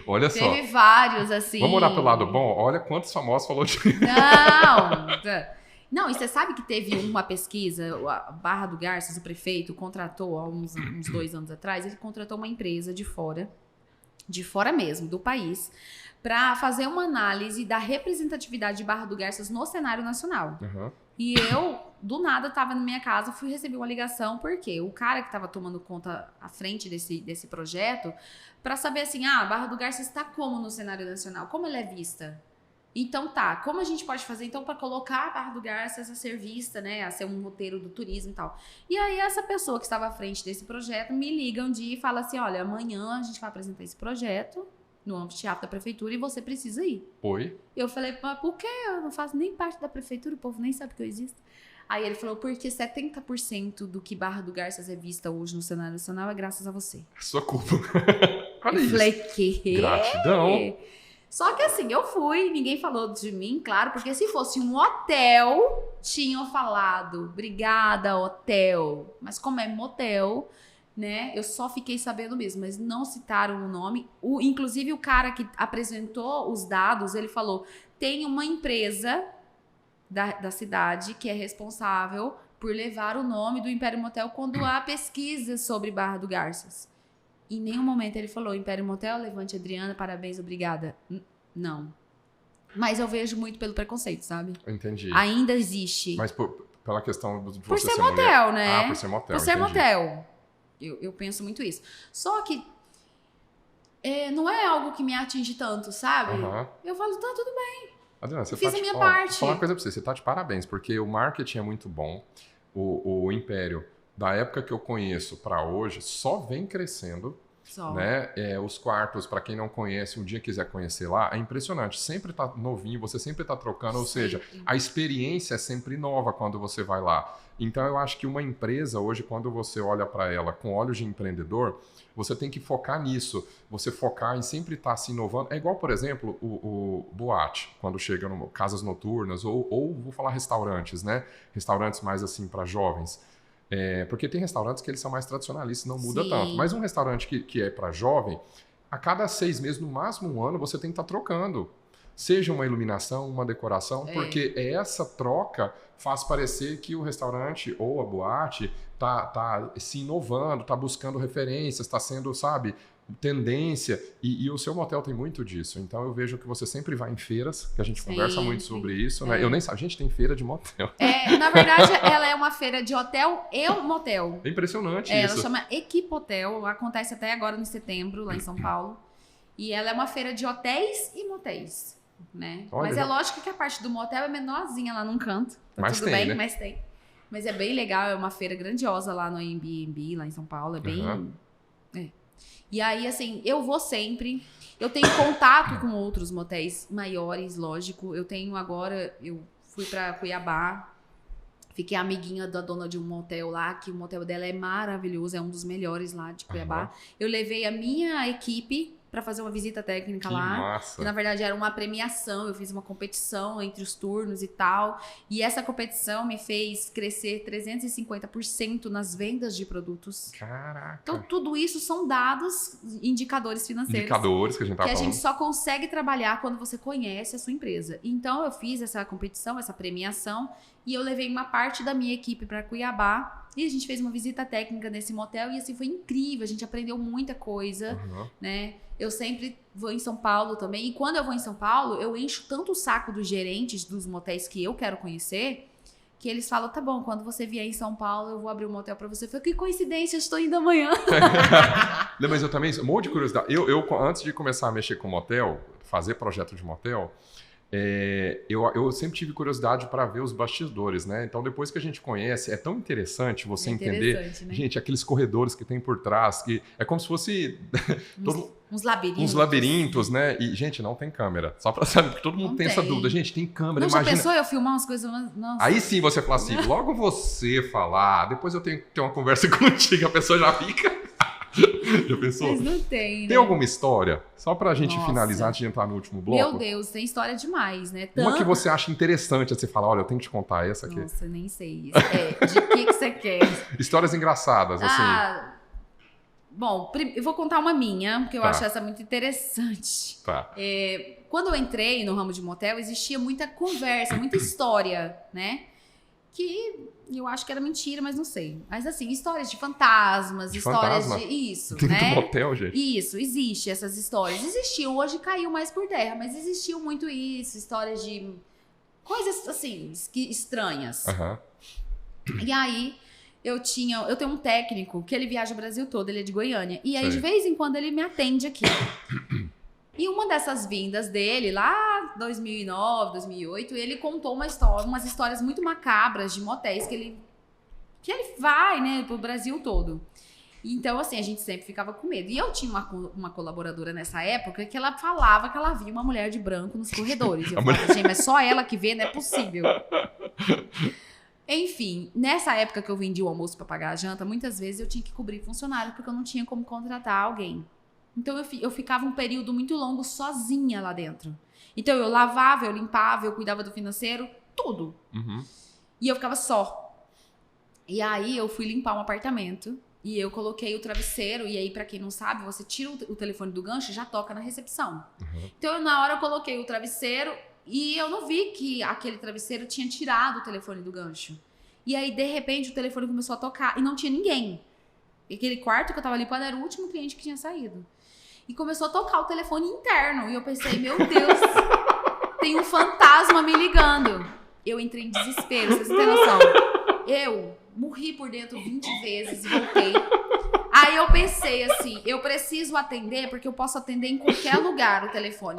Olha só. Teve vários, assim. Vamos olhar pelo lado bom? Olha quantos famosos falou de... Não, e você sabe que teve uma pesquisa, a Barra do Garças, o prefeito, contratou, há uns 2 anos atrás, ele contratou uma empresa de fora de fora mesmo, do país, para fazer uma análise da representatividade de Barra do Garças no cenário nacional. Uhum. E eu, do nada, estava na minha casa, fui receber uma ligação, porque o cara que estava tomando conta à frente desse projeto, para saber assim, Barra do Garças está como no cenário nacional? Como ela é vista? Então tá, como a gente pode fazer então para colocar a Barra do Garças a ser vista, né, a ser um roteiro do turismo e tal. E aí essa pessoa que estava à frente desse projeto me liga um dia e fala assim, olha, amanhã a gente vai apresentar esse projeto no anfiteatro da prefeitura e você precisa ir. Oi? Eu falei, mas por quê? Eu não faço nem parte da prefeitura, o povo nem sabe que eu existo. Aí ele falou, porque 70% do que Barra do Garças é vista hoje no cenário nacional é graças a você. Sua culpa. Olha isso. Falei, que? Gratidão. Só que assim, eu fui, ninguém falou de mim, claro, porque se fosse um hotel, tinham falado, obrigada, hotel. Mas como é motel, né, eu só fiquei sabendo mesmo, mas não citaram o nome. Inclusive, o cara que apresentou os dados, ele falou, tem uma empresa da cidade que é responsável por levar o nome do Império Motel quando há pesquisa sobre Barra do Garças. Em nenhum momento ele falou, Império Motel, levante Adriana, parabéns, obrigada. Não. Mas eu vejo muito pelo preconceito, sabe? Entendi. Ainda existe. Mas pela questão de você por ser mulher. motel, né? Por ser motel. Por ser entendi. motel. Eu penso muito isso. Só que não é algo que me atinge tanto, sabe? Uhum. Eu falo, tá tudo bem. Adriana, você fiz a minha parte. Vou falar uma coisa pra você. Você tá de parabéns, porque o marketing é muito bom. O Império, da época que eu conheço pra hoje, só vem crescendo. Só. Né? Os quartos, para quem não conhece, um dia quiser conhecer lá, é impressionante. Sempre tá novinho, você sempre tá trocando, ou seja, a experiência é sempre nova quando você vai lá. Então eu acho que uma empresa hoje, quando você olha para ela com olhos de empreendedor, você tem que focar nisso. Você focar em sempre estar se inovando. É igual, por exemplo, o boate, quando chega em casas noturnas, ou vou falar restaurantes, né? Restaurantes mais assim para jovens. Porque tem restaurantes que eles são mais tradicionalistas, não muda tanto. Mas um restaurante que é para jovem, a cada 6 meses, no máximo um ano, você tem que estar trocando. Seja uma iluminação, uma decoração, porque essa troca faz parecer que o restaurante ou a boate tá se inovando, tá buscando referências, tá sendo, sabe, tendência. E o seu motel tem muito disso. Então eu vejo que você sempre vai em feiras, que a gente conversa muito sobre isso, né? Eu nem sabia, a gente tem feira de motel. Na verdade, ela é uma feira de hotel e motel. É impressionante isso. Ela chama Equipotel, acontece até agora em setembro, lá em São Paulo. E ela é uma feira de hotéis e motéis. Né? Mas é lógico que a parte do motel é menorzinha lá num canto. Mas tudo tem, bem, né? Mas tem. Mas é bem legal, é uma feira grandiosa lá no Airbnb, lá em São Paulo. É bem. E aí, assim, eu vou sempre. Eu tenho contato com outros motéis maiores, lógico. Eu tenho agora, eu fui pra Cuiabá. Fiquei amiguinha da dona de um motel lá, que o motel dela é maravilhoso, é um dos melhores lá de Cuiabá. Eu levei a minha equipe para fazer uma visita técnica lá. Massa. Que na verdade era uma premiação, eu fiz uma competição entre os turnos e tal. E essa competição me fez crescer 350% nas vendas de produtos. Caraca. Então tudo isso são dados, indicadores financeiros. Indicadores que a gente tá falando. Que a gente só consegue trabalhar quando você conhece a sua empresa. Então eu fiz essa competição, essa premiação, e eu levei uma parte da minha equipe para Cuiabá. E a gente fez uma visita técnica nesse motel e assim foi incrível, a gente aprendeu muita coisa, né? Eu sempre vou em São Paulo também, e quando eu vou em São Paulo, eu encho tanto o saco dos gerentes dos motéis que eu quero conhecer, que eles falam, tá bom, quando você vier em São Paulo, eu vou abrir um motel pra você. Eu falei, que coincidência, eu estou indo amanhã. Não, mas eu também, um monte de curiosidade. Eu, antes de começar a mexer com motel, fazer projeto de motel, eu sempre tive curiosidade para ver os bastidores, né? Então, depois que a gente conhece, é tão interessante você entender, né? gente, aqueles corredores que tem por trás, que é como se fosse uns labirintos. Uns labirintos, né? E, gente, não tem câmera. Só para saber, porque todo mundo Não tem essa dúvida. Gente, tem câmera, não, imagina. Já pensou eu filmar umas coisas? Nossa. Aí sim você fala assim, logo você falar, depois eu tenho que ter uma conversa contigo, a pessoa já fica... Já pensou? Mas não tem, né? Tem alguma história? Só pra gente finalizar, antes de entrar no último bloco. Meu Deus, tem história demais, né? Uma que você acha interessante, você fala, olha, eu tenho que te contar essa aqui. Nossa, nem sei. De que você quer? Histórias engraçadas, assim. Bom, eu vou contar uma minha, porque eu acho essa muito interessante. Tá. Quando eu entrei no ramo de motel, existia muita conversa, muita história, né? que eu acho que era mentira, mas não sei. Mas assim, histórias de fantasmas, histórias de... Isso, Dentro né? do motel, gente. Isso, existe essas histórias. Existiam, hoje caiu mais por terra, mas existiam muito isso, histórias de coisas assim, estranhas. Aham. E aí, eu tenho um técnico que ele viaja o Brasil todo, ele é de Goiânia. E aí, Sei. de vez em quando, ele me atende aqui. E uma dessas vindas dele, lá 2009, 2008, ele contou umas histórias muito macabras de motéis que ele vai, né, pro Brasil todo. Então, assim, a gente sempre ficava com medo. E eu tinha uma colaboradora nessa época que ela falava que ela via uma mulher de branco nos corredores. E eu falava, gente, mas só ela que vê, não é possível. Enfim, nessa época que eu vendia o almoço pra pagar a janta, muitas vezes eu tinha que cobrir funcionário porque eu não tinha como contratar alguém. Então eu ficava um período muito longo sozinha lá dentro. Então eu lavava, eu limpava, eu cuidava do financeiro, tudo. Uhum. E eu ficava só. E aí eu fui limpar um apartamento e eu coloquei o travesseiro. E aí, pra quem não sabe, você tira o telefone do gancho e já toca na recepção. Uhum. Então na hora eu coloquei o travesseiro e eu não vi que aquele travesseiro tinha tirado o telefone do gancho. E aí, de repente, o telefone começou a tocar e não tinha ninguém. E aquele quarto que eu tava limpando era o último cliente que tinha saído. E começou a tocar o telefone interno. E eu pensei, meu Deus, tem um fantasma me ligando. Eu entrei em desespero, vocês não têm noção. Eu morri por dentro 20 vezes e voltei. Aí eu pensei assim, eu preciso atender porque eu posso atender em qualquer lugar o telefone.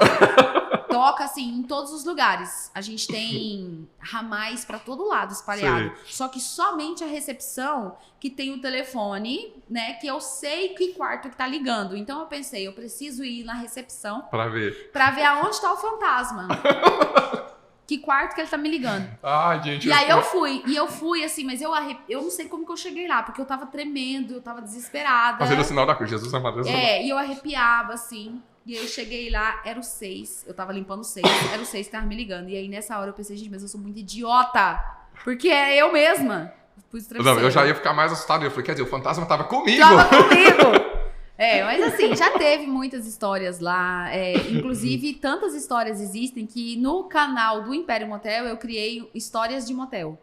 Toca assim em todos os lugares. A gente tem ramais pra todo lado espalhado. Sei. Só que somente a recepção que tem o telefone, né, que eu sei que quarto que tá ligando. Então eu pensei, eu preciso ir na recepção Pra ver. pra ver aonde tá o fantasma. Que quarto que ele tá me ligando. Ai, gente. E aí eu fui assim, mas eu não sei como que eu cheguei lá, porque eu tava tremendo, eu tava desesperada. Fazendo o sinal da cruz. Jesus amado. E eu arrepiava, assim. E aí eu cheguei lá, era o 6. Eu tava limpando o 6, era o 6 que tava me ligando. E aí nessa hora eu pensei, gente, mas eu sou muito idiota. Porque é eu mesma. Não, eu já ia ficar mais assustado. Eu falei, quer dizer, o fantasma tava comigo. Tava comigo. Mas assim, já teve muitas histórias lá. Inclusive, tantas histórias existem que no canal do Império Motel eu criei histórias de motel.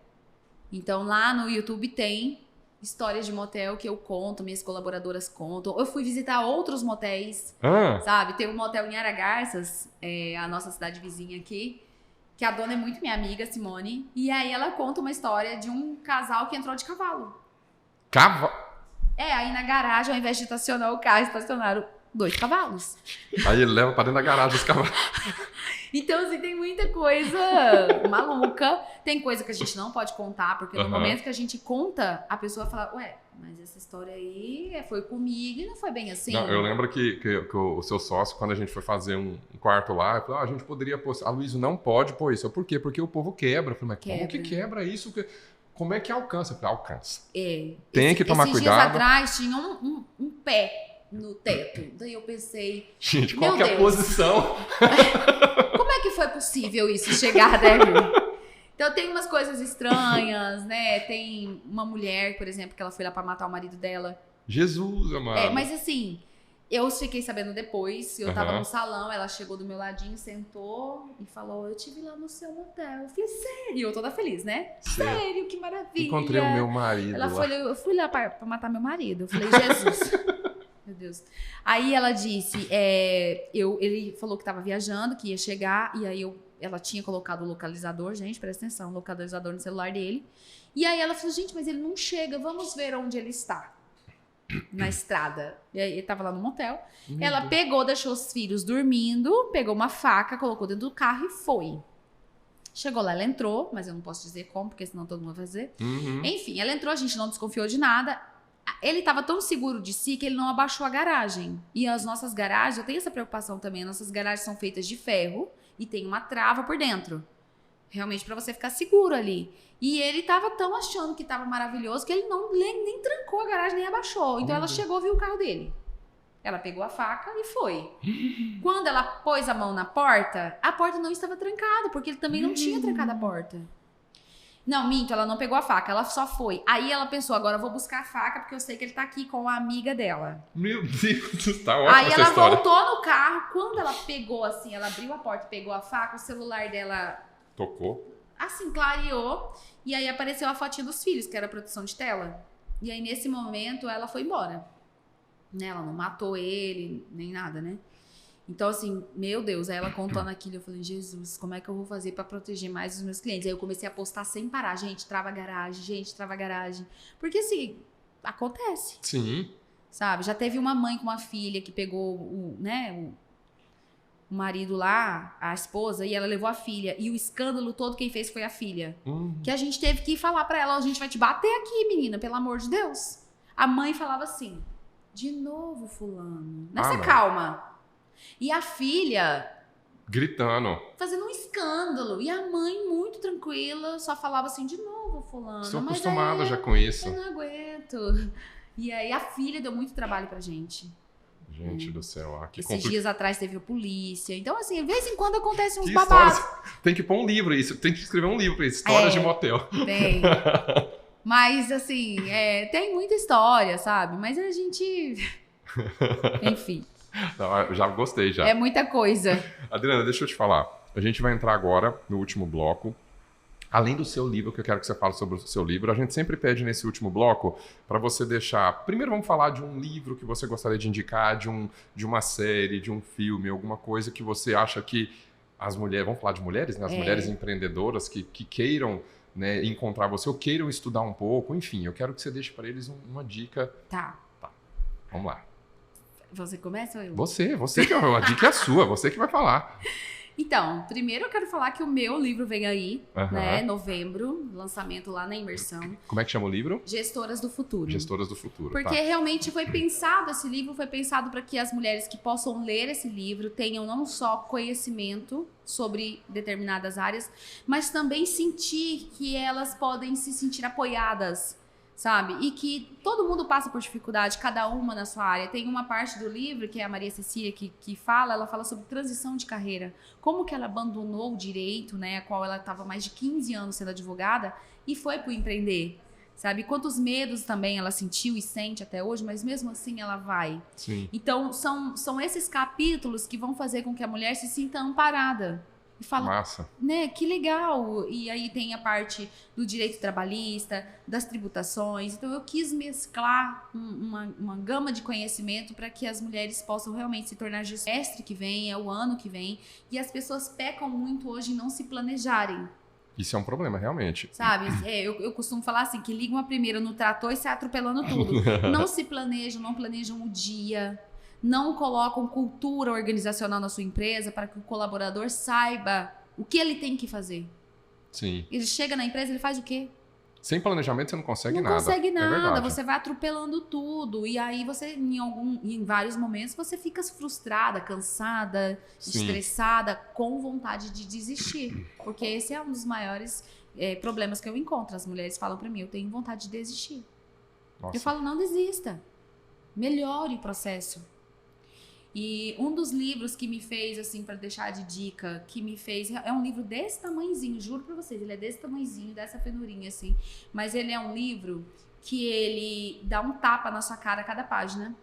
Então lá no YouTube tem histórias de motel que eu conto, minhas colaboradoras contam. Eu fui visitar outros motéis, sabe? Tem um motel em Aragarças, a nossa cidade vizinha aqui, que a dona é muito minha amiga, Simone. E aí ela conta uma história de um casal que entrou de cavalo. Aí na garagem, ao invés de estacionar o carro, estacionaram 2 cavalos. Aí ele leva pra dentro da garagem os cavalos. Então, assim, tem muita coisa maluca. Tem coisa que a gente não pode contar, porque no momento que a gente conta, a pessoa fala, ué, mas essa história aí foi comigo e não foi bem assim. Não, eu lembro que o seu sócio, quando a gente foi fazer um quarto lá, falou, a gente poderia pôr... A Luísa não pode pôr isso. Por quê? Porque o povo quebra. Eu falei, mas como que quebra isso? Como é que alcança? Eu falei, alcança. Tem que tomar cuidado. Dias atrás tinha um pé no teto. Daí eu pensei, gente, qual que é a posição? Como é que foi possível isso chegar, né? Então tem umas coisas estranhas, né? Tem uma mulher, por exemplo, que ela foi lá pra matar o marido dela. Jesus, amado. Mas assim, eu fiquei sabendo depois, eu tava no salão, ela chegou do meu ladinho, sentou e falou, eu tive lá no seu motel. Eu falei, sério? E eu toda feliz, né? Sério, que maravilha. Encontrei o meu marido ela falou, eu fui lá pra matar meu marido. Eu falei, Jesus. Meu Deus. Aí ela disse, ele falou que tava viajando, que ia chegar, e aí ela tinha colocado o localizador, gente, presta atenção, o localizador no celular dele. E aí ela falou, gente, mas ele não chega, vamos ver onde ele está. Na estrada. E aí ele tava lá no motel. Ela pegou, deixou os filhos dormindo, pegou uma faca, colocou dentro do carro e foi. Chegou lá, ela entrou, mas eu não posso dizer como, porque senão todo mundo vai fazer. Enfim, ela entrou, a gente não desconfiou de nada. Ele estava tão seguro de si que ele não abaixou a garagem. E as nossas garagens, eu tenho essa preocupação também, as nossas garagens são feitas de ferro e tem uma trava por dentro. Realmente para você ficar seguro ali. E ele estava tão achando que estava maravilhoso que ele nem trancou a garagem, nem abaixou. Então ela chegou, viu o carro dele. Ela pegou a faca e foi. Quando ela pôs a mão na porta, a porta não estava trancada, porque ele também não tinha trancado a porta. Não, minto, ela não pegou a faca, ela só foi. Aí ela pensou, agora eu vou buscar a faca, porque eu sei que ele tá aqui com a amiga dela. Meu Deus, tá ótima Aí essa ela história. voltou no carro, quando ela pegou assim, ela abriu a porta e pegou a faca, o celular dela... Tocou? assim, clareou. E aí apareceu a fotinha dos filhos, que era a proteção de tela. E aí, nesse momento, ela foi embora. Né? Ela não matou ele, nem nada, né? Então, assim, meu Deus, aí ela contando aquilo, eu falei, Jesus, como é que eu vou fazer pra proteger mais os meus clientes? Aí eu comecei a postar sem parar, gente, trava a garagem. Porque, assim, acontece. Sim. Sabe? Já teve uma mãe com uma filha que pegou o marido lá, a esposa, e ela levou a filha. E o escândalo todo quem fez foi a filha. Que a gente teve que falar pra ela, ó, a gente vai te bater aqui, menina, pelo amor de Deus. A mãe falava assim, de novo fulano, nessa calma. E a filha... gritando. Fazendo um escândalo. E a mãe, muito tranquila, só falava assim, de novo fulano. Estou acostumada já com isso. Eu não aguento. E aí a filha deu muito trabalho pra gente. Gente do céu. Esses dias atrás teve a polícia. Então, assim, de vez em quando acontece uns babados. Tem que pôr um livro isso. Tem que escrever um livro pra isso. Histórias de motel. Tem. Mas, assim, tem muita história, sabe? Mas a gente... Enfim. Não, eu já gostei, já. É muita coisa. Adriana, deixa eu te falar. A gente vai entrar agora no último bloco. Além do seu livro, que eu quero que você fale sobre o seu livro, a gente sempre pede nesse último bloco para você deixar... Primeiro vamos falar de um livro que você gostaria de indicar, de uma série, de um filme, alguma coisa que você acha que as mulheres... Vamos falar de mulheres, né? As mulheres empreendedoras que queiram, né, encontrar você ou queiram estudar um pouco. Enfim, eu quero que você deixe para eles uma dica. Tá. Vamos lá. Você começa ou eu? Você que a dica é sua, você que vai falar. Então, primeiro eu quero falar que o meu livro vem aí, né? Novembro, lançamento lá na Imersão. Como é que chama o livro? Gestoras do Futuro. Gestoras do Futuro. Porque realmente foi pensado, esse livro foi pensado para que as mulheres que possam ler esse livro tenham não só conhecimento sobre determinadas áreas, mas também sentir que elas podem se sentir apoiadas, sabe? E que todo mundo passa por dificuldade, cada uma na sua área. Tem uma parte do livro, que é a Maria Cecília, que ela fala sobre transição de carreira. Como que ela abandonou o direito, né, a qual ela estava mais de 15 anos sendo advogada, e foi para o empreender, sabe? Quantos medos também ela sentiu e sente até hoje, mas mesmo assim ela vai. Sim. Então, são esses capítulos que vão fazer com que a mulher se sinta amparada. E fala, massa, né, que legal. E aí tem a parte do direito trabalhista, das tributações. Então eu quis mesclar uma gama de conhecimento para que as mulheres possam realmente se tornar semestre que vem, é o ano que vem. E as pessoas pecam muito hoje em não se planejarem. Isso é um problema, realmente. Sabe, eu costumo falar assim, que ligam a primeira no trator e sai atropelando tudo. Não se planejam, não planejam o dia. Não colocam cultura organizacional na sua empresa para que o colaborador saiba o que ele tem que fazer. Sim. Ele chega na empresa, ele faz o quê? Sem planejamento você não consegue nada. Não consegue nada, É você vai atropelando tudo. E aí você, em vários momentos, você fica frustrada, cansada, estressada, com vontade de desistir. Porque esse é um dos maiores problemas que eu encontro. As mulheres falam para mim, eu tenho vontade de desistir. Nossa. Eu falo, não desista. Melhore o processo. E um dos livros que me fez, assim, para deixar de dica, que me fez... É um livro desse tamanhozinho, juro pra vocês. Ele é desse tamanhozinho, dessa penurinha, assim. Mas ele é um livro que ele dá um tapa na sua cara a cada página.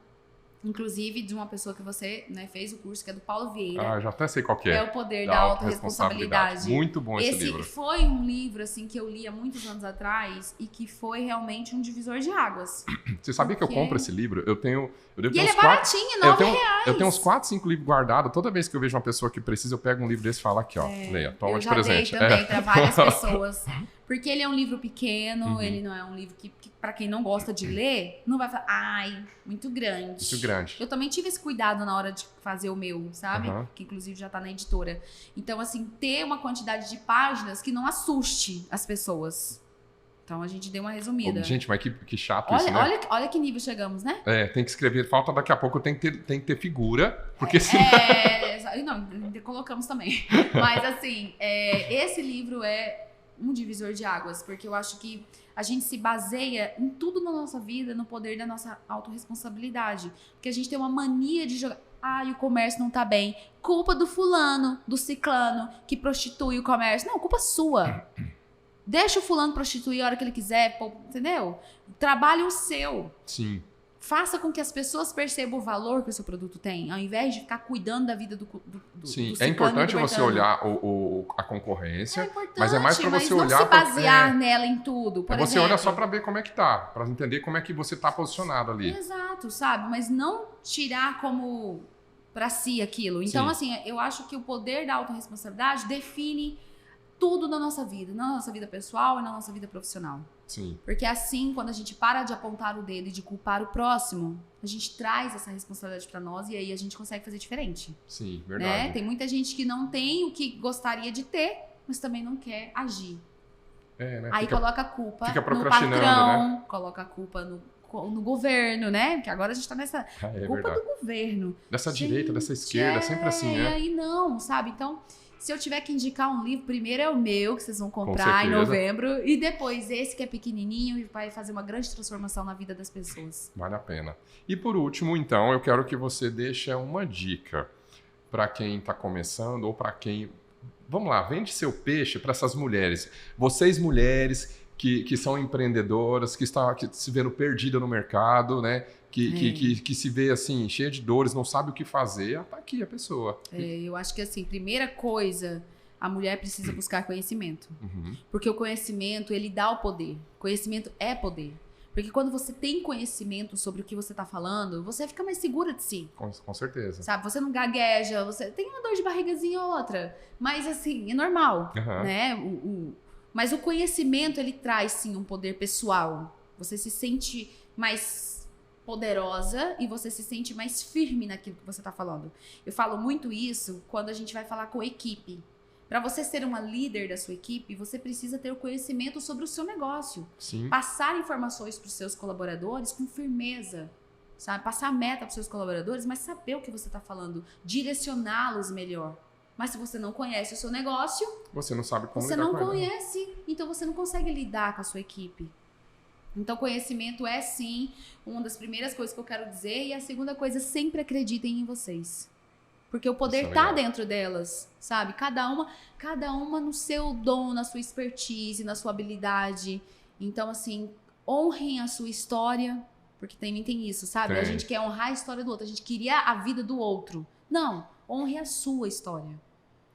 Inclusive de uma pessoa que você, né, fez o curso, que é do Paulo Vieira. Já até sei qual que é. É o poder da autorresponsabilidade. Muito bom esse livro. Foi um livro, assim, que eu li há muitos anos atrás e que foi realmente um divisor de águas. Você sabia que eu compro esse livro? Eu devo e ter ele uns é baratinho, R$9. Eu tenho uns 4, 5 livros guardados. Toda vez que eu vejo uma pessoa que precisa, eu pego um livro desse e falo aqui, ó, leia, toma de presente. Eu já dei também para várias pessoas. Porque ele é um livro pequeno, ele não é um livro que para quem não gosta de ler, não vai falar, ai, muito grande. Muito grande. Eu também tive esse cuidado na hora de fazer o meu, sabe? Que inclusive já tá na editora. Então, assim, ter uma quantidade de páginas que não assuste as pessoas. Então, a gente deu uma resumida. Gente, mas que chato isso, né? Olha que nível chegamos, né? Tem que escrever. Falta daqui a pouco, tem que ter figura, porque senão... Não, colocamos também. Mas, assim, esse livro é um divisor de águas, porque eu acho que a gente se baseia em tudo na nossa vida, no poder da nossa autorresponsabilidade. Porque a gente tem uma mania de jogar... o comércio não tá bem. Culpa do fulano, do ciclano, que prostitui o comércio. Não, culpa sua. Deixa o fulano prostituir a hora que ele quiser, entendeu? Trabalhe o seu. Sim. Faça com que as pessoas percebam o valor que o seu produto tem, ao invés de ficar cuidando da vida do Sim, do é importante do você Bertano. olhar a concorrência, É importante, mas é mais para você não olhar se basear nela em tudo. Por você exemplo, olha só para ver como é que tá, para entender como é que você tá posicionado ali. Exato, sabe? Mas não tirar como pra si aquilo. Então, Sim. assim, eu acho que o poder da autorresponsabilidade define tudo na nossa vida pessoal e na nossa vida profissional. Sim. Porque assim, quando a gente para de apontar o dedo e de culpar o próximo, a gente traz essa responsabilidade pra nós e aí a gente consegue fazer diferente. Sim, verdade. Né? Tem muita gente que não tem o que gostaria de ter, mas também não quer agir. Né? Aí coloca a culpa fica no procrastinando, patrão, né? coloca a culpa no governo, né? Porque agora a gente tá nessa culpa verdade. do governo. Dessa direita, dessa esquerda, sempre assim, né? E aí não, sabe? Então, se eu tiver que indicar um livro, primeiro é o meu, que vocês vão comprar em novembro, e depois esse que é pequenininho e vai fazer uma grande transformação na vida das pessoas. Vale a pena. E por último, então, eu quero que você deixe uma dica para quem está começando ou para quem... Vamos lá, vende seu peixe para essas mulheres. Vocês mulheres que são empreendedoras, que se vendo perdida no mercado, né? Que se vê assim, cheia de dores, não sabe o que fazer, tá aqui a pessoa. Eu acho que assim, primeira coisa, a mulher precisa buscar conhecimento. Uhum. Porque o conhecimento, ele dá o poder. Conhecimento é poder. Porque quando você tem conhecimento sobre o que você tá falando, você fica mais segura de si. Com certeza. Sabe? Você não gagueja, você tem uma dor de barrigazinha ou outra. Mas assim, é normal, né? Mas o conhecimento, ele traz sim um poder pessoal. Você se sente mais poderosa e você se sente mais firme naquilo que você tá falando. Eu falo muito isso quando a gente vai falar com equipe. Para você ser uma líder da sua equipe, você precisa ter o conhecimento sobre o seu negócio. Sim. Passar informações para os seus colaboradores com firmeza, sabe? Passar a meta para os seus colaboradores, mas saber o que você está falando, direcioná-los melhor. Mas se você não conhece o seu negócio, você não sabe como você lidar não com conhece, então você não consegue lidar com a sua equipe. Então, conhecimento é sim uma das primeiras coisas que eu quero dizer. E a segunda coisa, sempre acreditem em vocês. Porque o poder tá dentro delas, sabe? Cada uma no seu dom, na sua expertise, na sua habilidade. Então, assim, honrem a sua história, porque também tem isso, sabe? A gente quer honrar a história do outro, a gente queria a vida do outro. Não, honre a sua história.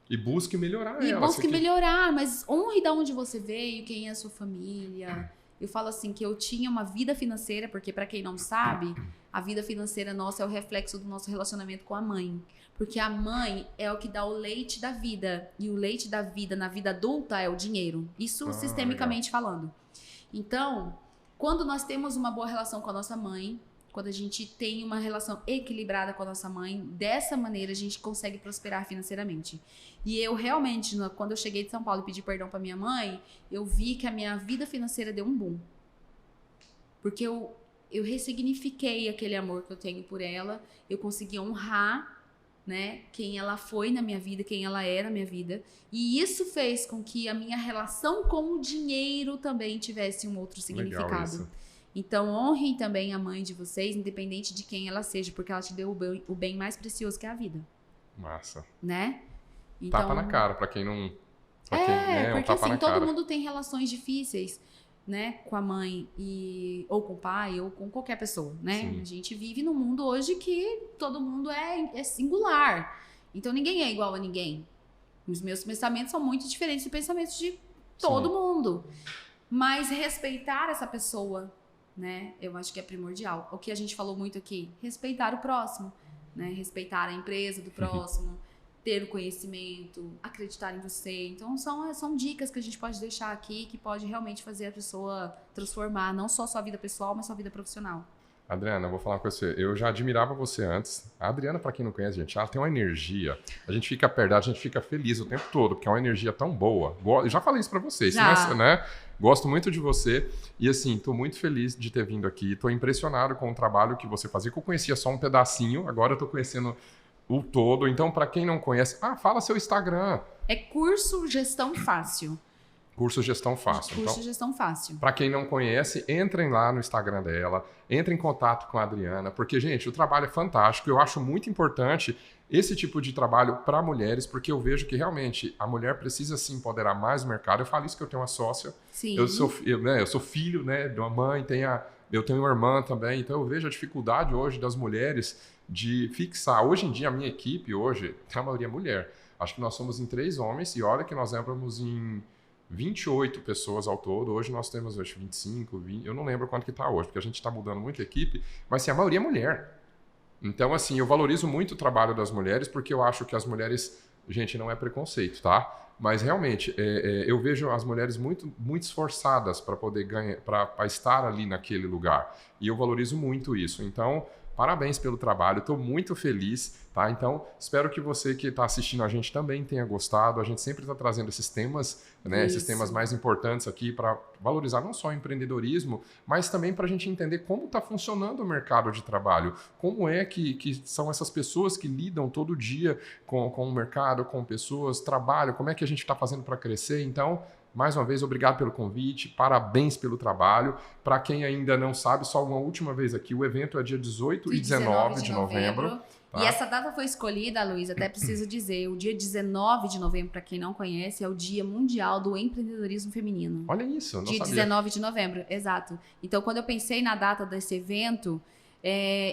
E busque melhorar ela. E busque melhorar, mas honre de onde você veio, quem é a sua família. Eu falo assim, que eu tinha uma vida financeira, porque para quem não sabe, a vida financeira nossa é o reflexo do nosso relacionamento com a mãe. Porque a mãe é o que dá o leite da vida. E o leite da vida na vida adulta é o dinheiro. Isso sistemicamente falando. Então, quando nós temos uma boa relação com a nossa mãe, quando a gente tem uma relação equilibrada com a nossa mãe, dessa maneira a gente consegue prosperar financeiramente. E eu realmente, quando eu cheguei de São Paulo e pedi perdão pra minha mãe, eu vi que a minha vida financeira deu um boom. Porque eu ressignifiquei aquele amor que eu tenho por ela, eu consegui honrar, né, quem ela foi na minha vida, quem ela é na minha vida. E isso fez com que a minha relação com o dinheiro também tivesse um outro significado. Legal isso. Então, honrem também a mãe de vocês, independente de quem ela seja, porque ela te deu o bem mais precioso que é a vida. Massa. Né? Então, tapa na cara, pra quem não... porque assim, todo mundo tem relações difíceis, né? Com a mãe, ou com o pai, ou com qualquer pessoa, né? Sim. A gente vive num mundo hoje que todo mundo é singular. Então, ninguém é igual a ninguém. Os meus pensamentos são muito diferentes dos pensamentos de todo mundo. Mas respeitar essa pessoa, né? Eu acho que é primordial. O que a gente falou muito aqui, respeitar o próximo, né? Respeitar a empresa do próximo, ter o conhecimento, acreditar em você. Então, são dicas que a gente pode deixar aqui que pode realmente fazer a pessoa transformar não só a sua vida pessoal, mas a sua vida profissional. Adriana, eu vou falar com você. Eu já admirava você antes. A Adriana, pra quem não conhece, gente, ela tem uma energia. A gente fica perto, a gente fica feliz o tempo todo, porque é uma energia tão boa. Eu já falei isso pra vocês, né? Gosto muito de você. E assim, tô muito feliz de ter vindo aqui. Tô impressionado com o trabalho que você fazia, que eu conhecia só um pedacinho. Agora eu tô conhecendo o todo. Então, pra quem não conhece, fala seu Instagram. É Curso Gestão Fácil. Curso Gestão Fácil. Curso Gestão Fácil. Para quem não conhece, entrem lá no Instagram dela, entrem em contato com a Adriana, porque, gente, o trabalho é fantástico. Eu acho muito importante esse tipo de trabalho para mulheres, porque eu vejo que realmente a mulher precisa se empoderar mais no mercado. Eu falo isso que eu tenho uma sócia. Sim. Eu sou filho, né, de uma mãe, tenho Eu tenho uma irmã também, então eu vejo a dificuldade hoje das mulheres de fixar. Hoje em dia, a minha equipe hoje, a maioria é mulher. Acho que nós somos em 3 homens e olha que nós éramos em 28 pessoas ao todo. Hoje nós temos, acho, 25, 20, eu não lembro quanto que está hoje, porque a gente está mudando muito a equipe, mas assim, a maioria é mulher. Então, assim, eu valorizo muito o trabalho das mulheres, porque eu acho que as mulheres, gente, não é preconceito, tá? Mas realmente, eu vejo as mulheres muito, muito esforçadas para poder ganhar, para estar ali naquele lugar. E eu valorizo muito isso. Então, parabéns pelo trabalho, estou muito feliz, tá? Então, espero que você que está assistindo a gente também tenha gostado. A gente sempre está trazendo esses temas, né? Esses temas mais importantes aqui para valorizar não só o empreendedorismo, mas também para a gente entender como está funcionando o mercado de trabalho, como é que são essas pessoas que lidam todo dia com o mercado, com pessoas, trabalho, como é que a gente está fazendo para crescer. Então, mais uma vez, obrigado pelo convite, parabéns pelo trabalho. Para quem ainda não sabe, só uma última vez aqui, o evento é dia 18 e 19 de novembro. Tá? E essa data foi escolhida, Luiz, até preciso dizer, o dia 19 de novembro, para quem não conhece, é o Dia Mundial do Empreendedorismo Feminino. Olha isso, eu não dia sabia. 19 de novembro, exato. Então, quando eu pensei na data desse evento,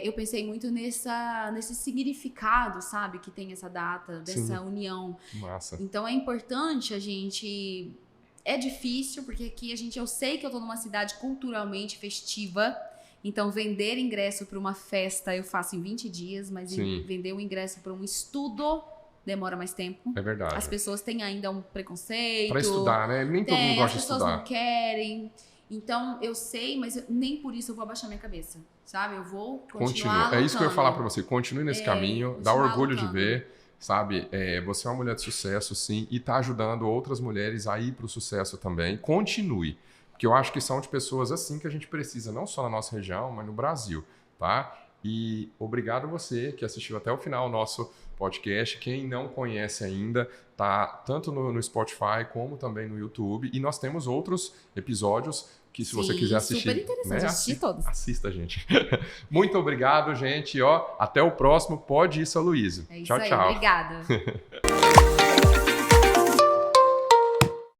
eu pensei muito nesse significado, sabe, que tem essa data, dessa união. Massa. Então, é importante a gente... É difícil, porque aqui eu sei que eu tô numa cidade culturalmente festiva, então vender ingresso para uma festa eu faço em 20 dias, mas vender um ingresso para um estudo demora mais tempo. É verdade. As pessoas têm ainda um preconceito. Para estudar, né? Nem todo mundo gosta de estudar. As pessoas não querem. Então, eu sei, mas nem por isso eu vou abaixar minha cabeça, sabe? Eu vou continuar lutando. É isso que eu ia falar para você. Continue nesse caminho, dá orgulho de ver. Sabe, você é uma mulher de sucesso, sim, e está ajudando outras mulheres a ir para o sucesso também. Continue, porque eu acho que são de pessoas assim que a gente precisa, não só na nossa região, mas no Brasil, tá? E obrigado a você que assistiu até o final o nosso podcast. Quem não conhece ainda, tá tanto no Spotify como também no YouTube. E nós temos outros episódios que, se você quiser assistir... Super interessante, assistir todos. Assista, gente. Muito obrigado, gente. Ó, até o próximo Pode Isso, Aloysio. É isso tchau, aí, tchau. Obrigada.